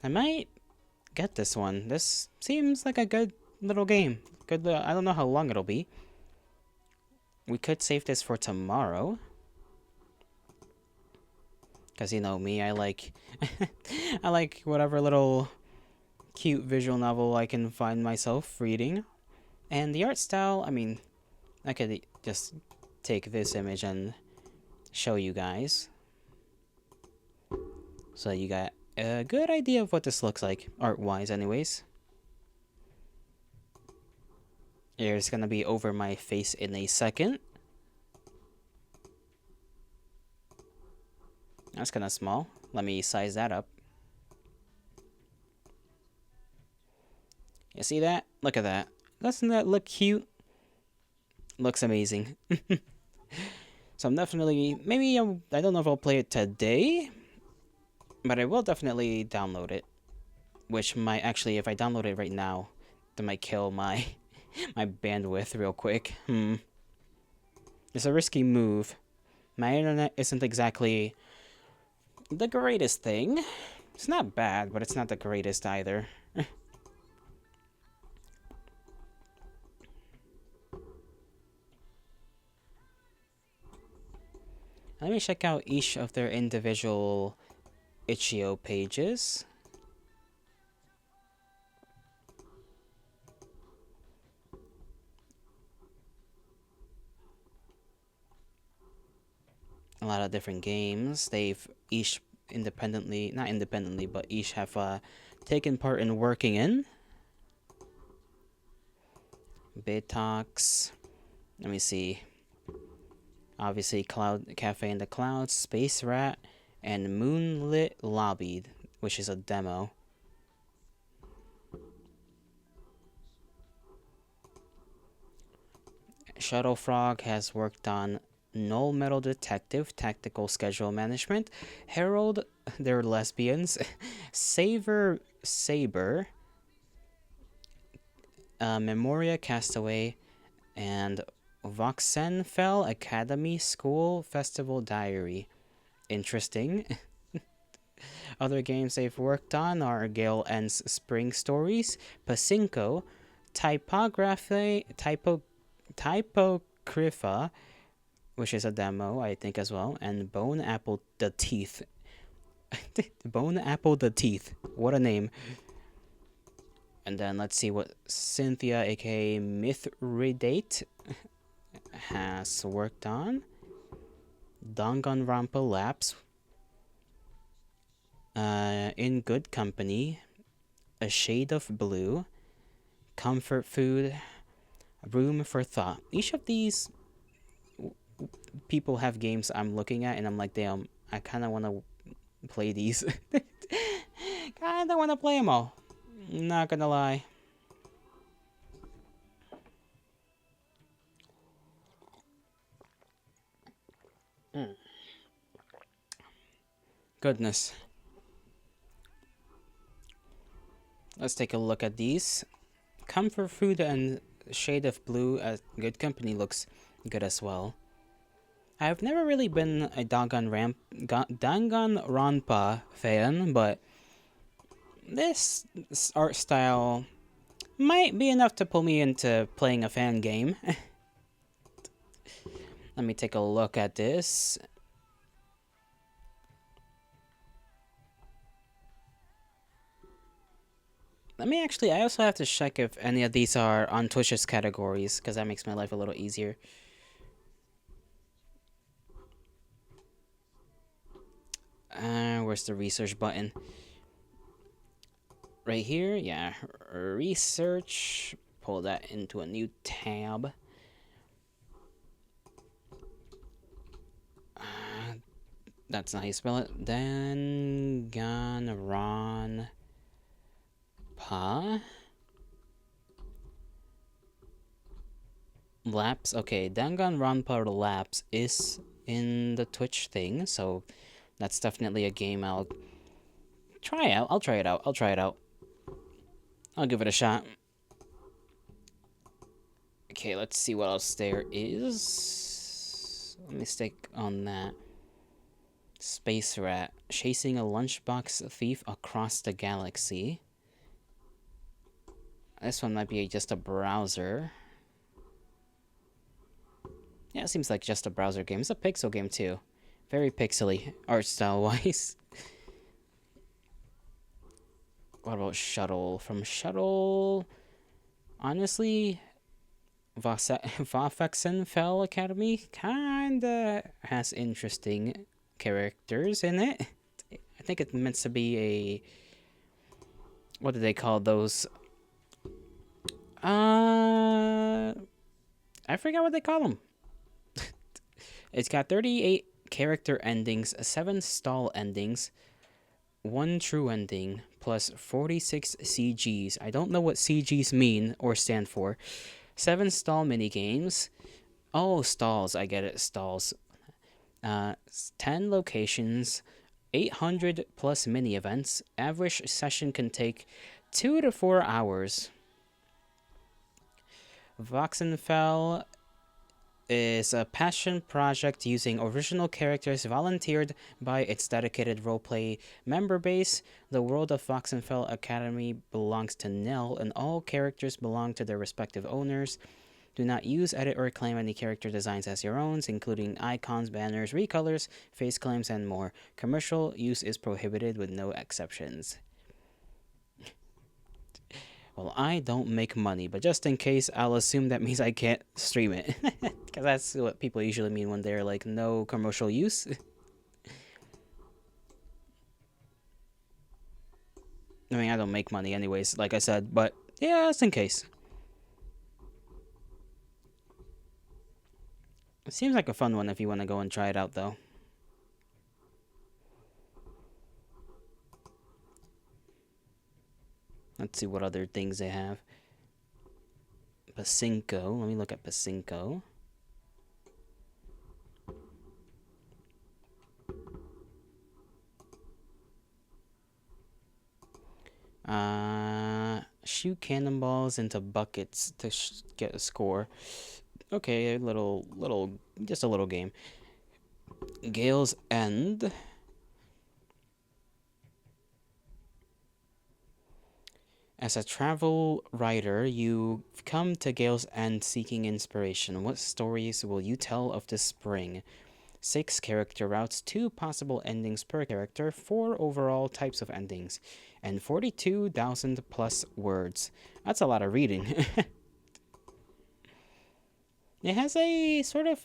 I might get this one. This seems like a good little game. Good. I don't know how long it'll be. We could save this for tomorrow. Because you know me, I like I like whatever little cute visual novel I can find myself reading. And the art style, I mean, I could just take this image and show you guys. So you got a good idea of what this looks like, art-wise anyways. It's gonna be over my face in a second. That's kind of small. Let me size that up. You see that? Look at that. Doesn't that look cute? Looks amazing. So I'm definitely... Maybe I don't know if I'll play it today, but I will definitely download it. Which might actually, if I download it right now, that might kill my my bandwidth real quick. It's a risky move. My internet isn't exactly the greatest thing. It's not bad, but it's not the greatest either. Let me check out each of their individual itch.io pages. A lot of different games. They've each independently, not independently, but each have taken part in working in. Bitox. Let me see. Obviously, Cloud Cafe in the Clouds, Space Rat, and Moonlit Lobby, which is a demo. Shuttlefrog has worked on Null Metal Detective, Tactical Schedule Management, Herald, they're lesbians, Saber, Memoria Castaway, and Voxenfell Academy School Festival Diary. Interesting. Other games they've worked on are Gale End's Spring Stories, Pacinco, Typocrypha, which is a demo, I think, as well, and Bone Apple the Teeth. Bone Apple the Teeth. What a name. And then let's see what Cynthia, aka Mithridate, has worked on. Danganronpa Labs, In Good Company, A Shade of Blue, Comfort Food, Room for Thought. Each of these people have games I'm looking at, and I'm like, damn, I kind of want to play these. Kind of want to play them all. Not gonna lie. Goodness. Let's take a look at these. Comfort Food and Shade of Blue at Good Company looks good as well. I've never really been a Danganronpa fan, but this art style might be enough to pull me into playing a fan game. Let me take a look at this. I also have to check if any of these are on Twitch's categories, because that makes my life a little easier. Where's the research button? Right here, yeah. Research. Pull that into a new tab. That's not how you spell it. Danganronpa. Laps. Okay, Danganronpa Laps is in the Twitch thing, so that's definitely a game I'll try out. I'll try it out. I'll give it a shot. Okay, let's see what else there is. Let me stick on that. Space Rat. Chasing a lunchbox thief across the galaxy. This one might be just a browser. Yeah, it seems like just a browser game. It's a pixel game, too. Very pixely, art style-wise. What about Shuttle? From Shuttle... Honestly... Vafexenfell Academy kinda has interesting characters in it. I think it's meant to be a... What do they call those? I forgot what they call them. It's got 38 character endings, 7 stall endings, 1 true ending, plus 46 CGs. I don't know what CGs mean or stand for. 7 stall minigames. Oh, stalls. I get it. Stalls. 10 locations. 800 plus mini events. Average session can take 2 to 4 hours. Voxenfell is a passion project using original characters volunteered by its dedicated roleplay member base. The world of Voxenfell Academy belongs to Nell, and all characters belong to their respective owners. Do not use, edit, or claim any character designs as your own, including icons, banners, recolors, face claims, and more. Commercial use is prohibited with no exceptions. Well, I don't make money, but just in case, I'll assume that means I can't stream it. Because that's what people usually mean when they're like, no commercial use. I mean, I don't make money anyways, like I said, but yeah, just in case. It seems like a fun one if you want to go and try it out, though. Let's see what other things they have. Pacinco. Let me look at Pacinco. cannonballs into buckets to get a score. Okay, just a little game. Gale's End. As a travel writer, you've come to Gale's End seeking inspiration. What stories will you tell of the spring? 6 character routes, 2 possible endings per character, 4 overall types of endings, and 42,000 plus words. That's a lot of reading. It has a sort of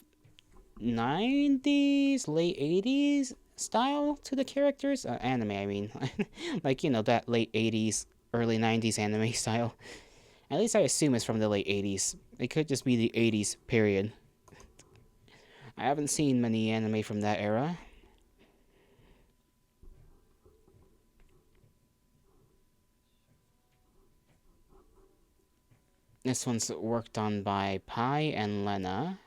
90s, late 80s style to the characters. Anime, I mean. Like, that late 80s, early 90s anime style. At least I assume it's from the late 80s. It could just be the 80s period. I haven't seen many anime from that era. This one's worked on by Pai and Lena,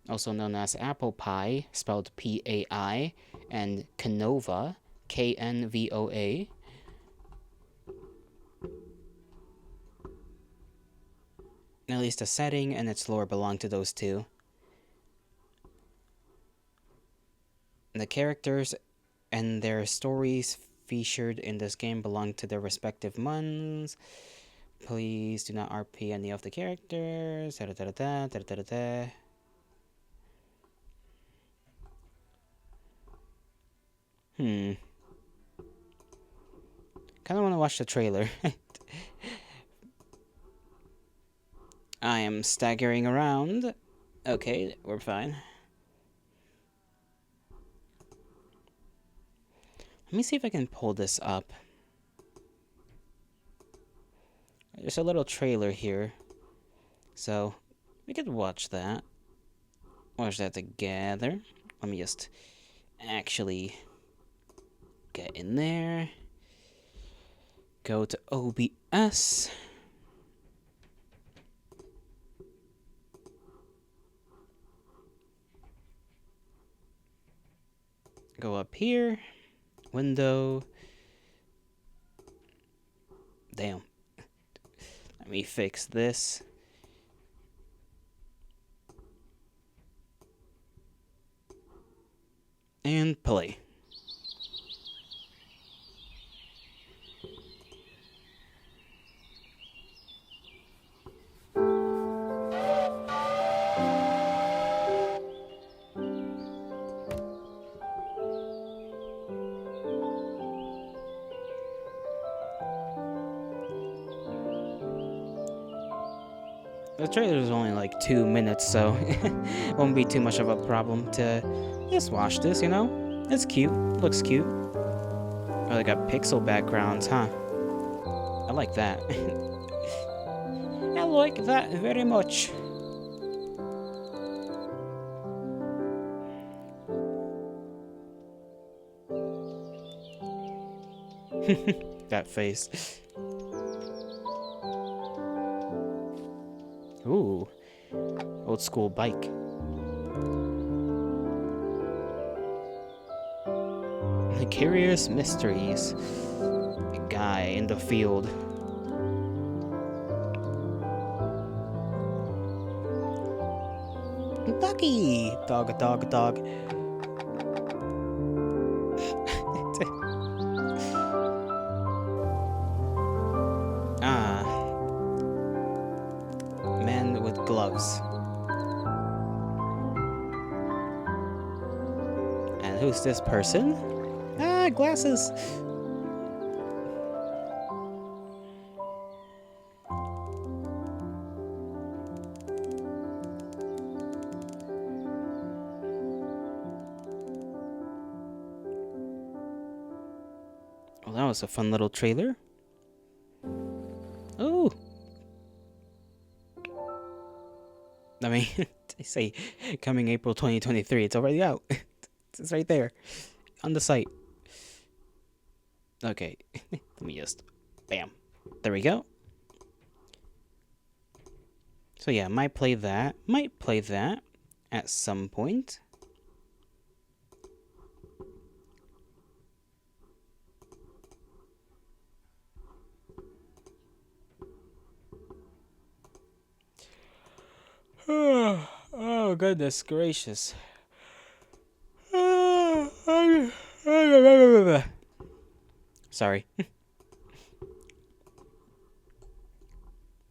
also known as Apple Pie, spelled P-A-I, and Knova, K-N-V-O-A. At least the setting and its lore belong to those two. The characters and their stories featured in this game belong to their respective months. Please do not RP any of the characters. Da, da, da, da, da, da, da, da. Kind of want to watch the trailer. I am staggering around. Okay, we're fine. Let me see if I can pull this up. There's a little trailer here, so we could watch that. Watch that together. Let me just actually get in there. Go to OBS. Go up here. Window. Damn. Let me fix this. And play. The trailer is only like 2 minutes, so it won't be too much of a problem to just watch this, It's cute. Looks cute. Oh, they got pixel backgrounds, huh? I like that. I like that very much. That face. Ooh. Old school bike. The Curious Mysteries. The guy in the field. Ducky! Dog, dog, dog. Man with gloves. And who's this person? Ah, glasses! Well, that was a fun little trailer. Oh! I mean, they say coming April 2023. It's already out. It's right there on the site. Okay, let me just... Bam. There we go. So yeah, might play that at some point. Oh, goodness gracious. Sorry.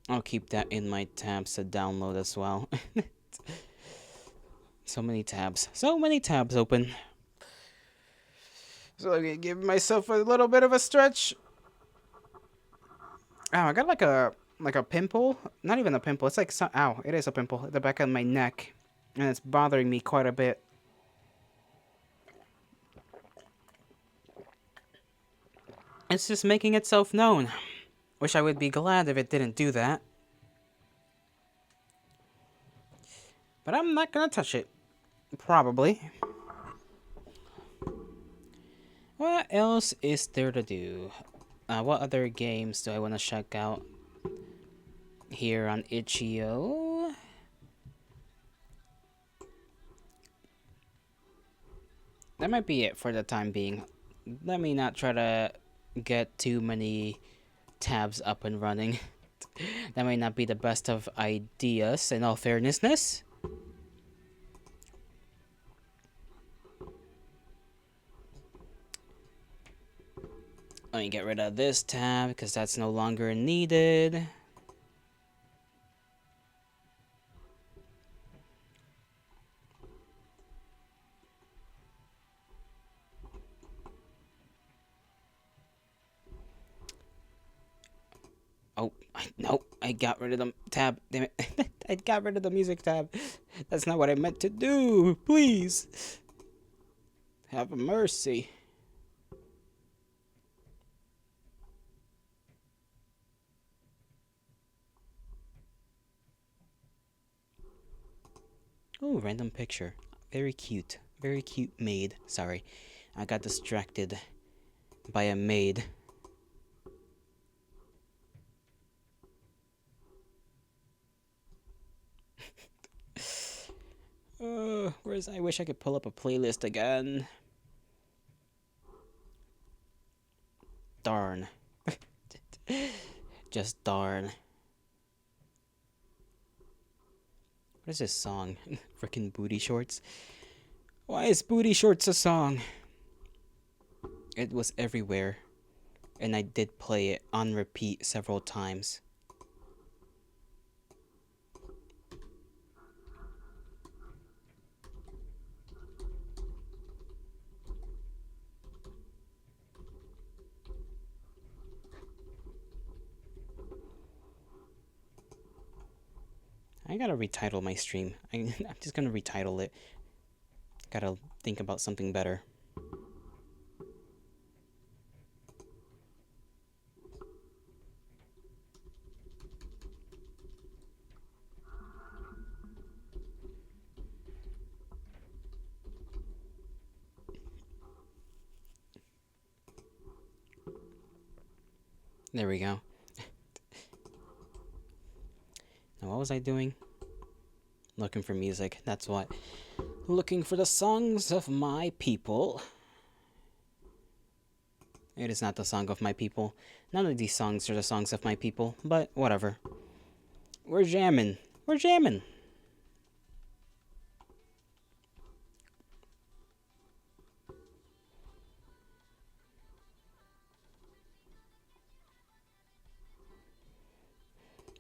I'll keep that in my tabs to download as well. So many tabs. So many tabs open. So I'm gonna give myself a little bit of a stretch. Ow, I got like a pimple. Not even a pimple. It's like ow, it is a pimple at the back of my neck, and it's bothering me quite a bit. It's just making itself known. Wish I would be glad if it didn't do that. But I'm not gonna touch it. Probably. What else is there to do? What other games do I want to check out here on Itch.io? That might be it for the time being. Let me not try to get too many tabs up and running. That might not be the best of ideas, in all fairnessness. Let me get rid of this tab, because that's no longer needed. Oh, no, I got rid of the tab. Damn it. I got rid of the music tab. That's not what I meant to do. Please. Have mercy. Oh, random picture. Very cute. Very cute maid. Sorry. I got distracted by a maid. Where's I wish I could pull up a playlist again. Darn. Just darn. What is this song? Frickin' Booty Shorts? Why is Booty Shorts a song? It was everywhere. And I did play it on repeat several times. I gotta retitle my stream. I'm just gonna retitle it. Gotta think about something better. There we go. Now, what was I doing? Looking for music, that's what. Looking for the songs of my people. It is not the song of my people. None of these songs are the songs of my people, but whatever. We're jamming. We're jamming.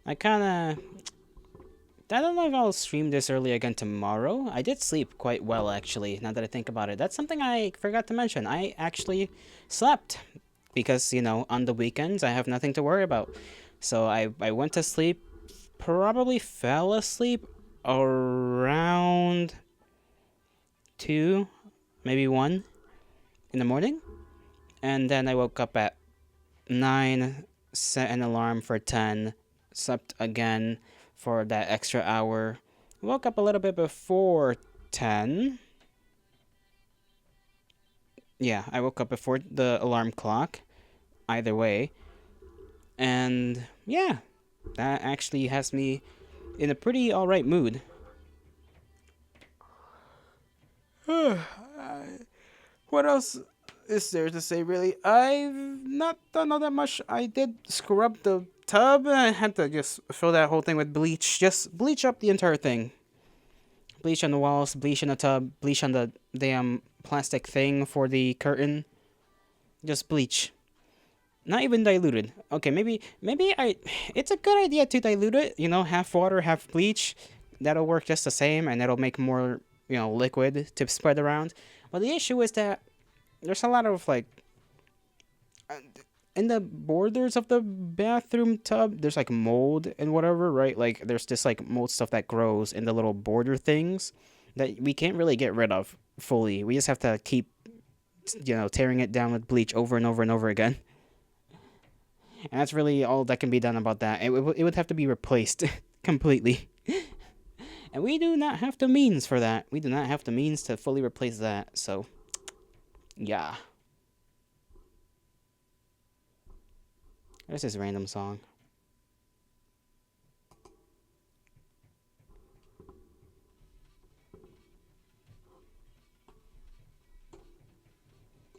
I don't know if I'll stream this early again tomorrow. I did sleep quite well, actually, now that I think about it. That's something I forgot to mention. I actually slept. Because, you know, on the weekends, I have nothing to worry about. So I went to sleep, probably fell asleep around 2, maybe 1 in the morning. And then I woke up at 9, set an alarm for 10, slept again for that extra hour. Woke up a little bit before 10. Yeah, I woke up before the alarm clock. Either way. And yeah, that actually has me in a pretty alright mood. What else is there to say, really? I've not done all that much. I did scrub the tub. I had to just fill that whole thing with bleach. Just bleach up the entire thing. Bleach on the walls, bleach in the tub, bleach on the damn plastic thing for the curtain. Just bleach. Not even diluted. Okay, maybe I. It's a good idea to dilute it. You know, half water, half bleach. That'll work just the same, and it'll make more liquid to spread around. But the issue is that there's a lot of like in the borders of the bathroom tub. There's like mold and whatever, right? Like there's just like mold stuff that grows in the little border things that we can't really get rid of fully. We just have to keep tearing it down with bleach over and over and over again. And that's really all that can be done about that. It would have to be replaced completely. And we do not have the means for that. We do not have the means to fully replace that. So, yeah. There's this random song.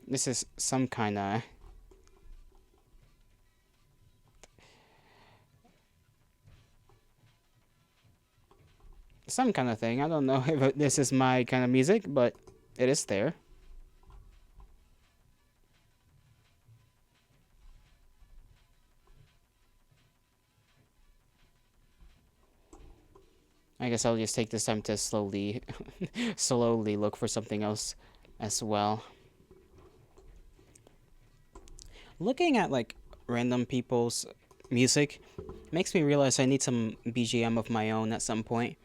This is some kind of... some kind of thing. I don't know if this is my kind of music, but it is there. I guess I'll just take this time to slowly look for something else as well. Looking at like random people's music makes me realize I need some BGM of my own at some point.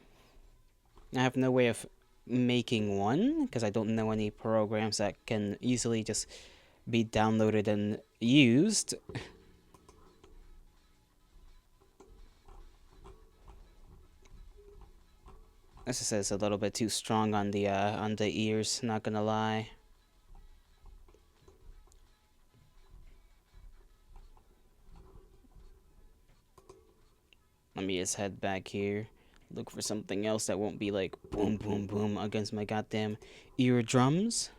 I have no way of making one because I don't know any programs that can easily just be downloaded and used. This is a little bit too strong on the ears, not gonna lie. Let me just head back here. Look for something else that won't be like boom, boom, boom against my goddamn eardrums.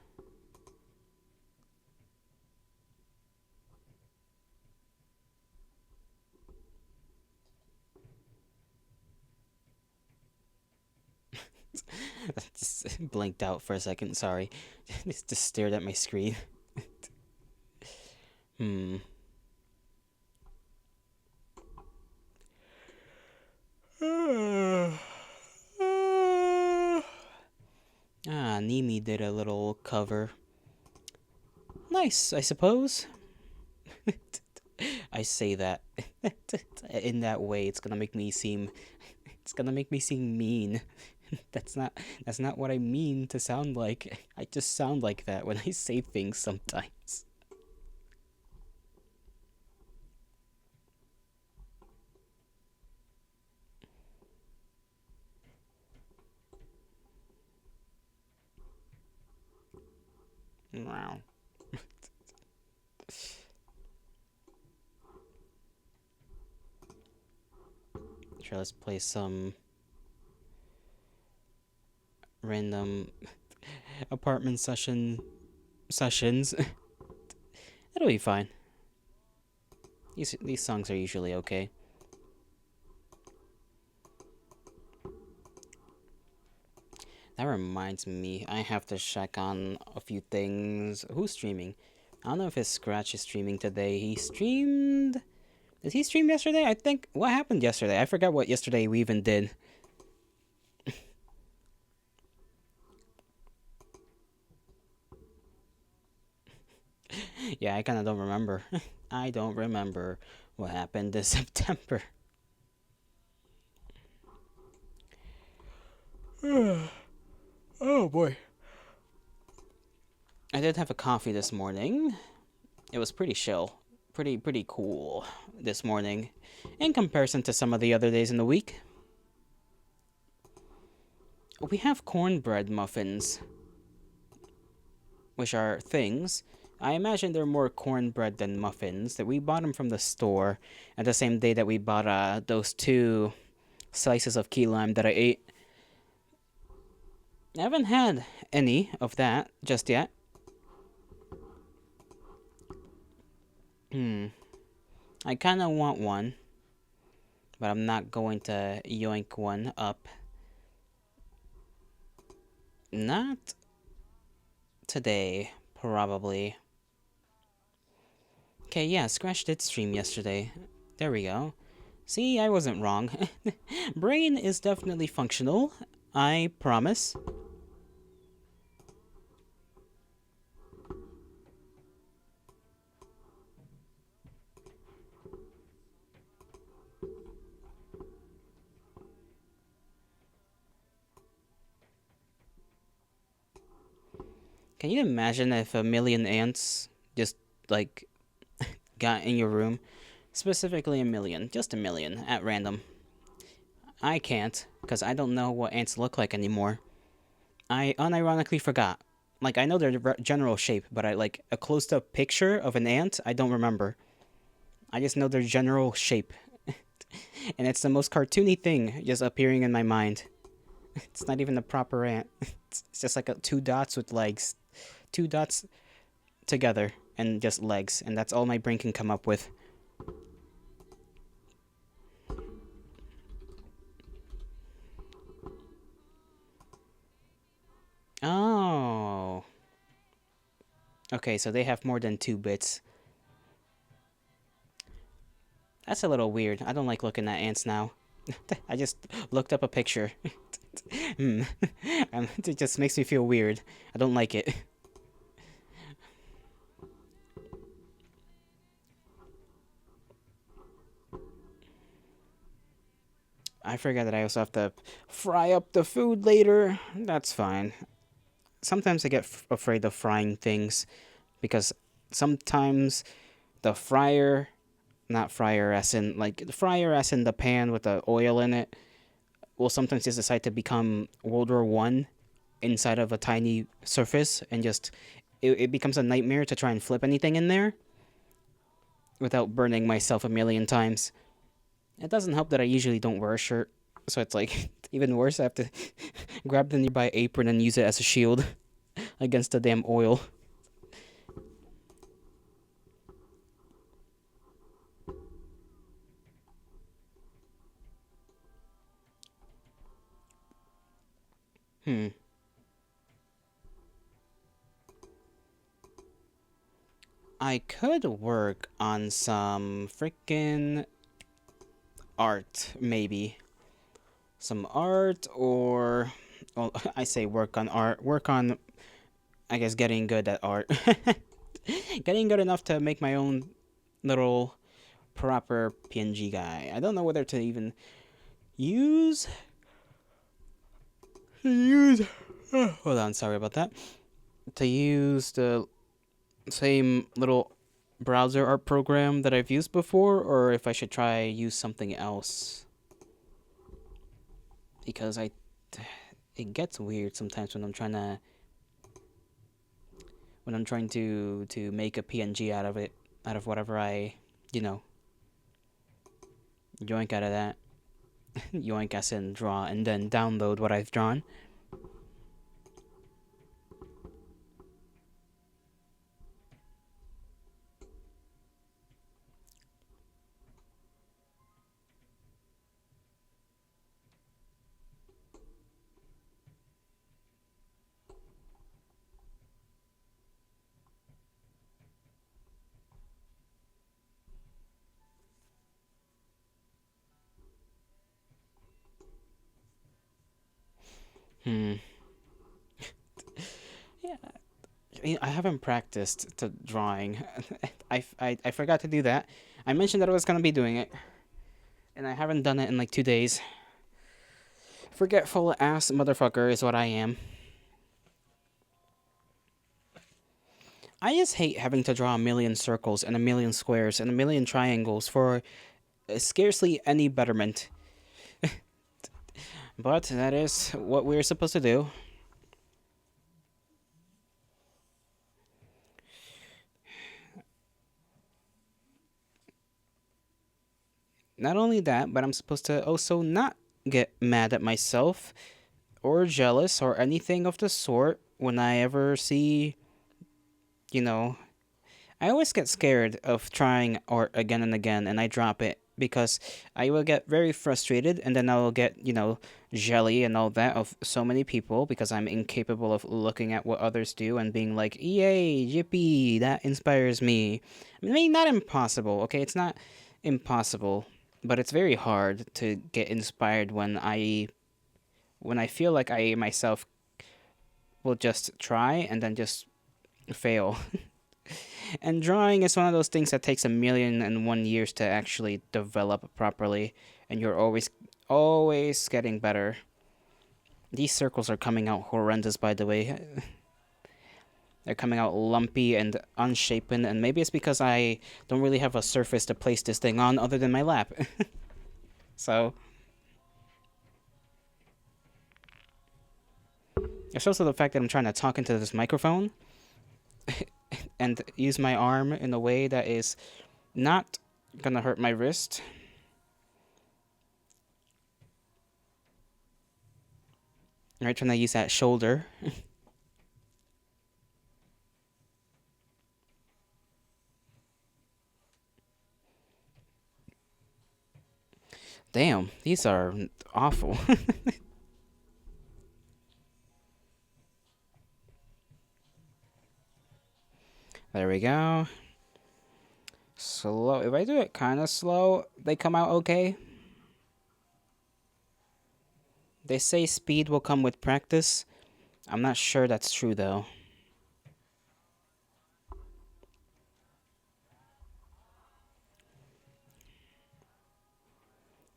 Just blanked out for a second, sorry. Just stared at my screen. Nimi did a little cover. Nice, I suppose. I say that in that way. It's gonna make me seem mean. That's not what I mean to sound like. I just sound like that when I say things sometimes. Wow. Sure, let's play some random apartment sessions. It'll be fine. These songs are usually okay. That reminds me, I have to check on a few things. Who's streaming? I don't know if his Scratch is streaming today. He streamed... Did he stream yesterday? I think... What happened yesterday? I forgot what yesterday we even did. Yeah, I kind of don't remember. I don't remember what happened this September. Oh boy. I did have a coffee this morning. It was pretty chill. Pretty cool this morning in comparison to some of the other days in the week. We have cornbread muffins, which are things. I imagine they're more cornbread than muffins. That we bought them from the store at the same day that we bought those 2 slices of key lime that I ate. I haven't had any of that just yet. I kind of want one. but I'm not going to yoink one up. Not today, probably. Okay, yeah, Scratch did stream yesterday. There we go. See, I wasn't wrong. Brain is definitely functional. I promise. Can you imagine if a million ants just, like, got in your room? Specifically a million. Just a million, at random. I can't, because I don't know what ants look like anymore. I unironically forgot. Like, I know their general shape, but I like a close up picture of an ant, I don't remember. I just know their general shape. And it's the most cartoony thing just appearing in my mind. It's not even a proper ant. It's just like two dots with legs. Two dots together and just legs. And that's all my brain can come up with. Oh. Okay, so they have more than 2 bits. That's a little weird. I don't like looking at ants now. I just looked up a picture. It just makes me feel weird. I don't like it. I forget that I also have to fry up the food later. That's fine. Sometimes I get afraid of frying things because sometimes the fryer, not fryer as in, like, the fryer as in the pan with the oil in it, will sometimes just decide to become World War One inside of a tiny surface and just it becomes a nightmare to try and flip anything in there without burning myself a million times. It doesn't help that I usually don't wear a shirt, so it's like even worse. I have to grab the nearby apron and use it as a shield against the damn oil. Hmm. I could work on some freaking art, maybe. Some art, or. Well, I say work on art. Work on, I guess, getting good at art. Getting good enough to make my own little proper PNG guy. I don't know whether to even use. Use. Hold on, sorry about that. To use the same little browser art program that I've used before, or if I should try use something else. Because it gets weird sometimes when I'm trying to make a PNG out of it, out of whatever I, you know, yoink out of that. Yoink as in draw, and then download what I've drawn. Hmm. Yeah, I haven't practiced to drawing. I forgot to do that. I mentioned that I was gonna be doing it, and I haven't done it in like 2 days. Forgetful ass motherfucker is what I am. I just hate having to draw a million circles and a million squares and a million triangles for scarcely any betterment. But that is what we're supposed to do. Not only that, but I'm supposed to also not get mad at myself or jealous or anything of the sort when I ever see, you know, I always get scared of trying art again and again and I drop it because I will get very frustrated, and then I will get, jelly and all that of so many people because I'm incapable of looking at what others do and being like, yay, yippee, that inspires me. I mean, not impossible, okay? It's not impossible, but it's very hard to get inspired when I feel like I myself will just try and then just fail. And drawing is one of those things that takes 1,000,001 years to actually develop properly, and you're always getting better. These circles are coming out horrendous, by the way. They're coming out lumpy and unshapen, and maybe it's because I don't really have a surface to place this thing on other than my lap. So, it's also the fact that I'm trying to talk into this microphone and use my arm in a way that is not gonna hurt my wrist. Right, trying to use that shoulder. Damn, these are awful. There we go. Slow. If I do it kind of slow, they come out okay. They say speed will come with practice. I'm not sure that's true though.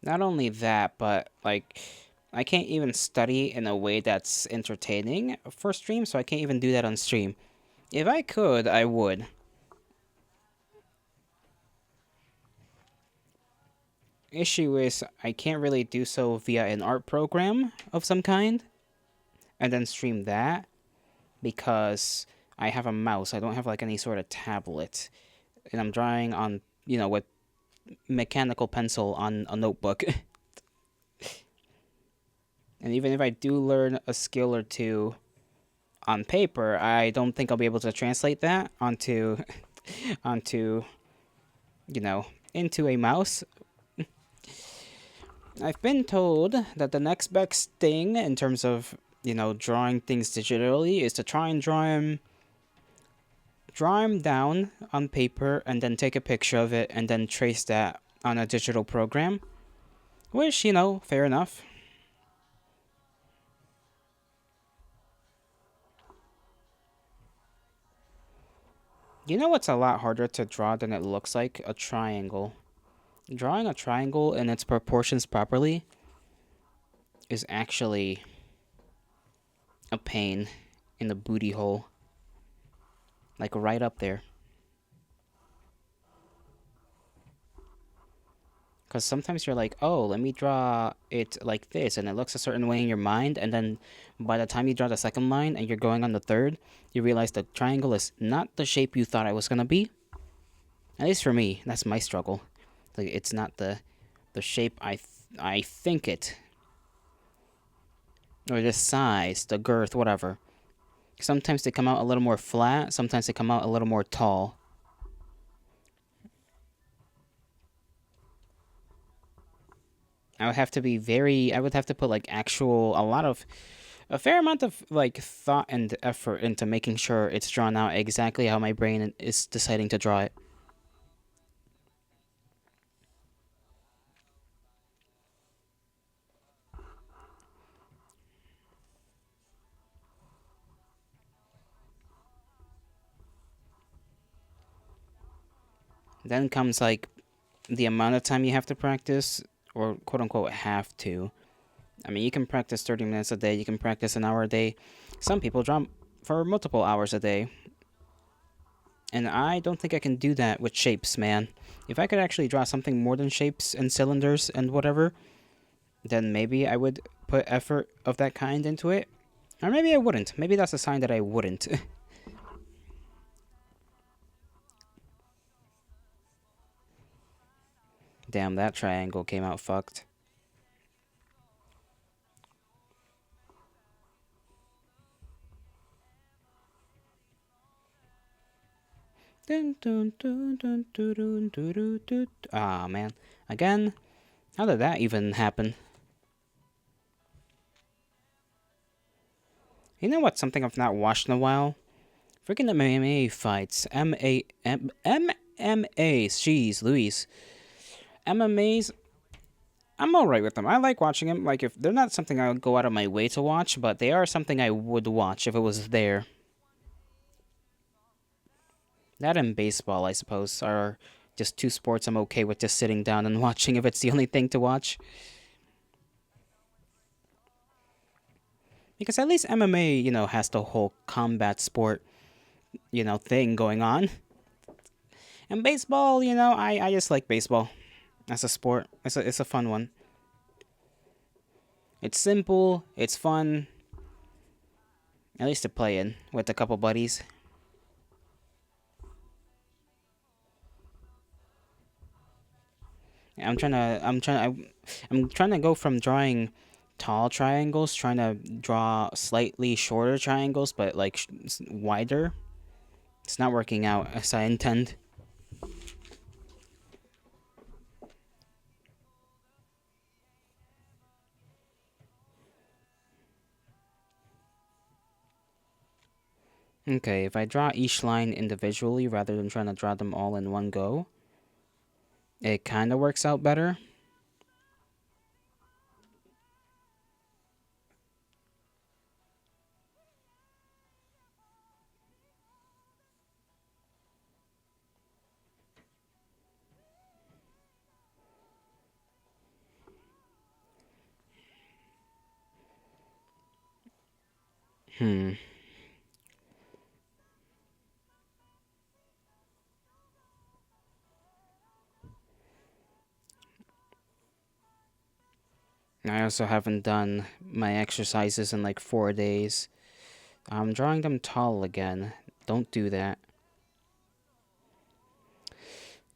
Not only that, but like I can't even study in a way that's entertaining for stream, so I can't even do that on stream. If I could, I would. Issue is I can't really do so via an art program of some kind and then stream that because I have a mouse. I don't have like any sort of tablet. And I'm drawing on, with mechanical pencil on a notebook. And even if I do learn a skill or two on paper, I don't think I'll be able to translate that onto, into a mouse. I've been told that the next best thing in terms of, drawing things digitally is to try and draw him down on paper and then take a picture of it and then trace that on a digital program. Which, fair enough. You know what's a lot harder to draw than it looks like? A triangle. Drawing a triangle in its proportions properly is actually a pain in the booty hole. Like right up there. Because sometimes you're like, oh, let me draw it like this, and it looks a certain way in your mind, and then by the time you draw the second line and you're going on the third, you realize the triangle is not the shape you thought it was going to be. At least for me, that's my struggle. Like, it's not the shape I think it. Or the size, the girth, whatever. Sometimes they come out a little more flat, sometimes they come out a little more tall. I would have to put like a fair amount of like thought and effort into making sure it's drawn out exactly how my brain is deciding to draw it. Then comes like the amount of time you have to practice, or quote unquote have to. I mean, you can practice 30 minutes a day, you can practice an hour a day. Some people draw for multiple hours a day. And I don't think I can do that with shapes, man. If I could actually draw something more than shapes and cylinders and whatever, then maybe I would put effort of that kind into it. Or maybe I wouldn't. Maybe that's a sign that I wouldn't. Damn, that triangle came out fucked. Ah, man. Again? How did that even happen? You know what? Something I've not watched in a while? Freaking MMA fights. MMAs. Jeez, Louise. MMAs. I'm alright with them. I like watching them. Like, if they're not something I would go out of my way to watch, but they are something I would watch if it was there. That and baseball, I suppose, are just two sports I'm okay with just sitting down and watching if it's the only thing to watch. Because at least MMA, has the whole combat sport, thing going on. And baseball, I just like baseball as a sport. It's a fun one. It's simple, it's fun, at least to play in with a couple buddies. I'm trying to go from drawing tall triangles, trying to draw slightly shorter triangles, but like wider. It's not working out as I intend. Okay, if I draw each line individually rather than trying to draw them all in one go, it kind of works out better. Hmm. I also haven't done my exercises in like 4 days. I'm drawing them tall again. Don't do that.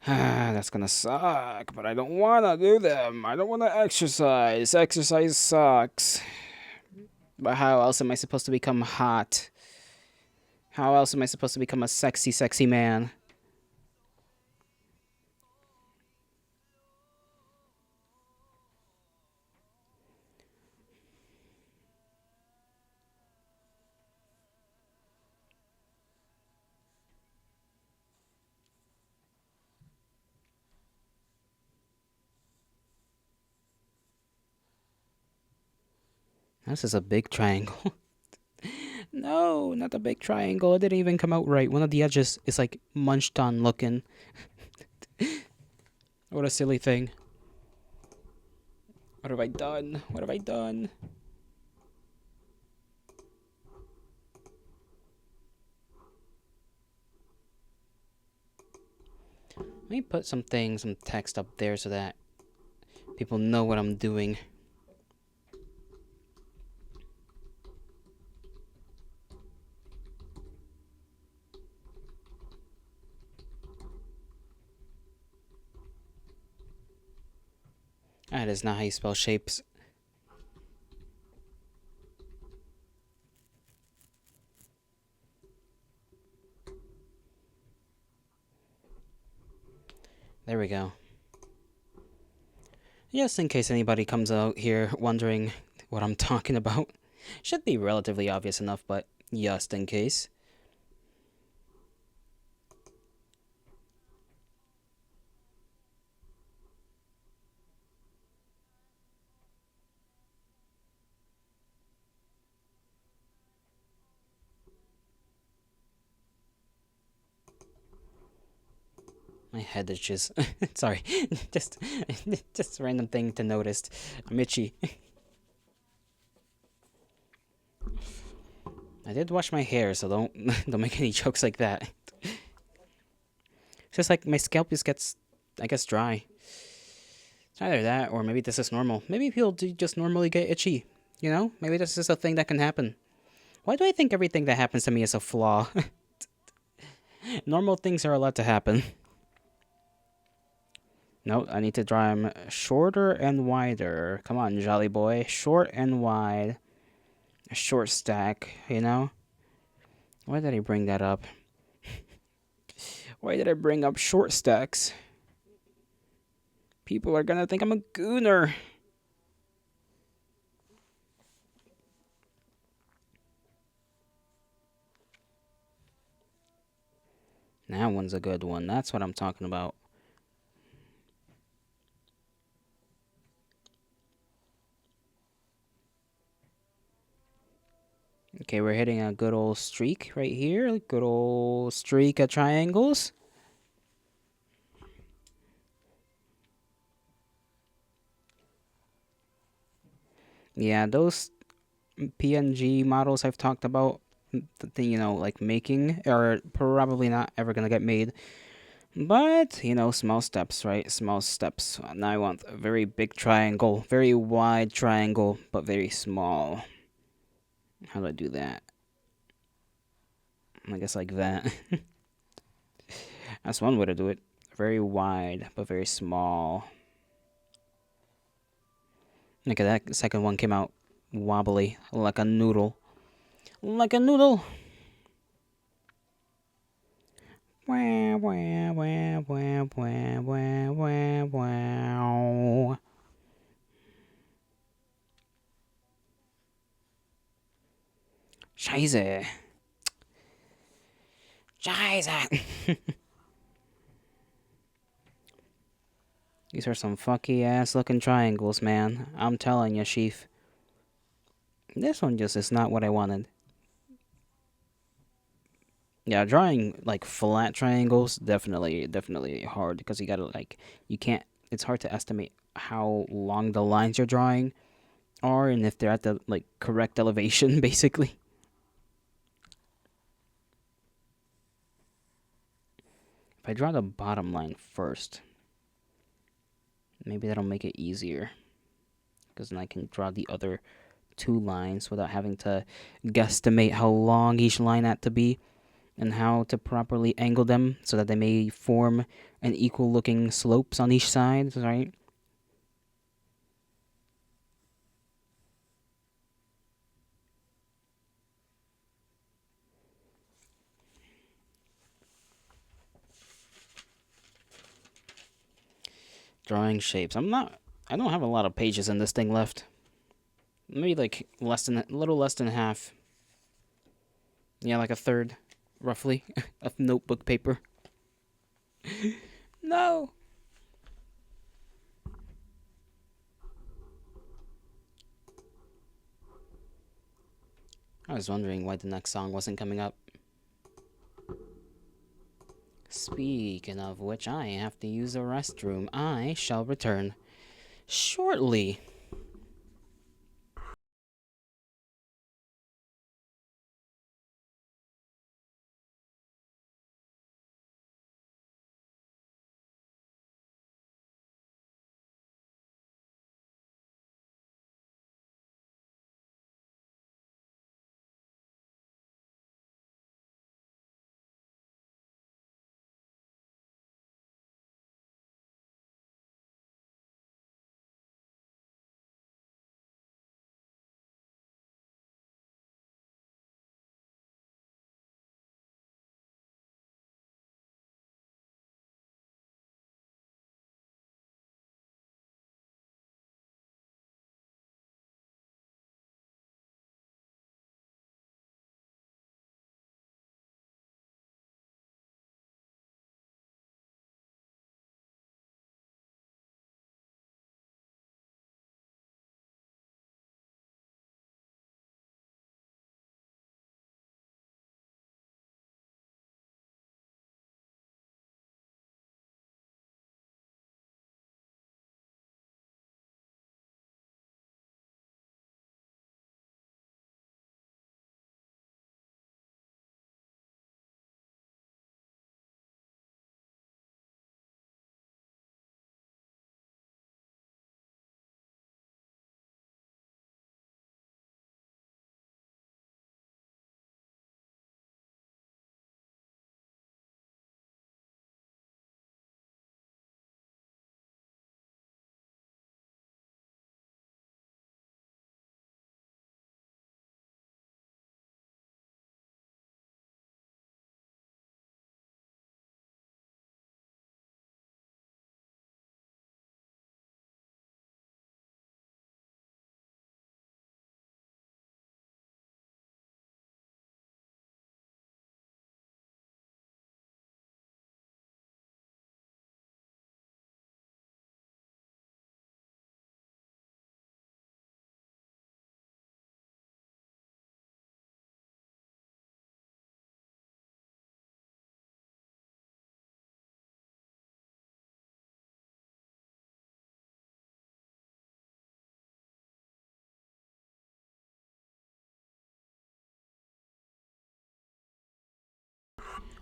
That's gonna suck, but I don't wanna do them. I don't wanna exercise. Exercise sucks. But how else am I supposed to become hot? How else am I supposed to become a sexy, sexy man? This is a big triangle. No, not a big triangle. It didn't even come out right. One of the edges is like munched on looking. What a silly thing. What have I done? What have I done? Let me put some text up there so that people know what I'm doing. That is not how you spell shapes. There we go. Just in case anybody comes out here wondering what I'm talking about. Should be relatively obvious enough, but just in case. My head itches. Sorry, just just a random thing to notice. I'm itchy. I did wash my hair, so don't don't make any jokes like that. It's just like my scalp just gets, I guess, dry. It's either that or maybe this is normal. Maybe people do just normally get itchy. Maybe this is a thing that can happen. Why do I think everything that happens to me is a flaw? Normal things are allowed to happen. No, I need to draw him shorter and wider. Come on, jolly boy. Short and wide. A short stack, Why did I bring that up? Why did I bring up short stacks? People are gonna think I'm a gooner. That one's a good one. That's what I'm talking about. Okay, we're hitting a good old streak right here. Good old streak of triangles. Yeah, those PNG models I've talked about, like making, are probably not ever gonna get made. But, small steps, right? Small steps. Now I want a very big triangle, very wide triangle, but very small. How do I do that? I guess like that. That's one way to do it. Very wide, but very small. Look at that. The second one came out wobbly, like a noodle. Like a noodle. Wow, wow, wow, wow, wow, wow, wow, wow. Scheiße. Scheiße. These are some fucky ass looking triangles, man. I'm telling you, Chief. This one just is not what I wanted. Yeah, drawing like flat triangles definitely hard because you gotta like you can't. It's hard to estimate how long the lines you're drawing are and if they're at the like correct elevation, basically. If I draw the bottom line first, maybe that'll make it easier because then I can draw the other two lines without having to guesstimate how long each line had to be and how to properly angle them so that they may form an equal looking slopes on each side, right? Drawing shapes. I don't have a lot of pages in this thing left. Maybe like a little less than half. Yeah, like a third, roughly, of notebook paper. No. I was wondering why the next song wasn't coming up. Speaking of which, I have to use the restroom. I shall return shortly.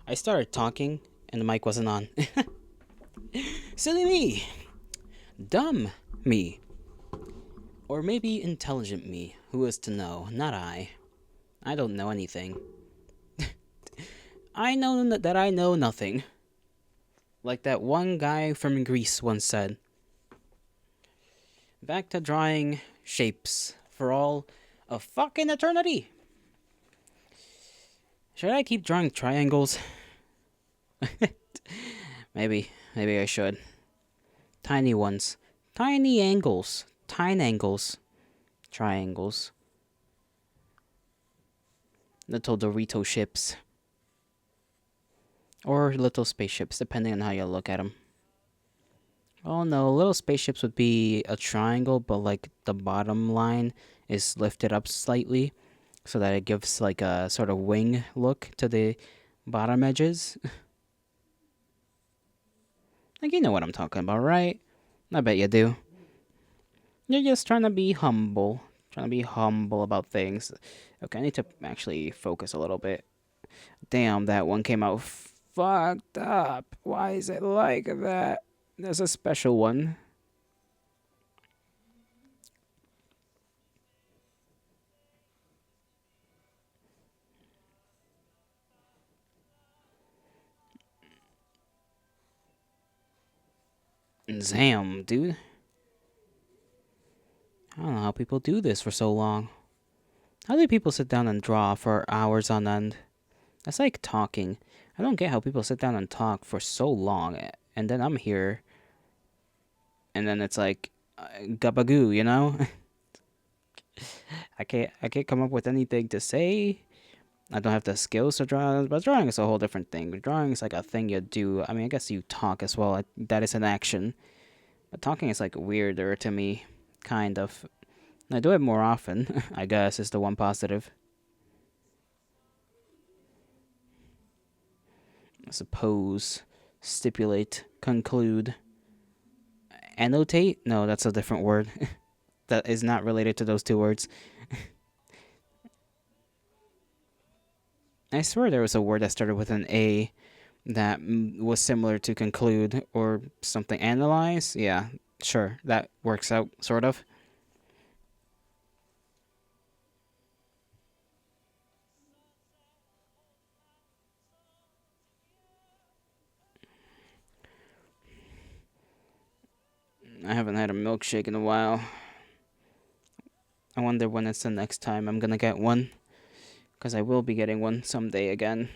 I started talking and the mic wasn't on. Silly me. Dumb me. Or maybe intelligent me. Who is to know? Not I. I don't know anything. I know that I know nothing. Like that one guy from Greece once said. Back to drawing shapes for all of fucking eternity. Should I keep drawing triangles? Maybe I should. Tiny ones. Tiny angles. Tine angles. Triangles. Little Dorito ships. Or little spaceships, depending on how you look at them. Oh no, little spaceships would be a triangle, but like the bottom line is lifted up slightly so that it gives like a sort of wing look to the bottom edges. Like, you know what I'm talking about, right? I bet you do. You're just trying to be humble. Trying to be humble about things. Okay, I need to actually focus a little bit. Damn, that one came out fucked up. Why is it like that? There's a special one. Damn, dude. I don't know how people do this for so long. How do people sit down and draw for hours on end? That's like talking. I don't get how people sit down and talk for so long, and then I'm here, and then it's like, gabagoo, you know? I can't come up with anything to say. I don't have the skills to draw, but drawing is a whole different thing. Drawing is like a thing you do. I mean, I guess you talk as well. That is an action. But talking is like weirder to me, kind of. I do it more often, I guess, is the one positive. I suppose. Stipulate. Conclude. Annotate? No, that's a different word. That is not related to those two words. I swear there was a word that started with an A that was similar to conclude or something. Analyze? Yeah, sure. That works out, sort of. I haven't had a milkshake in a while. I wonder when it's the next time I'm gonna get one. Because I will be getting one someday again.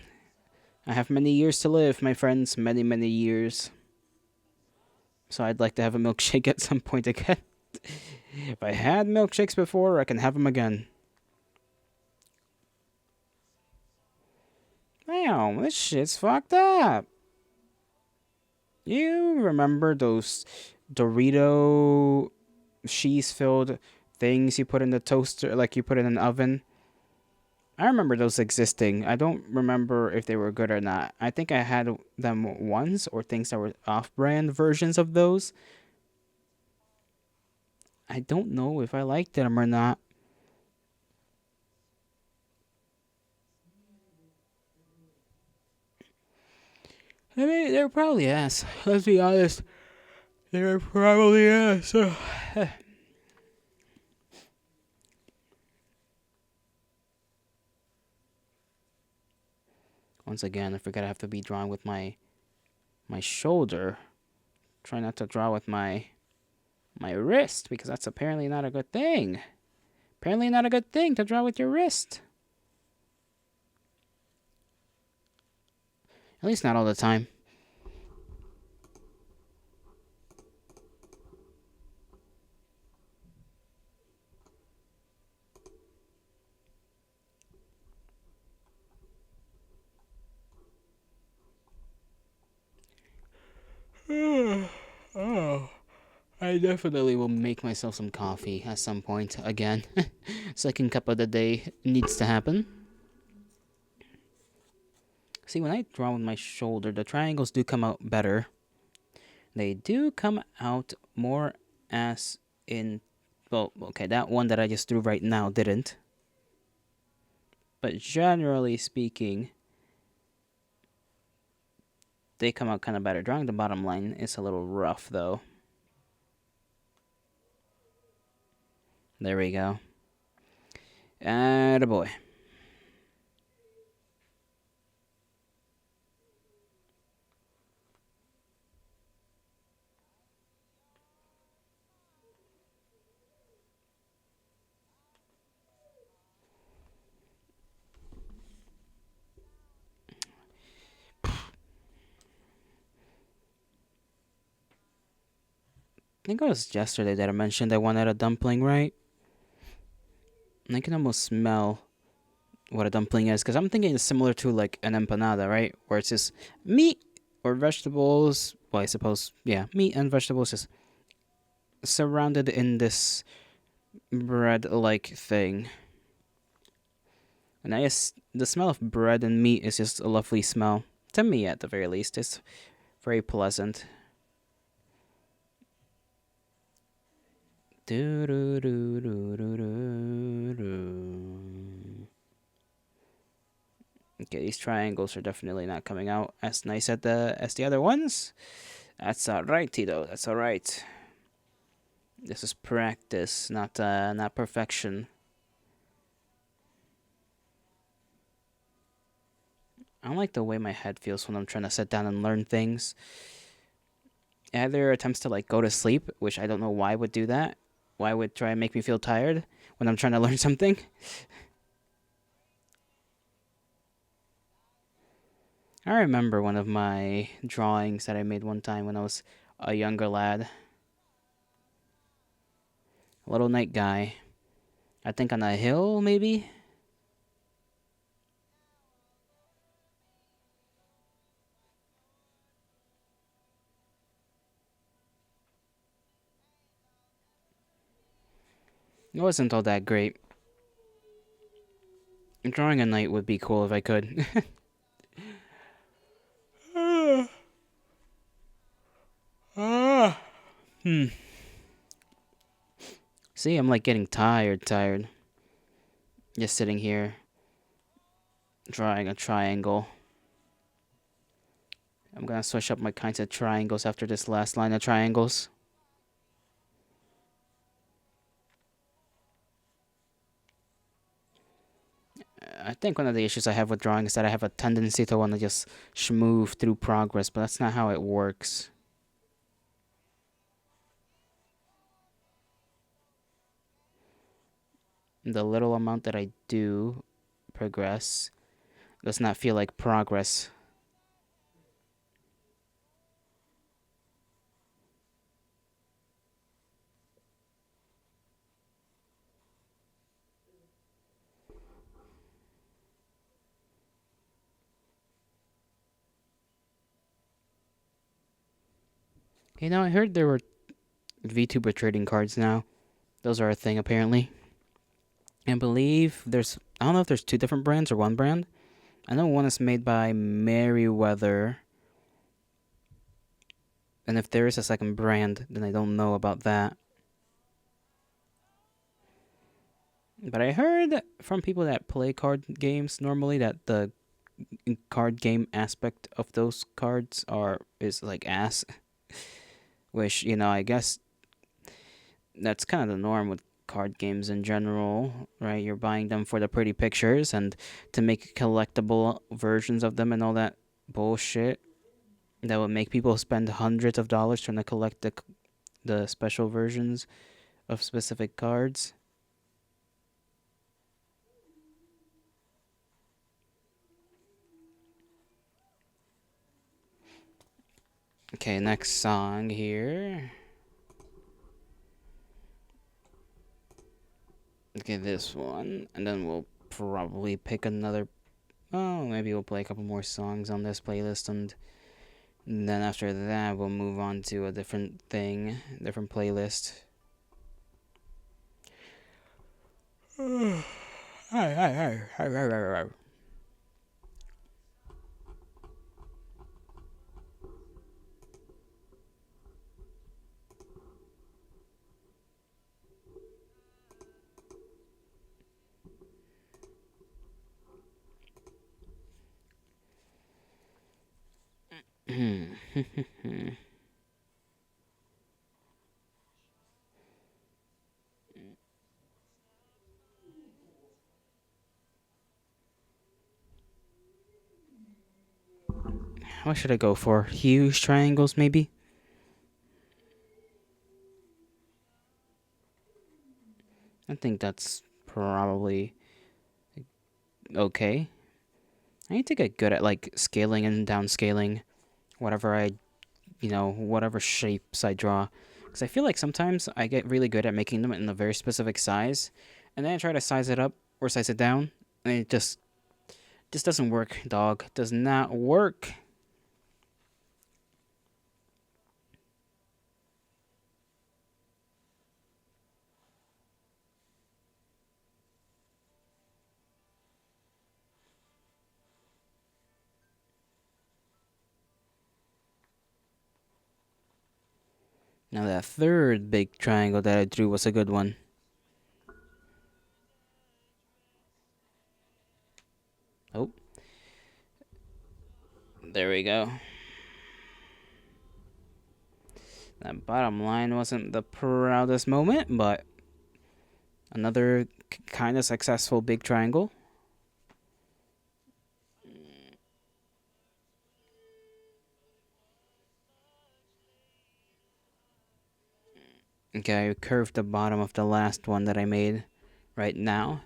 I have many years to live, my friends. Many, many years. So I'd like to have a milkshake at some point again. If I had milkshakes before, I can have them again. Damn, this shit's fucked up. You remember those Dorito cheese filled things you put in the toaster, like you put in an oven? I remember those existing. I don't remember if they were good or not. I think I had them once, or things that were off brand versions of those. I don't know if I liked them or not. I mean, they're probably ass. Let's be honest. They're probably ass. Once again, I forgot I have to be drawing with my shoulder. Try not to draw with my wrist, because that's apparently not a good thing. Apparently not a good thing to draw with your wrist. At least not all the time. Oh, I definitely will make myself some coffee at some point again. Second cup of the day needs to happen. See, when I draw with my shoulder, the triangles do come out better. They do come out more as in... Well, okay, that one that I just drew right now didn't. But generally speaking, They come out kind of better. Drawing the bottom line is a little rough, though. There we go. Attaboy. I think it was yesterday that I mentioned I wanted a dumpling, right? And I can almost smell what a dumpling is, because I'm thinking it's similar to like an empanada, right? Where it's just meat or vegetables. Well, I suppose, yeah, meat and vegetables just surrounded in this bread-like thing. And I guess the smell of bread and meat is just a lovely smell. To me, at the very least, it's very pleasant. Do do do do do do do. Okay, these triangles are definitely not coming out as nice as the other ones. That's alright, Tito. That's alright. This is practice, not perfection. I don't like the way my head feels when I'm trying to sit down and learn things. Either attempts to like go to sleep, which I don't know why would do that. Why would try and make me feel tired when I'm trying to learn something? I remember one of my drawings that I made one time when I was a younger lad. A little night guy. I think on a hill, maybe? It wasn't all that great. Drawing a night would be cool if I could. Hmm. See, I'm like getting tired. Just sitting here, drawing a triangle. I'm gonna switch up my kinds of triangles after this last line of triangles. I think one of the issues I have with drawing is that I have a tendency to want to just schmooze through progress, but that's not how it works. The little amount that I do progress does not feel like progress. You know, I heard there were VTuber trading cards now. Those are a thing, apparently. I believe I don't know if there's two different brands or one brand. I know one is made by Merryweather. And if there is a second brand, then I don't know about that. But I heard from people that play card games normally that the card game aspect of those cards is like ass. Which, I guess that's kind of the norm with card games in general, right? You're buying them for the pretty pictures and to make collectible versions of them and all that bullshit that would make people spend hundreds of dollars trying to collect the special versions of specific cards. Okay, next song here. Okay, this one, and then we'll probably pick another. Oh, maybe we'll play a couple more songs on this playlist, and then after that, we'll move on to a different thing, different playlist. What should I go for? Huge triangles, maybe? I think that's probably okay. I need to get good at like scaling and downscaling whatever whatever shapes I draw. Because I feel like sometimes I get really good at making them in a very specific size, and then I try to size it up or size it down, and it just doesn't work, dog. Does not work. Now that third big triangle that I drew was a good one. Oh, there we go. That bottom line wasn't the proudest moment, but another kind of successful big triangle. Okay, I curved the bottom of the last one that I made right now.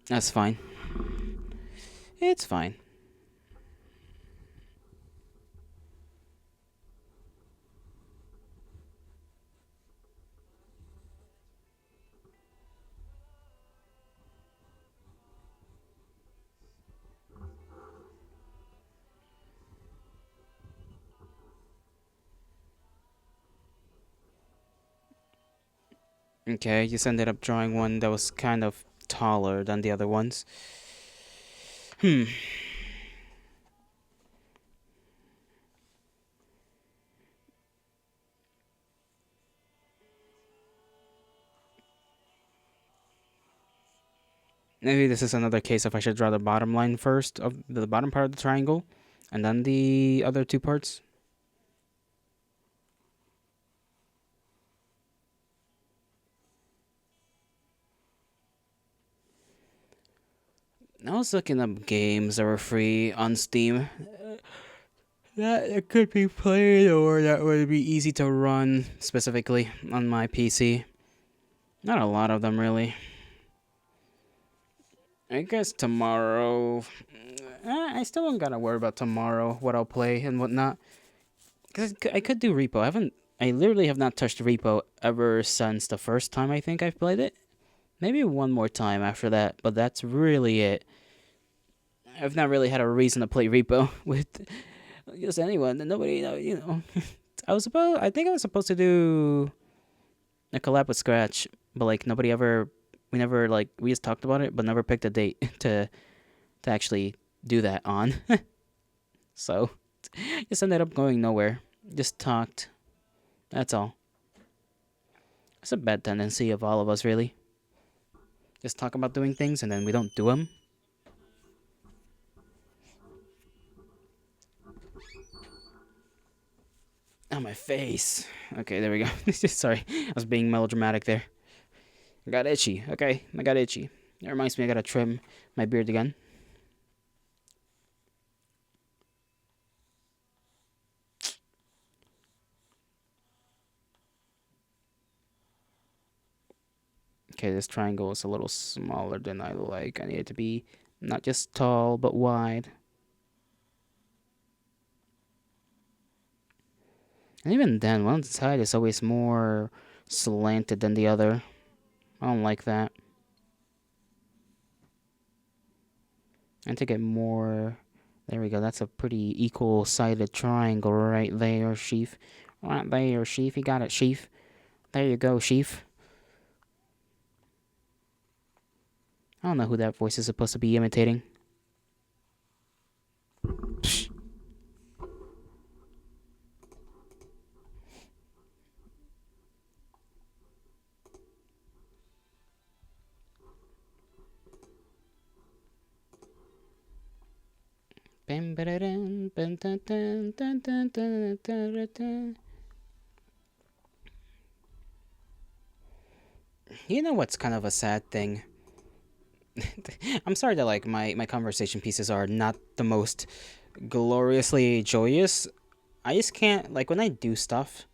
That's fine. It's fine. Okay, I just ended up drawing one that was kind of taller than the other ones. Hmm. Maybe this is another case if I should draw the bottom line first of the bottom part of the triangle, and then the other two parts. I was looking up games that were free on Steam that it could be played or that would be easy to run specifically on my PC. Not a lot of them, really. I guess tomorrow. I still don't gotta worry about tomorrow, what I'll play and whatnot. Because I could do Repo. I literally have not touched Repo ever since the first time I think I've played it. Maybe one more time after that, but that's really it. I've not really had a reason to play Repo with just anyone. Nobody, I think I was supposed to do a collab with Scratch, but like nobody ever. We never like we just talked about it, but never picked a date to actually do that on. So just ended up going nowhere. Just talked. That's all. It's a bad tendency of all of us, really. Just talk about doing things and then we don't do them. Oh, my face. Okay, there we go. Sorry, I was being melodramatic there. I got itchy. Okay, I got itchy. That reminds me, I gotta trim my beard again. Okay, this triangle is a little smaller than I like. I need it to be not just tall, but wide. And even then, one side is always more slanted than the other. I don't like that. And to get more. There we go. That's a pretty equal-sided triangle right there, Sheaf. Right there, Sheaf. You got it, Sheaf. There you go, Sheaf. I don't know who that voice is supposed to be imitating. Psh. You know what's kind of a sad thing? I'm sorry that like my conversation pieces are not the most gloriously joyous. I just can't like when I do stuff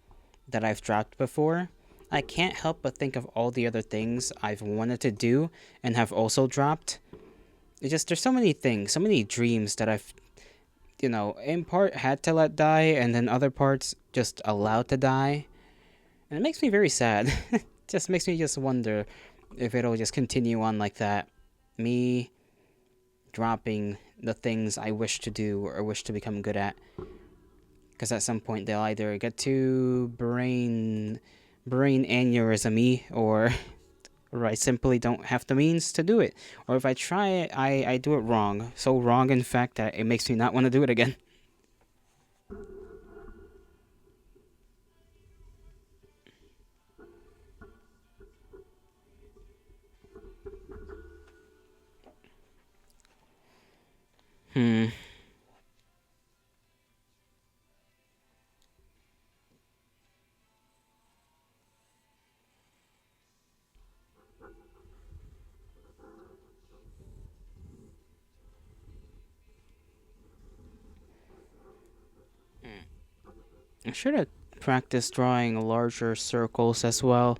that I've dropped before, I can't help but think of all the other things I've wanted to do and have also dropped. It's just there's so many things, so many dreams that I've in part had to let die and then other parts just allowed to die. And it makes me very sad. Just makes me just wonder if it'll just continue on like that. Me dropping the things I wish to do or wish to become good at. Because at some point they'll either get to brain aneurysm or I simply don't have the means to do it. Or if I try it, I do it wrong. So wrong, in fact, that it makes me not want to do it again. Hmm. I should have practiced drawing larger circles as well.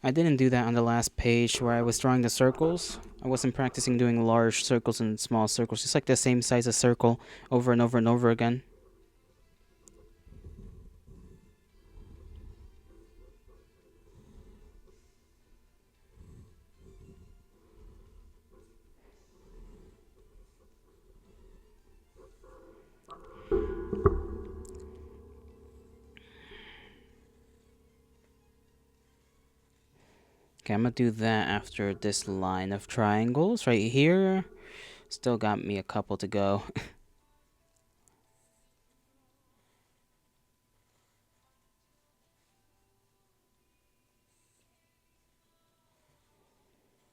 I didn't do that on the last page where I was drawing the circles. I wasn't practicing doing large circles and small circles, just like the same size of circle over and over and over again. Okay, I'm gonna do that after this line of triangles right here. Still got me a couple to go.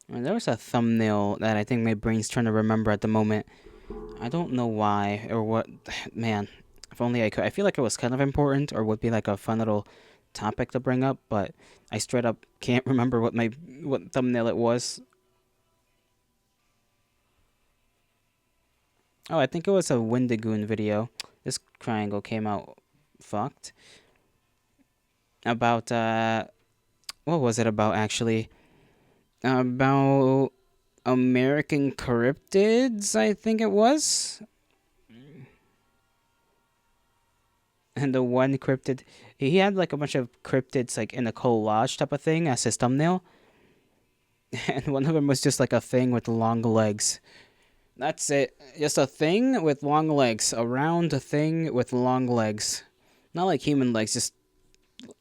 And there was a thumbnail that I think my brain's trying to remember at the moment. I don't know why or what. Man, if only I could. I feel like it was kind of important or would be like a fun little topic to bring up, but I straight up can't remember what thumbnail it was. Oh, I think it was a Windigoon video. This triangle came out fucked. About what was it about actually? About American cryptids, I think it was. And the one cryptid, he had like a bunch of cryptids like in a collage type of thing as his thumbnail. And one of them was just like a thing with long legs. That's it. Just a thing with long legs. A round thing with long legs. Not like human legs, just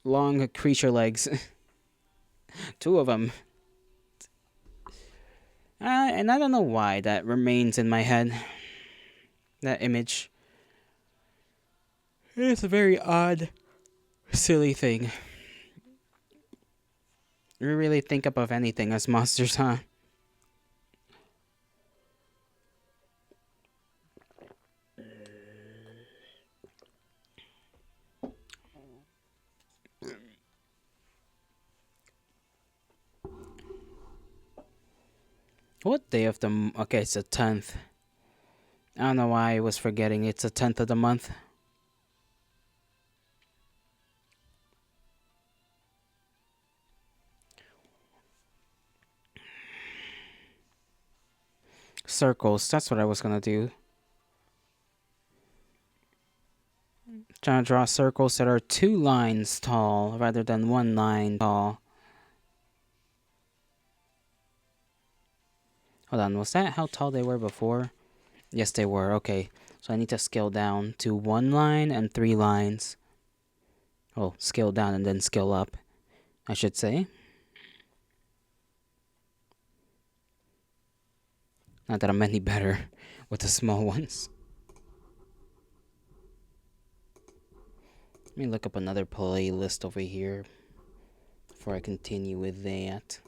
long creature legs. Two of them. And I don't know why that remains in my head. That image. It is a very odd, silly thing. You really think up of anything as monsters, huh? What day of the... Okay, it's the 10th. I don't know why I was forgetting it's the 10th of the month. Circles, that's what I was gonna do. Trying to draw circles that are 2 lines tall rather than 1 line tall. Hold on, was that how tall they were before? Yes, they were. Okay, so I need to scale down to 1 line and 3 lines. Oh, scale down and then scale up, I should say. Not that I'm any better with the small ones. Let me look up another playlist over here before I continue with that.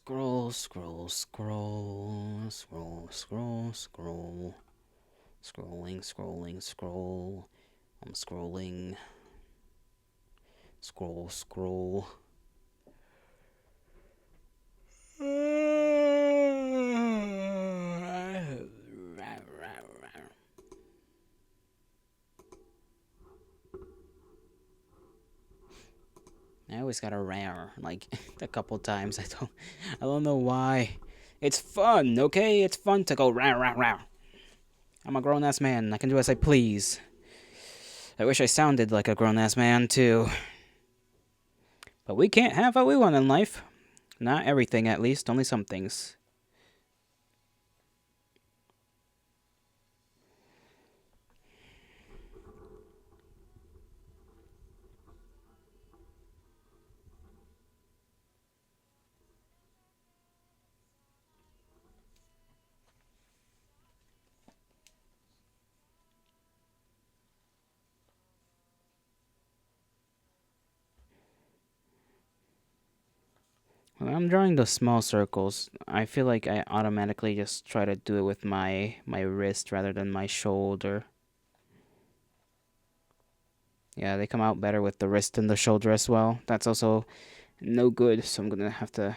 Scroll, scroll, scroll, scroll, scroll, scroll. Scrolling, scrolling, scroll. I'm scrolling. Scroll, scroll. I always got a rare, like a couple times. I don't know why. It's fun, okay? It's fun to go rah rah rah. I'm a grown ass man. I can do as I please. I wish I sounded like a grown ass man too. But we can't have what we want in life. Not everything, at least. Only some things. When I'm drawing those small circles, I feel like I automatically just try to do it with my wrist rather than my shoulder. Yeah, they come out better with the wrist and the shoulder as well. That's also no good, so I'm gonna have to.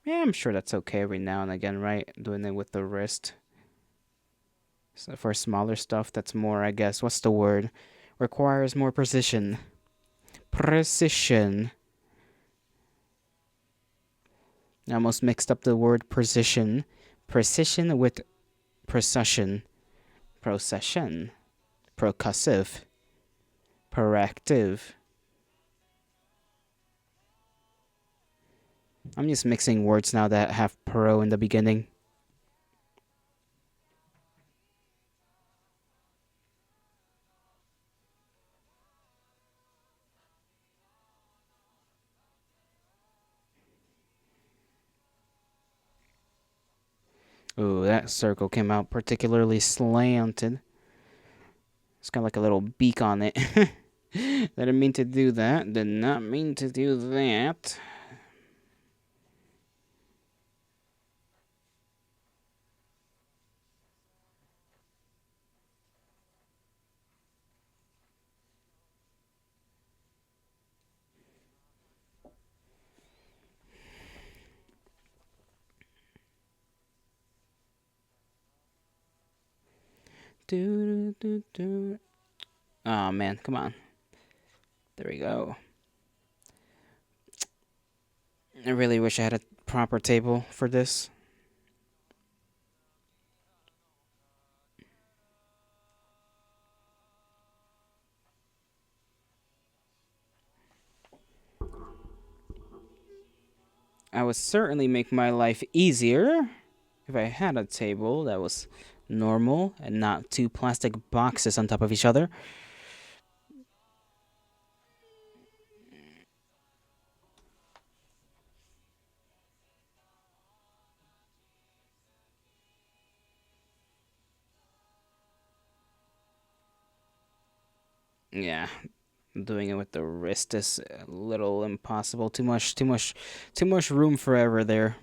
Yeah, I'm sure that's okay every now and again, right? Doing it with the wrist. So for smaller stuff, that's more, I guess. What's the word? Requires more precision. Precision. I almost mixed up the word precision. Precision with procession. Procession. Percussive. Proactive. I'm just mixing words now that have pro in the beginning. Ooh, that circle came out particularly slanted. It's got like a little beak on it. Didn't mean to do that. Did not mean to do that. Do, do, do. Oh man, come on. There we go. I really wish I had a proper table for this. I would certainly make my life easier if I had a table that was normal and not two plastic boxes on top of each other. Yeah, doing it with the wrist is a little impossible. Too much room for error there.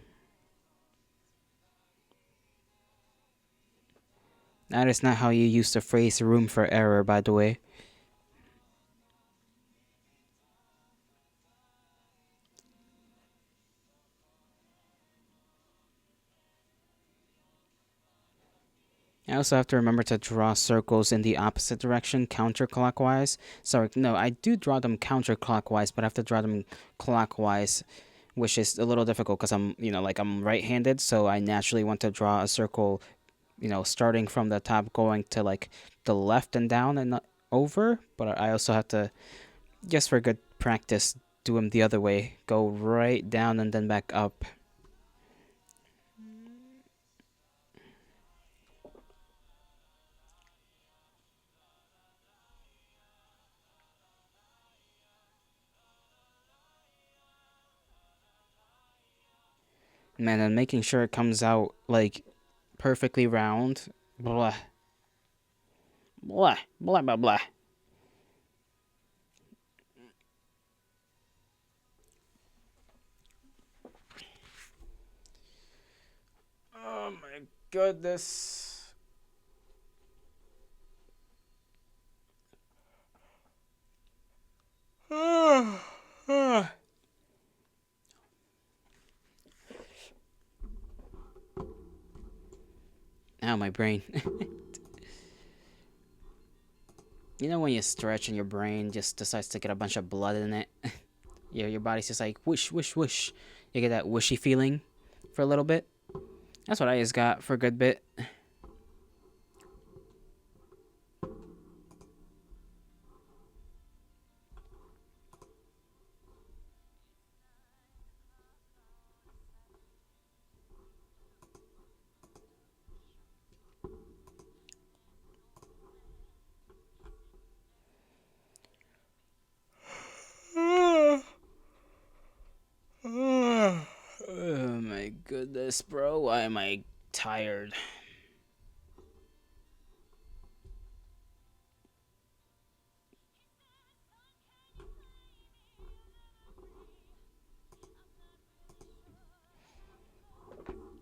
That is not how you use the phrase room for error, by the way. I also have to remember to draw circles in the opposite direction, counterclockwise. Sorry, no, I do draw them counterclockwise, but I have to draw them clockwise, which is a little difficult because I'm right-handed, so I naturally want to draw a circle, starting from the top, going to like the left and down and over. But I also have to, just for good practice, do them the other way. Go right down and then back up. Man, and making sure it comes out like perfectly round. Blah. Blah. Blah, blah, blah. goodness. Ow, my brain. You know when you stretch and your brain just decides to get a bunch of blood in it? Your body's just like whoosh, whoosh, whoosh. You get that whooshy feeling for a little bit. That's what I just got for a good bit. Oh my goodness, bro. Why am I tired?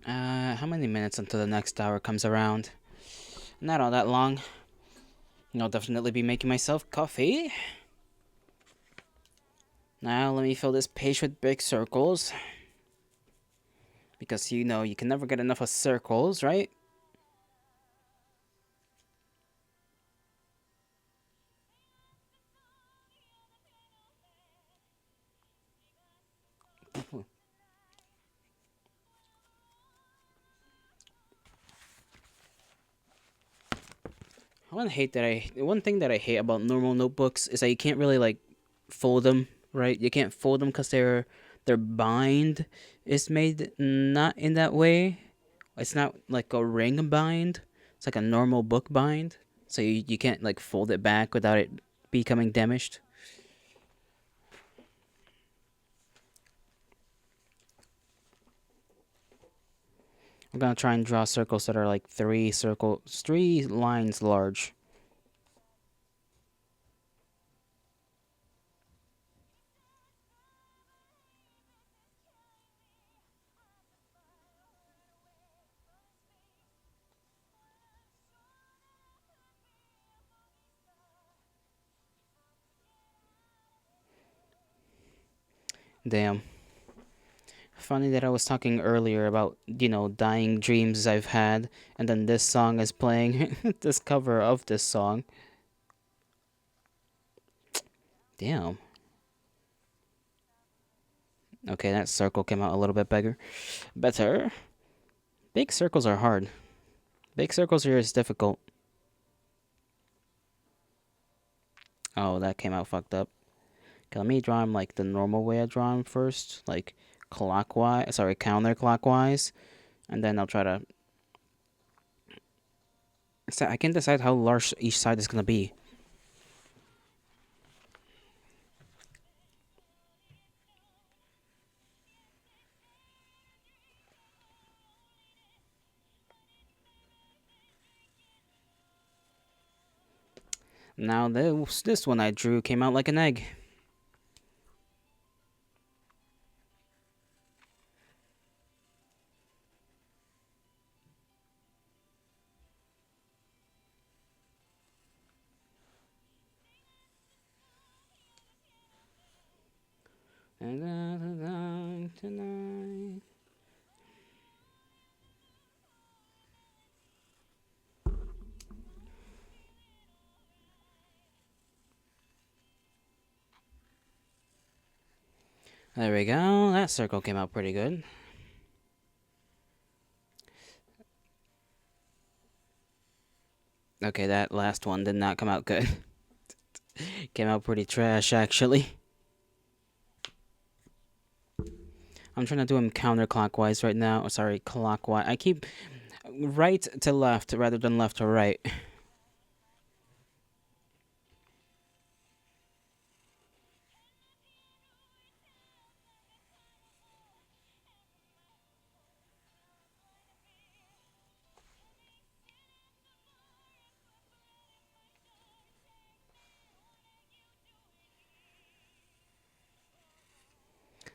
How many minutes until the next hour comes around? Not all that long. I'll definitely be making myself coffee. Now let me fill this page with big circles. Because you know you can never get enough of circles, right? One thing that I hate about normal notebooks is that you can't really like fold them, right? You can't fold them because their bind is made not in that way. It's not like a ring bind. It's like a normal book bind. So you can't like fold it back without it becoming damaged. I'm gonna try and draw circles that are like three lines large. Damn. Funny that I was talking earlier about, dying dreams I've had, and then this song is playing, this cover of this song. Damn. Okay, that circle came out a little bit bigger. Better. Big circles are hard. Big circles here is difficult. Oh, that came out fucked up. Okay, let me draw them like the normal way I draw them first. Like counterclockwise. And then I'll try to... I can decide how large each side is gonna be. Now this one I drew came out like an egg. And tonight. There we go. That circle came out pretty good. Okay, that last one did not come out good. Came out pretty trash, actually. I'm trying to do them counterclockwise right now. Oh, sorry, clockwise. I keep right to left rather than left to right.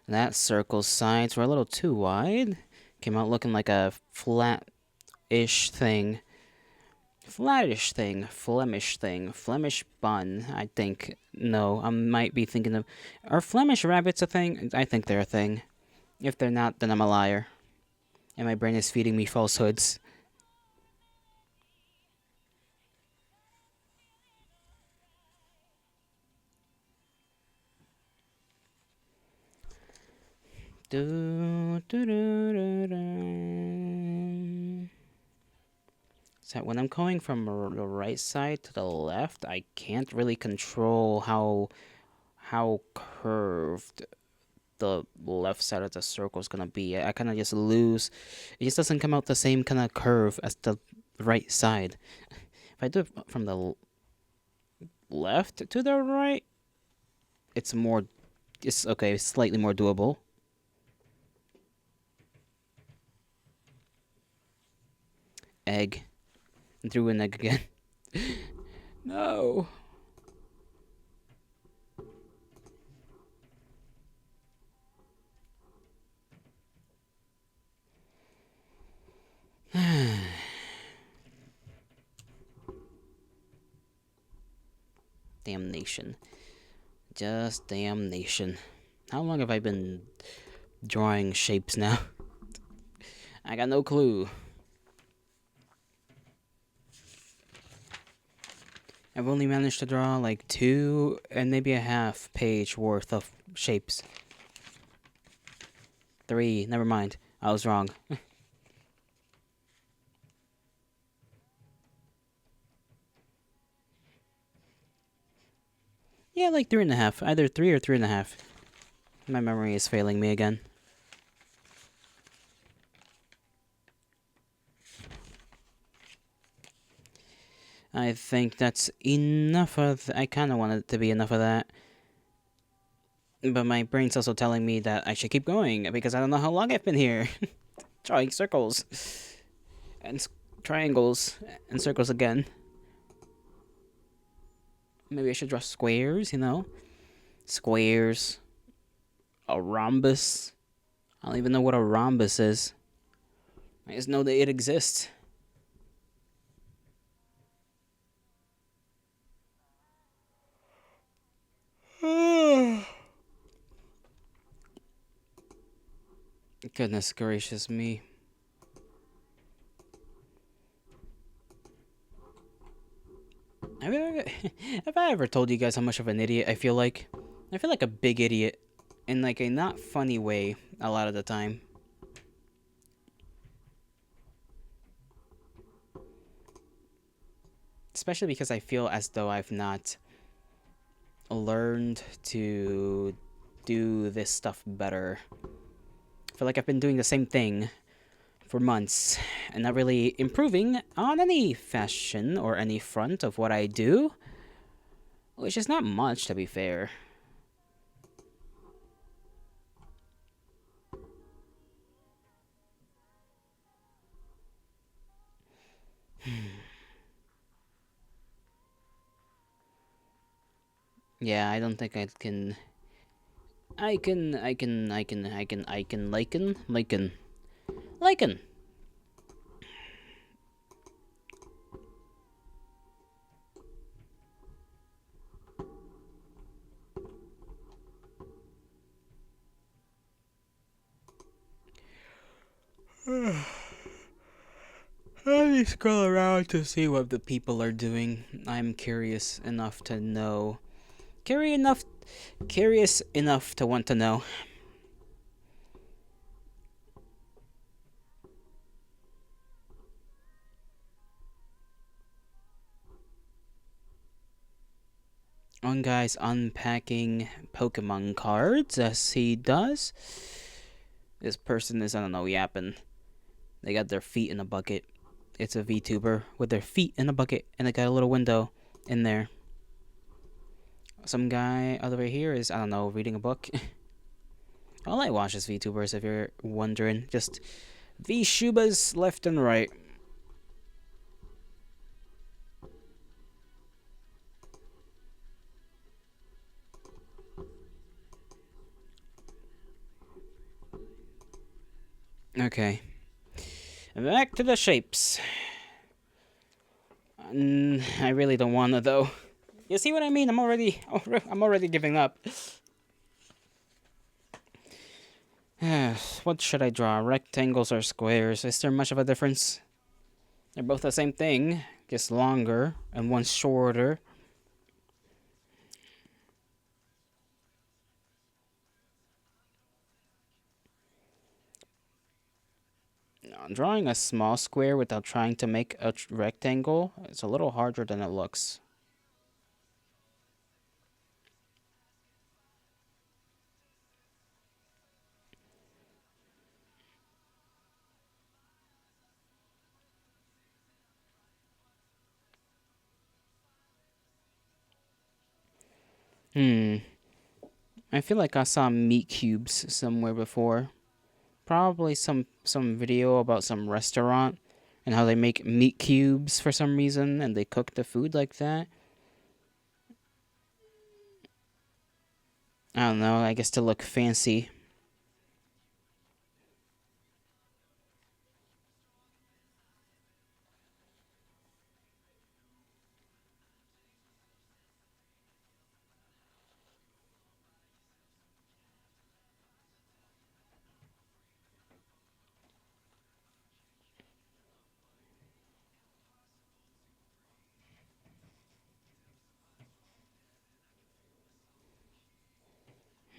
That circle's sides were a little too wide. Came out looking like a flat flat-ish thing. Flattish thing, Flemish bun, I think. No, I might be thinking of. Are Flemish rabbits a thing? I think they're a thing. If they're not, then I'm a liar. And my brain is feeding me falsehoods. Do, do, do, do, do. So when I'm going from the right side to the left, I can't really control how curved the left side of the circle is gonna be. I kind of just lose. It just doesn't come out the same kind of curve as the right side. If I do it from the left to the right, it's more. It's okay. Slightly more doable. Egg. I threw an egg again. No. Damnation. Just damnation. How long have I been drawing shapes now? I got no clue. I've only managed to draw like 2 and maybe a half page worth of shapes. 3, never mind. I was wrong. Yeah, like 3.5. Either 3 or 3.5. My memory is failing me again. I think that's enough of... I kind of wanted it to be enough of that. But my brain's also telling me that I should keep going, because I don't know how long I've been here. Drawing circles. And triangles. And circles again. Maybe I should draw squares, you know? Squares. A rhombus. I don't even know what a rhombus is. I just know that it exists. Goodness gracious me. Have I ever told you guys how much of an idiot I feel like? I feel like a big idiot. In like a not funny way a lot of the time. Especially because I feel as though I've not learned to do this stuff better. I feel like I've been doing the same thing for months and not really improving on any fashion or any front of what I do. Which is not much, to be fair. Yeah, I don't think I can... I can Lichen. Let me scroll around to see what the people are doing. I'm curious enough to know. Curious enough to want to know. One guy's unpacking Pokemon cards as he does. This person is, I don't know, yapping. They got their feet in a bucket. It's a VTuber with their feet in a bucket, and they got a little window in there. Some guy over here is, I don't know, reading a book. All I watch is VTubers, if you're wondering. Just VShubas left and right. Okay. Back to the shapes. I really don't wanna though. You see what I mean? I'm already giving up. What should I draw? Rectangles or squares? Is there much of a difference? They're both the same thing, just longer, and one's shorter. Drawing a small square without trying to make a rectangle is a little harder than it looks. Hmm. I feel like I saw meat cubes somewhere before. Probably some video about some restaurant and how they make meat cubes for some reason and they cook the food like that. I don't know, I guess to look fancy.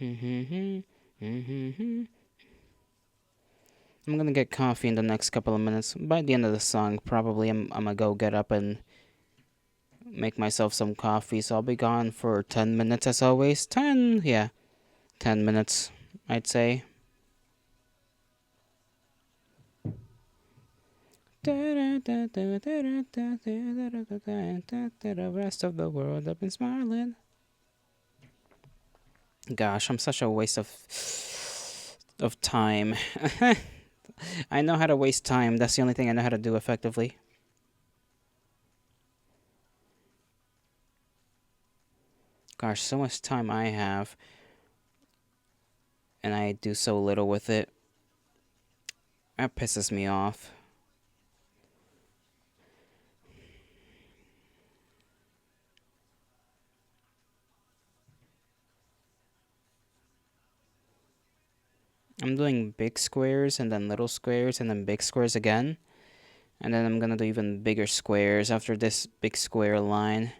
I'm gonna get coffee in the next couple of minutes. By the end of the song, probably I'm gonna go get up and make myself some coffee. So I'll be gone for 10 minutes as always. 10, yeah, 10 minutes, I'd say. The rest of the world have been smiling. Gosh, I'm such a waste of time. I know how to waste time. That's the only thing I know how to do effectively. Gosh, so much time I have, and I do so little with it. That pisses me off. I'm doing big squares and then little squares and then big squares again. And then I'm gonna do even bigger squares after this big square line.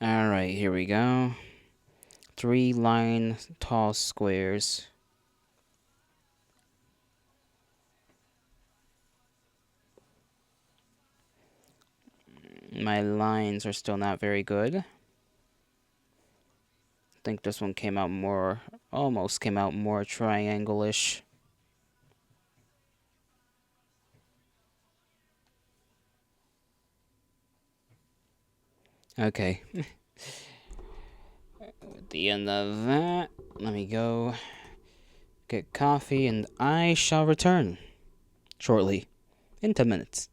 Alright, here we go. 3 line tall squares. My lines are still not very good. I think this one came out more, almost came out more triangle-ish. Okay. At the end of that, let me go get coffee and I shall return shortly, in 10 minutes.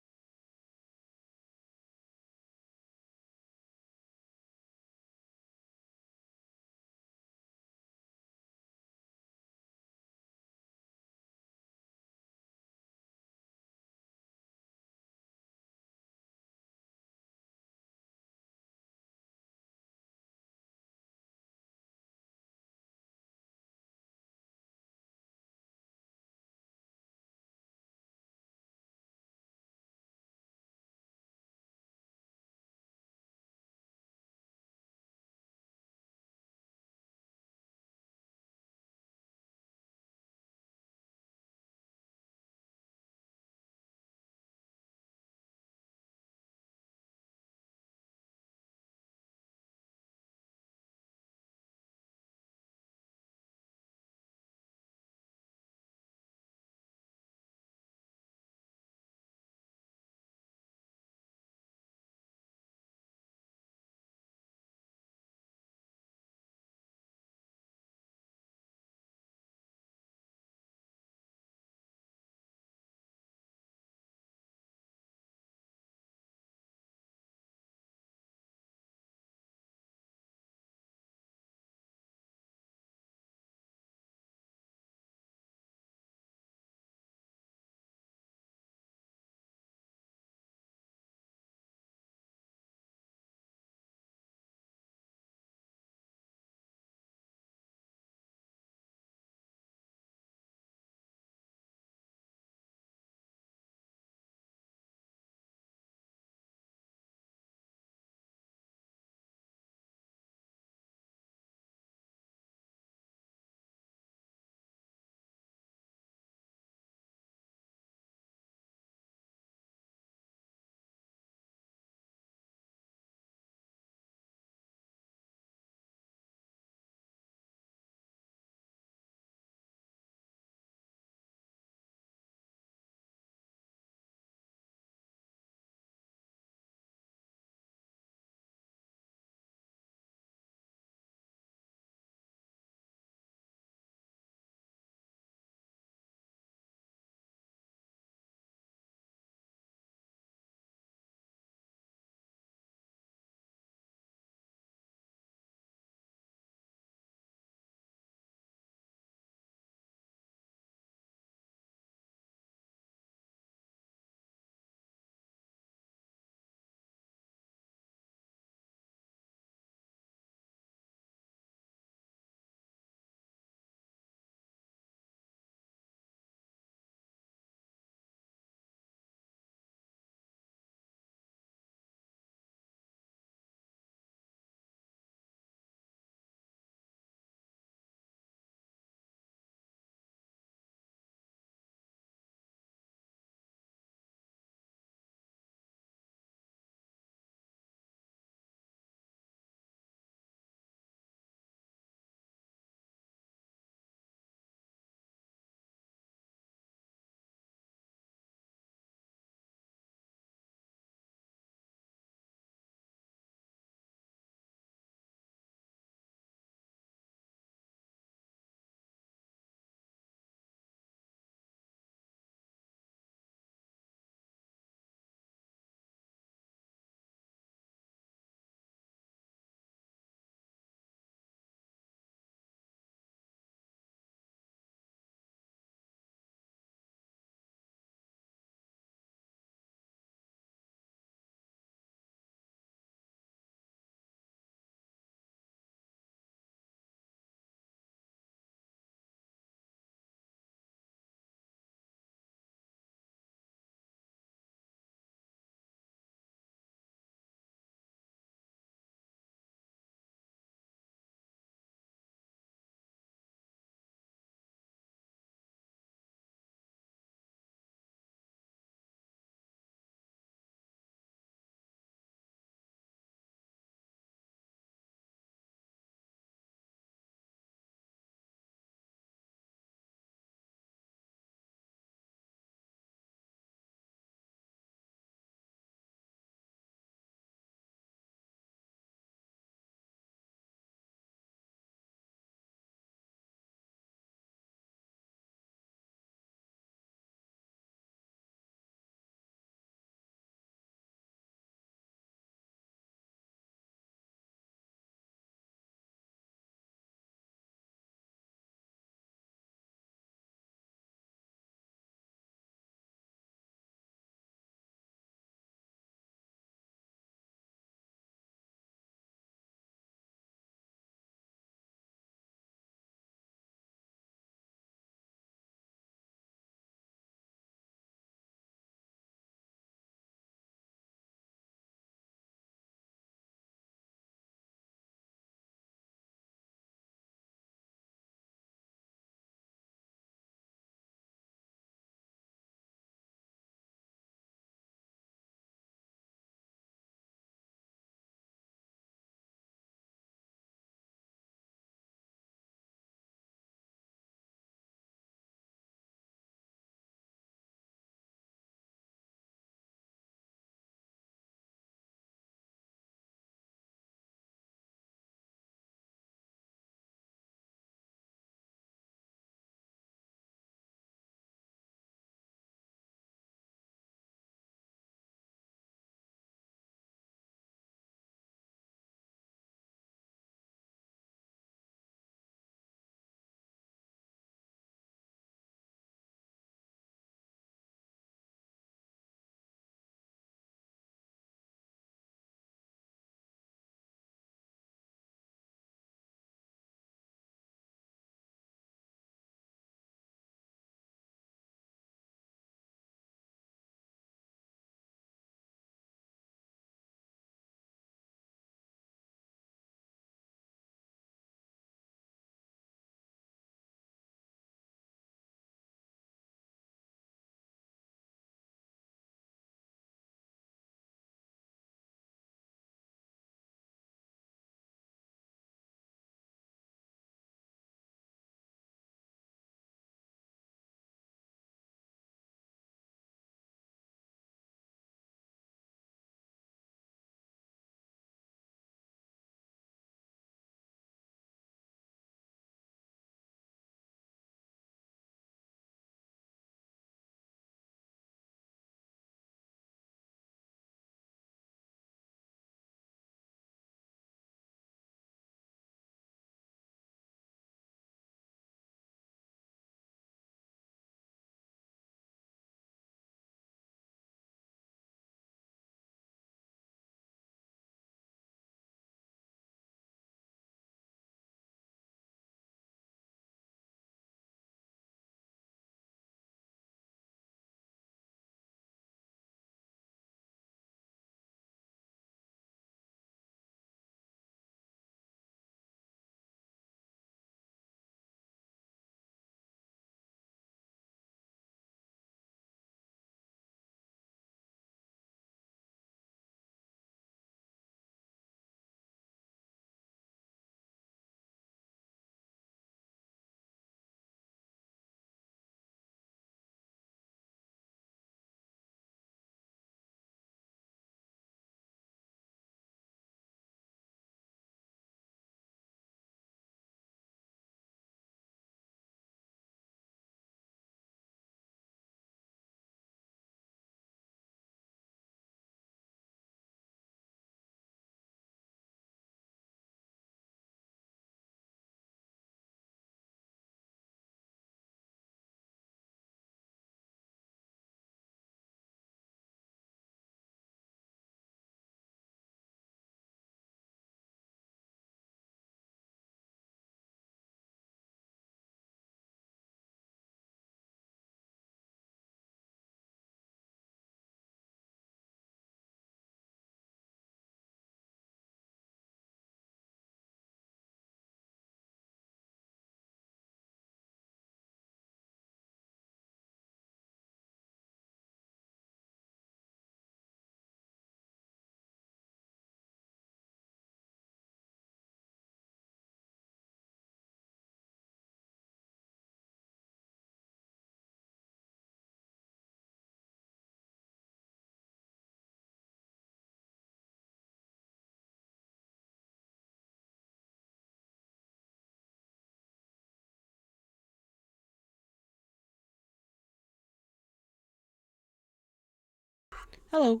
Hello.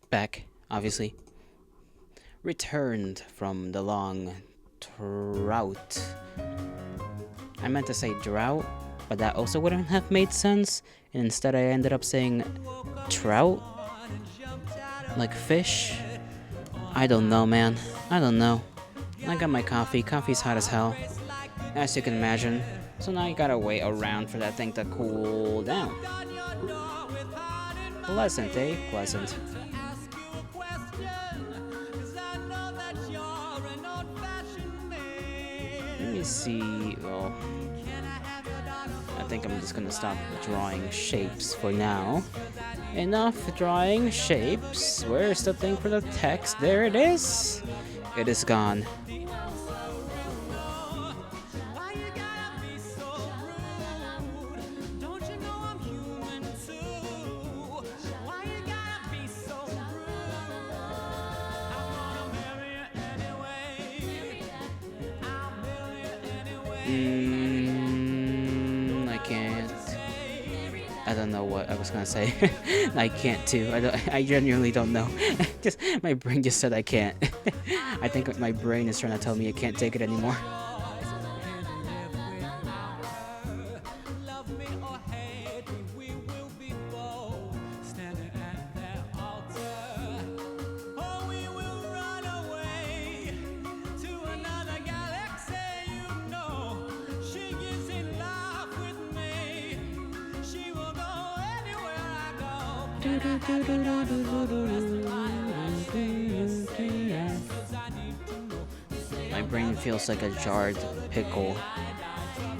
Back, obviously. Returned from the long drought. I meant to say drought, but that also wouldn't have made sense. And instead I ended up saying trout. Like fish. I don't know, man. I don't know. I got my coffee. Coffee's hot as hell, as you can imagine. So now you gotta wait around for that thing to cool down. Pleasant, eh? Pleasant. Let me see. Well, I think I'm just gonna stop drawing shapes for now. Enough drawing shapes. Where's the thing for the text? There it is. It is gone. I can't. I don't know what I was gonna say. I can't too. I genuinely don't know. Just my brain just said I can't. I think my brain is trying to tell me I can't take it anymore. My brain feels like a jarred pickle.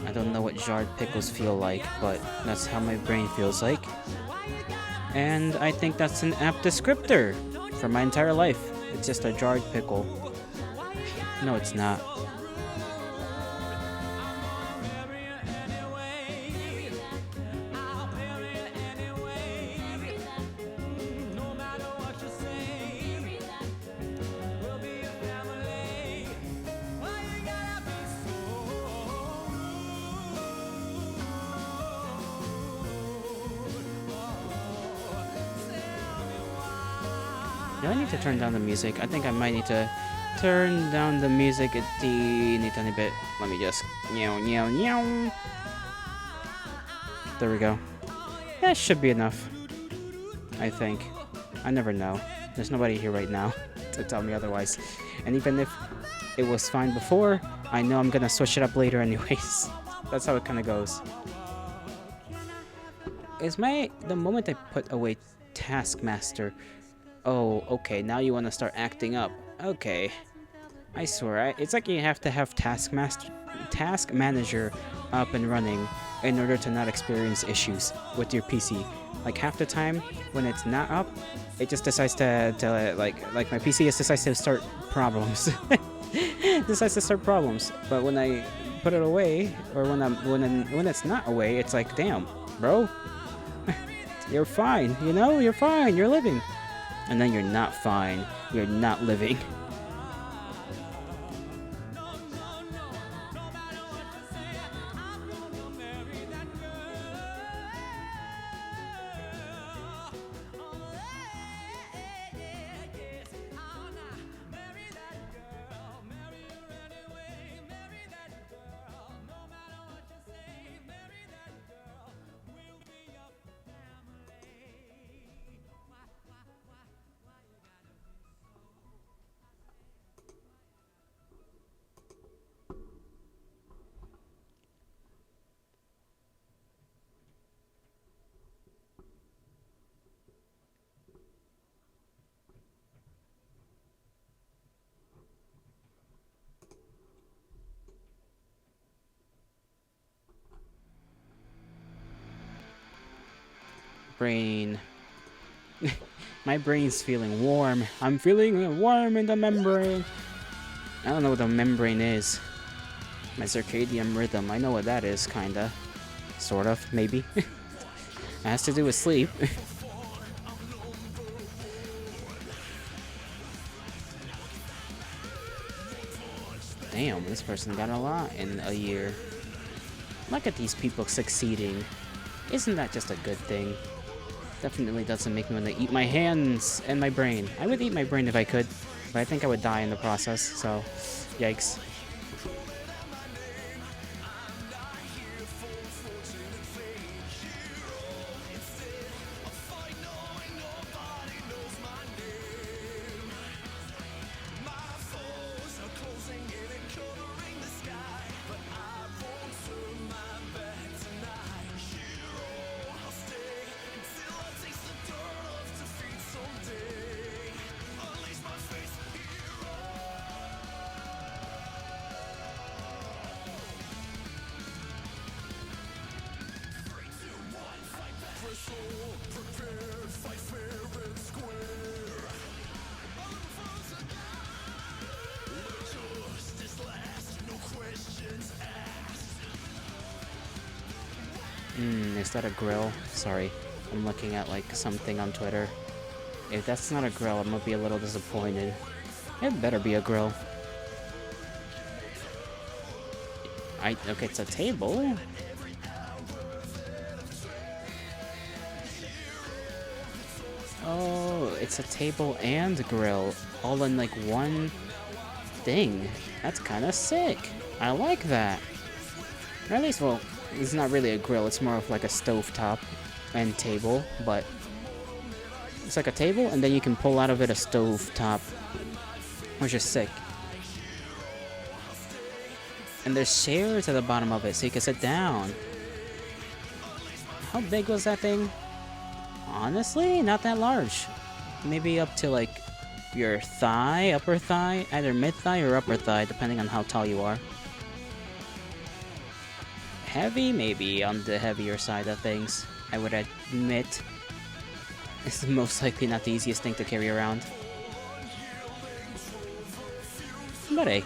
I don't know what jarred pickles feel like, but that's how my brain feels like. And I think that's an apt descriptor for my entire life. It's just a jarred pickle. No, it's not. Do I need to turn down the music? I think I might need to turn down the music a teeny tiny bit. Let me just meow meow meow. There we go. That should be enough. I think. I never know. There's nobody here right now to tell me otherwise. And even if it was fine before, I know I'm gonna switch it up later anyways. That's how it kinda goes. Is the moment I put away Taskmaster. Oh, okay, now you want to start acting up. Okay. I swear, it's like you have to have Task Manager up and running in order to not experience issues with your PC. Like half the time when it's not up, it just decides to like my PC just decides to start problems. Decides to start problems. But when I put it away, or when it's not away, it's like, damn, bro, you're fine. You know, you're fine. You're living. And then you're not fine. You're not living. Brain. My brain's feeling warm. I'm feeling warm in the membrane. I don't know what the membrane is. My circadian rhythm. I know what that is, kinda. Sort of, maybe. It has to do with sleep. Damn, this person got a lot in a year. Look at these people succeeding. Isn't that just a good thing? definitely doesn't make me want to eat my hands and my brain. I would eat my brain if I could, but I think I would die in the process, so yikes. Is that a grill? Sorry, I'm looking at like something on Twitter. If that's not a grill, I'm gonna be a little disappointed. It better be a grill. Okay, it's a table. Oh, it's a table and grill, all in like one thing. That's kind of sick. I like that. Or at least, well, it's not really a grill, it's more of like a stovetop and table, but it's like a table and then you can pull out of it a stovetop, which is sick. And there's chairs at the bottom of it so you can sit down. How big was that thing? Honestly, not that large. Maybe up to like your thigh, upper thigh, either mid thigh or upper thigh, depending on how tall you are. Heavy? Maybe on the heavier side of things, I would admit. It's most likely not the easiest thing to carry around. But hey.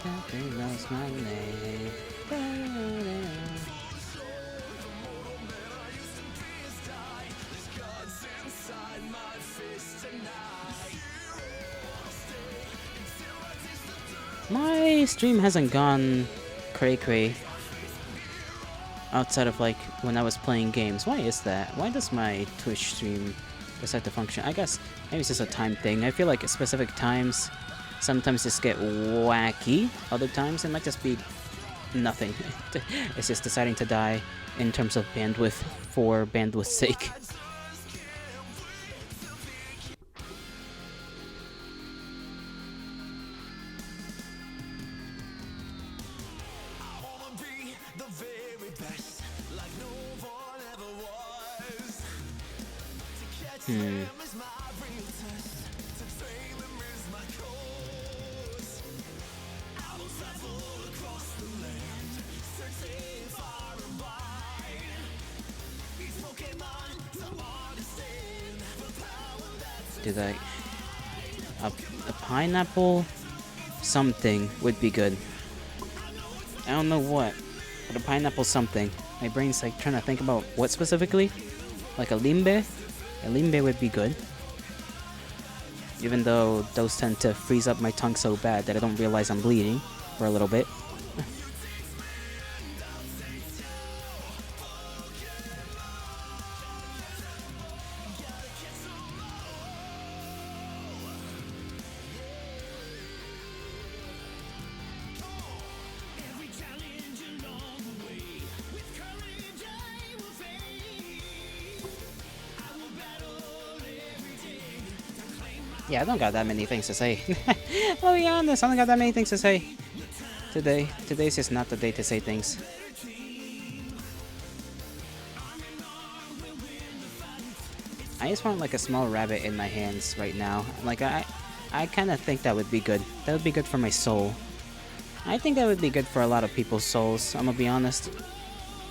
Captain knows my name. My stream hasn't gone cray-cray outside of like when I was playing games. Why is that? Why does my Twitch stream decide to function? I guess maybe it's just a time thing. I feel like at specific times sometimes just get wacky. Other times it might just be nothing. It's just deciding to die in terms of bandwidth for bandwidth's sake. Did I... A pineapple something would be good. I don't know what, but a pineapple something. My brain's like trying to think about what specifically. Like a limbe? A limbe would be good. Even though those tend to freeze up my tongue so bad that I don't realize I'm bleeding for a little bit. Yeah, I don't got that many things to say. I'll be honest, I don't got that many things to say today. Today's just not the day to say things. I just want like a small rabbit in my hands right now. Like I kind of think that would be good. That would be good for my soul. I think that would be good for a lot of people's souls, I'm gonna be honest.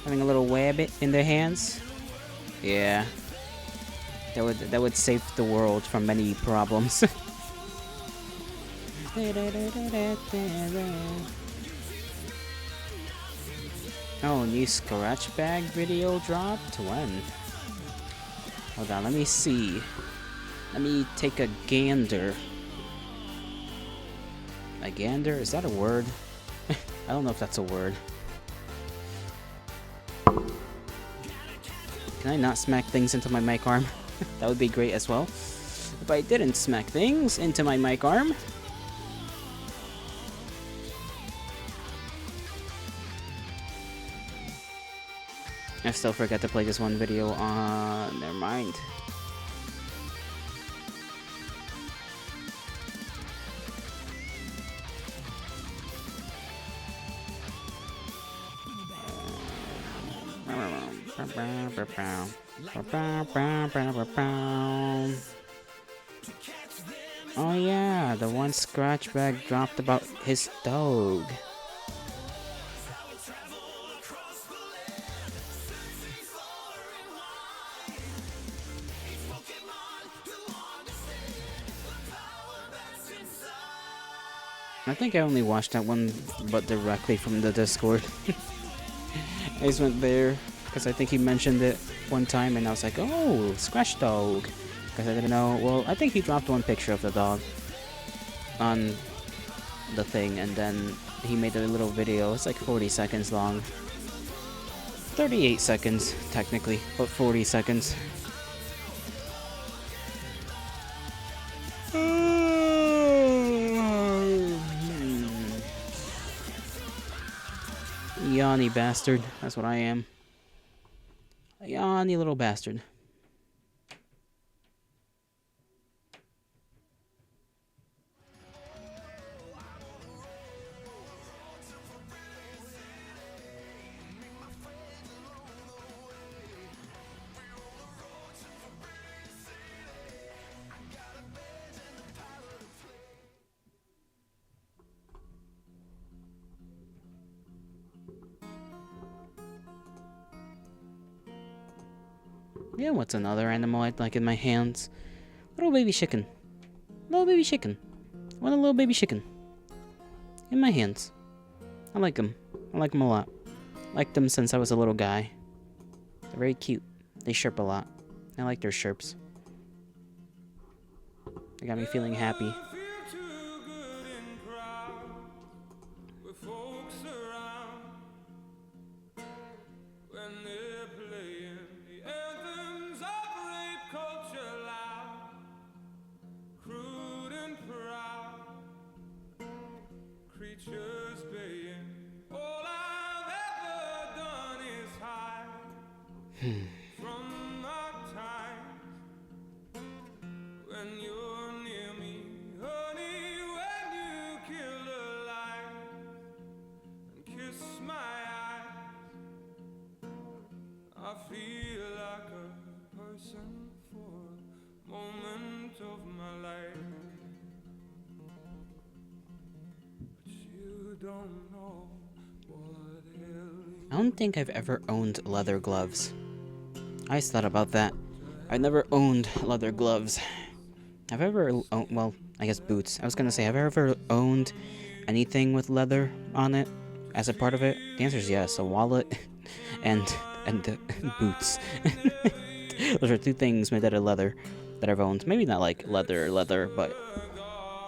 Having a little wabbit in their hands. Yeah. That would save the world from many problems. Oh, new scratch bag video dropped? When? Hold on, let me see. Let me take a gander. A gander? Is that a word? I don't know if that's a word. Can I not smack things into my mic arm? That would be great as well. If I didn't smack things into my mic arm. I still forgot to play this one video on... Never mind. Oh yeah, the one scratch bag dropped about his dog. I think I only watched that one, but directly from the Discord. I just went there because I think he mentioned it one time, and I was like, "Oh, Scratch Dog," because I didn't know. Well, I think he dropped one picture of the dog on the thing, and then he made a little video. It's like 40 seconds long, 38 seconds technically, but 40 seconds. Yawny bastard. That's what I am. A yawny little bastard. Yeah, what's another animal I'd like in my hands? Little baby chicken. Little baby chicken. I want a little baby chicken. In my hands. I like them. I like them a lot. Liked them since I was a little guy. They're very cute. They chirp a lot. I like their chirps. They got me feeling happy. I don't think I've ever owned leather gloves. I just thought about that. I never owned leather gloves. Have I ever owned, well, I guess boots. I was gonna say, have I ever owned anything with leather on it as a part of it? The answer is yes. A wallet and boots. Those are two things made out of leather that I've owned. Maybe not like leather, but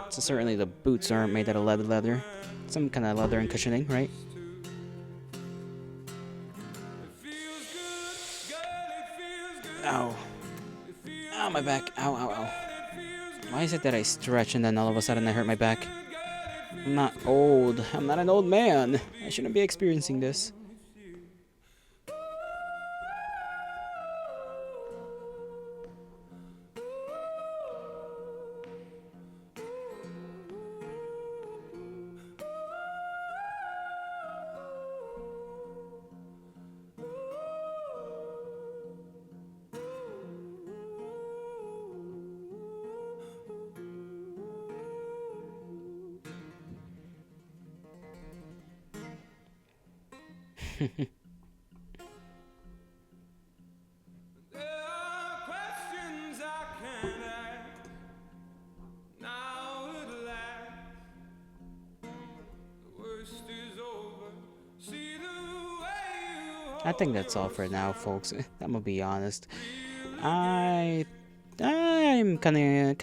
so certainly the boots aren't made out of leather. Some kind of leather and cushioning, right? Ow. Ow, my back. Ow, ow, ow. Why is it that I stretch and then all of a sudden I hurt my back? I'm not old. I'm not an old man. I shouldn't be experiencing this. I think that's all for now, folks. I'm gonna be honest. I I'm kinda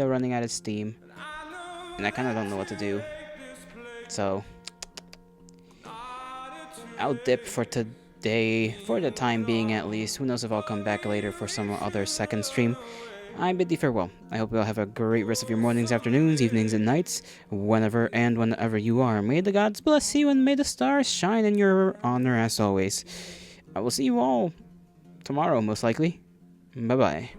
running out of steam, and I kinda don't know what to do. So I'll dip for today, for the time being at least. Who knows if I'll come back later for some other second stream. I bid thee farewell. I hope you'll have a great rest of your mornings, afternoons, evenings, and nights, whenever you are. May the gods bless you, and may the stars shine in your honor as always. I will see you all tomorrow, most likely. Bye bye.